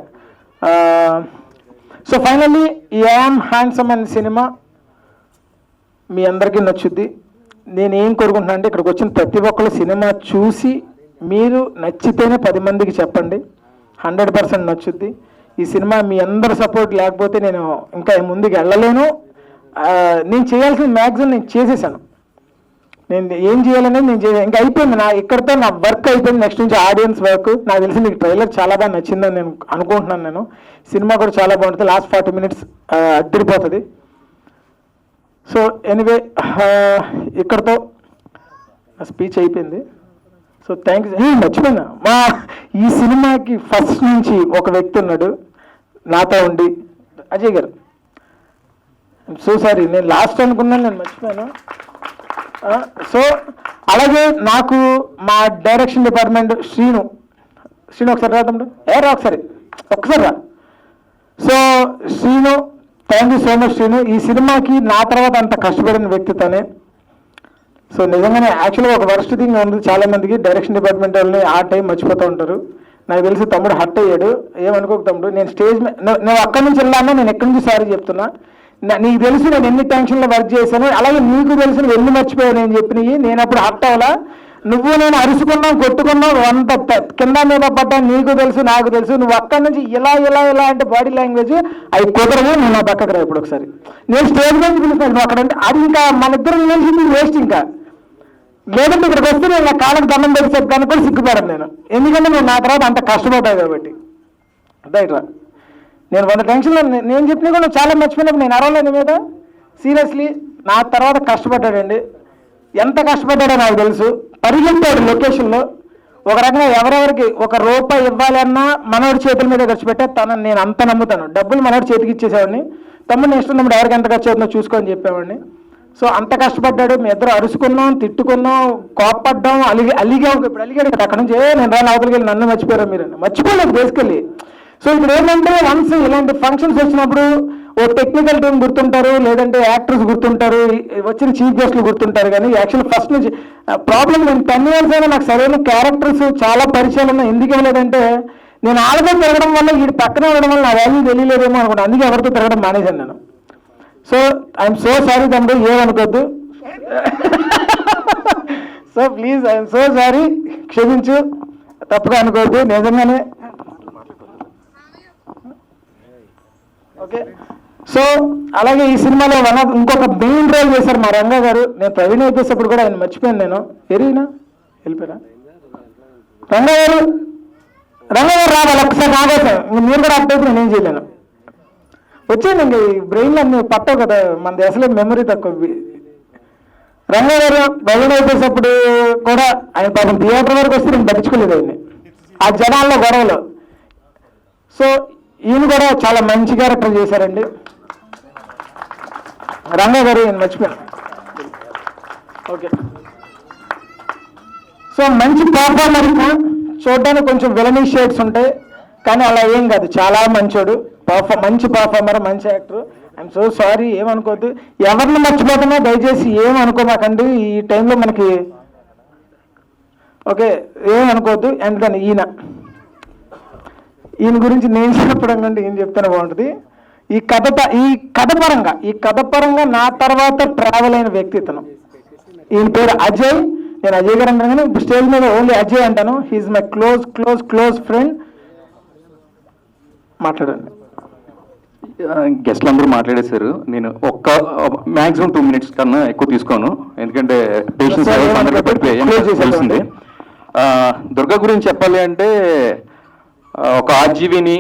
K: సో ఫైనల్లీ ఈ యామ్ హ్యాండ్సమ్ అనే సినిమా మీ అందరికీ నచ్చుద్ది. నేను ఏం కోరుకుంటున్నా అంటే, ఇక్కడికి వచ్చిన ప్రతి ఒక్కరు సినిమా చూసి మీరు నచ్చితేనే 10 మందికి చెప్పండి. 100% నచ్చుద్ది. ఈ సినిమా మీ అందరి సపోర్ట్ లేకపోతే నేను ఇంకా ముందుకు వెళ్ళలేను. నేను చేయాల్సిన మ్యాక్సిమం నేను చేసేసాను. నేను ఏం చేయాలనేది నేను చేసాను. ఇంకా అయిపోయింది, ఇక్కడితో నా వర్క్ అయిపోయింది. నెక్స్ట్ నుంచి ఆడియన్స్ వర్క్. నాకు తెలిసి మీకు ట్రైలర్ చాలా బాగా నచ్చిందని నేను అనుకుంటున్నాను. నేను సినిమా కూడా చాలా బాగుంటుంది. Last 40 minutes అద్దరిపోతుంది. సో ఎనీవే ఇక్కడితో నా స్పీచ్ అయిపోయింది. So thanks. మర్చిపోయినా, ఈ సినిమాకి ఫస్ట్ నుంచి ఒక వ్యక్తి ఉన్నాడు నాతో ఉండి, అజయ్ గారు. సో సారీ, నేను లాస్ట్ అనుకున్నాను, నేను మర్చిపోయాను. సో అలాగే నాకు మా డైరెక్షన్ డిపార్ట్మెంట్ శ్రీను ఒకసారి రా తమ్ముడు, ఒకసారి రా. So Srinu, thank you so much Srinu. ఈ సినిమాకి నా తర్వాత అంత కష్టపడిన వ్యక్తి తనే. సో నిజంగానే యాక్చువల్గా ఒక వర్స్ట్ థింగ్ ఉంది, చాలా మందికి డైరెక్షన్ డిపార్ట్మెంట్ వాళ్ళని ఆ టైం మర్చిపోతూ ఉంటారు. నాకు తెలిసి తమ్ముడు హర్ట్ అయ్యాడు, ఏమనుకోక తమ్ముడు. నేను స్టేజ్ మీద నువ్వు అక్కడి నుంచి వెళ్ళాను, నేను ఎక్కడి నుంచి సారీ చెప్తున్నా. నీకు తెలుసు నేను ఎన్ని టెన్షన్లో వర్క్ చేశాను, అలాగే నీకు తెలుసు నువ్వు ఎన్ని మర్చిపోయావు నేను చెప్పినవి. నేను అప్పుడు హర్ట్ అవ్వాలా, నువ్వు నేను అరుచుకున్నాం, కొట్టుకున్నావు, అంత కింద మీద పడ్డా, నీకు తెలుసు నాకు తెలుసు. నువ్వు అక్కడి నుంచి ఇలా అంటే బాడీ లాంగ్వేజ్ అవి కుదరవు. నేను నా పక్కకు రా ఇప్పుడు ఒకసారి. నేను స్టేజ్ మీద పిలుస్తాను, నువ్వు అక్కడ అంటే అది ఇంకా మన ఇద్దరు తెలిసింది వేస్ట్. ఇంకా లేదంటే ఇక్కడికి వస్తే నేను నా కాళ్ళకు దండం పెట్టి చెప్తాను కూడా సిగ్గుపడను నేను, ఎందుకంటే నువ్వు నా తర్వాత అంత కష్టపడ్డావు కాబట్టి. రైట్ రా, నేను 100 టెన్షన్లో నేను చెప్పినా కూడా చాలా మర్చిపోయినప్పుడు నేను అరవలేని మీద. సీరియస్లీ నా తర్వాత కష్టపడ్డాడండి. ఎంత కష్టపడ్డాడో నాకు తెలుసు. పరిగెత్తాడు లొకేషన్లో. ఒక రకంగా ఎవరెవరికి ₹1 ఇవ్వాలన్నా మనోడి చేతుల మీద ఖర్చు పెట్టే తనని నేను అంత నమ్ముతాను. డబ్బులు మనోడి చేతికి ఇచ్చేసేవాడిని. తమ్ముడు నేను ఇష్టం తమ్ముడు, ఎవరికి ఎంత ఖర్చు అవుతుందో చూసుకొని చెప్పేవాడిని. సో అంత కష్టపడ్డాడు. మీ ఇద్దరు అరుచుకున్నాం, తిట్టుకున్నాం, కోప్పడ్డాం, అలిగాం. ఇప్పుడు అలిగాడు ఇక్కడ, అక్కడ నుంచి నేను రాని అవతలకి వెళ్ళి నన్ను మర్చిపోయారు మీరు. మర్చిపోలేదు బేసికల్లీ. సో ఇప్పుడు ఏంటంటే వన్స్ ఇలాంటి ఫంక్షన్స్ వచ్చినప్పుడు ఓ టెక్నికల్ టీమ్ గుర్తుంటారు, లేదంటే యాక్టర్స్ గుర్తుంటారు, వచ్చిన చీఫ్ గెస్ట్లు గుర్తుంటారు. కానీ యాక్చువల్ ఫస్ట్ నుంచి ప్రాబ్లం, నేను 10 years అయినా నాకు సరైన క్యారెక్టర్స్ చాలా పరిచయాలు ఉన్నాయి. ఎందుకు ఇవ్వలేదంటే నేను ఆళ్ళతో తిరగడం వల్ల, వీడి పక్కన ఉండడం వల్ల నా వాల్యూ తెలియలేదేమో అనుకుంటా. అందుకే ఎవరితో తిరగడం మానేశాను నేను. సో ఐఎమ్ సో సారీ తమ్ముడు, ఏమనుకోద్దు. So please, I'm so sorry, క్షమించు, తప్పుగా అనుకోవద్దు నిజంగానే. ఓకే. సో అలాగే ఈ సినిమాలో ఇంకొక మెయిన్ రోల్ చేశారు మా రంగా గారు. నేను ప్రవీణ్ అయిపోయేటప్పుడు కూడా ఆయన మర్చిపోయాను. నేను వెళ్ళిపోయారా రంగా గారు రావాలి ఒక్కసారి రాబోతాను. మీరు కూడా అప్డేట్ నేనేం చేయలేను. వచ్చాను ఇంక ఈ బ్రెయిన్లో అన్నీ పట్టవు కదా, మనది అసలే మెమరీ తక్కువ. రంగా గారు ప్రవీణ్ అయిపోయేటప్పుడు కూడా ఆయన పాపం థియేటర్ వరకు వస్తే నేను పట్టించుకోలేదు ఆయన్ని, ఆ జనాల్లో గొడవలో. సో ఈయన కూడా చాలా మంచి క్యారెక్టర్ చేశారండి రంగా గారు. నేను మర్చిపోయాను. ఓకే. సో మంచి పర్ఫార్మర్, చూడడానికి కొంచెం విలనీ షేడ్స్ ఉంటాయి కానీ అలా ఏం కాదు, చాలా మంచోడు, మంచి పర్ఫార్మర్, మంచి యాక్టర్. ఐఎమ్ సో సారీ, ఏమనుకోవద్దు. ఎవరిని మర్చిపోతున్నా దయచేసి ఏమనుకోమాకండి ఈ టైంలో మనకి. ఓకే, ఏమనుకోవద్దు. అండ్ దాన్ని ఈయన గురించి నేను చెప్పడం కంటే ఈయన చెప్తేనే బాగుంటుంది. ఈ కథ పరంగా నా తర్వాత ట్రావెల్ అయిన వ్యక్తి ఇతను. ఈయన పేరు అజయ్. నేను అజయ్ గారు అంటాను కానీ స్టేజ్ మీద ఓన్లీ అజయ్ అంటాను. He is my close friend. మాట్లాడండి.
F: గెస్ట్లు అందరూ మాట్లాడేశారు. నేను ఒక్క మ్యాక్సిమం 2 minutes కన్నా ఎక్కువ తీసుకోను, ఎందుకంటే పేషెన్స్ తెలిసింది. దుర్గా గురించి చెప్పాలి అంటే ఒక ఆర్జీవిని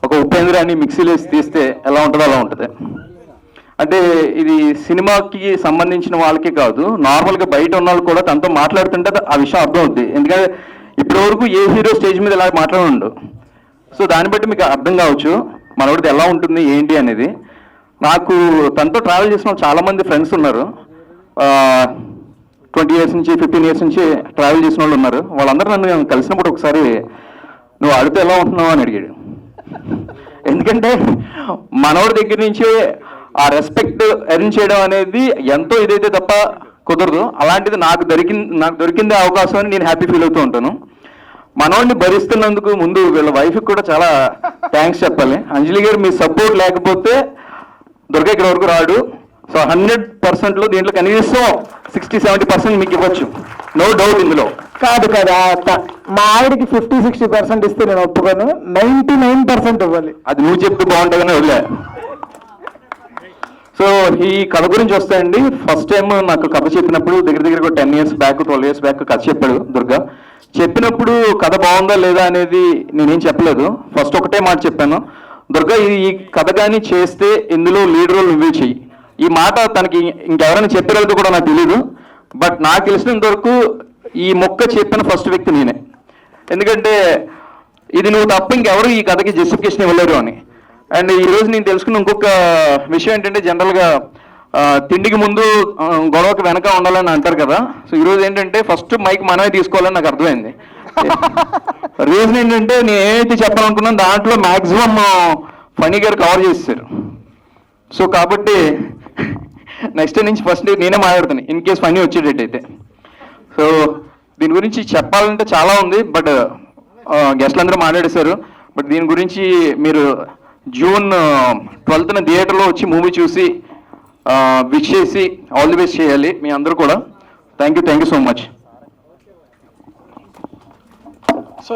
F: ఒక ఉపేంద్రాన్ని మిక్సీలో వేసి తీస్తే ఎలా ఉంటుందో అలా ఉంటుంది. అంటే ఇది సినిమాకి సంబంధించిన వాళ్ళకి కాదు, నార్మల్గా బయట ఉన్న వాళ్ళు కూడా తనతో మాట్లాడుతుంటే ఆ విషయం అర్థం అవుద్ది. ఎందుకంటే ఇప్పటివరకు ఏ హీరో స్టేజ్ మీద ఇలా మాట్లాడుండు. సో దాన్ని బట్టి మీకు అర్థం కావచ్చు మనోడిది ఎలా ఉంటుంది ఏంటి అనేది. నాకు తనతో ట్రావెల్ చేసిన చాలామంది ఫ్రెండ్స్ ఉన్నారు, 20 years నుంచి 15 years నుంచి ట్రావెల్ చేసిన వాళ్ళు ఉన్నారు. వాళ్ళందరూ నన్ను కలిసినప్పుడు ఒకసారి నువ్వు ఆడితే ఎలా ఉంటున్నావు అని అడిగాడు. ఎందుకంటే మనోడి దగ్గర నుంచి ఆ రెస్పెక్ట్ ఎర్న్ చేయడం అనేది ఎంతో ఇదైతే తప్ప కుదరదు. అలాంటిది నాకు దొరికింది అవకాశం అని నేను హ్యాపీ ఫీల్ అవుతూ ఉంటాను. మనోడిని భరిస్తున్నందుకు ముందు వీళ్ళ వైఫ్కి కూడా చాలా థ్యాంక్స్ చెప్పాలి. అంజలి గారు మీ సపోర్ట్ లేకపోతే దుర్గా ఇక్కడ వరకు రాడు. సో 100%లో దీంట్లో కనీసం 60-70% మీకు ఇవ్వచ్చు, నో డౌట్ ఇందులో.
K: కాదు కదా, మా ఆవిడకి 50-60% ఇస్తే నేను ఒప్పుకోను, 99% ఇవ్వాలి.
F: అది నువ్వు చెప్తే బాగుంటుందని వదిలే. సో ఈ కథ గురించి వస్తాయండి. ఫస్ట్ టైం నాకు కథ చెప్పినప్పుడు దగ్గర 10 years బ్యాక్ 12 years బ్యాక్ కథ చెప్పాడు దుర్గా. చెప్పినప్పుడు కథ బాగుందా లేదా అనేది నేనేం చెప్పలేదు. ఫస్ట్ ఒకటే మాట చెప్పాను, దుర్గా ఈ కథ కానీ చేస్తే ఇందులో లీడ్ రోల్ నువ్వే చెయ్యి. ఈ మాట తనకి ఇంకెవరైనా చెప్పారో కూడా నాకు తెలీదు, బట్ నాకు తెలిసినంత వరకు ఈ మొక్క చెప్పిన ఫస్ట్ వ్యక్తి నేనే. ఎందుకంటే ఇది నువ్వు తప్ప ఇంకెవరు ఈ కథకి జస్టిఫికేషన్ ఇవ్వలేరు అని. అండ్ ఈరోజు నేను తెలుసుకున్న ఇంకొక విషయం ఏంటంటే, జనరల్గా తిండికి ముందు గొడవకి వెనక ఉండాలని అంటారు కదా. సో ఈరోజు ఏంటంటే ఫస్ట్ మైక్ మనమే తీసుకోవాలని నాకు అర్థమైంది. రీజన్ ఏంటంటే నేను ఏదైతే చెప్పాలనుకున్నాను దాంట్లో మ్యాక్సిమం ఫనీ గారు కవర్ చేశారు. సో కాబట్టి నెక్స్ట్ నుంచి ఫస్ట్ నేనే మాట్లాడుతాను ఇన్ కేస్ ఫనీ వచ్చేటట్టయితే. సో దీని గురించి చెప్పాలంటే చాలా ఉంది, బట్ గెస్ట్లు అందరూ మాట్లాడేశారు. బట్ దీని గురించి మీరు June 12th థియేటర్లో వచ్చి మూవీ చూసి విష్ చేసి ఆల్ ది బెస్ట్ చేయాలి మీ అందరూ కూడా. Thank you so much.
K: So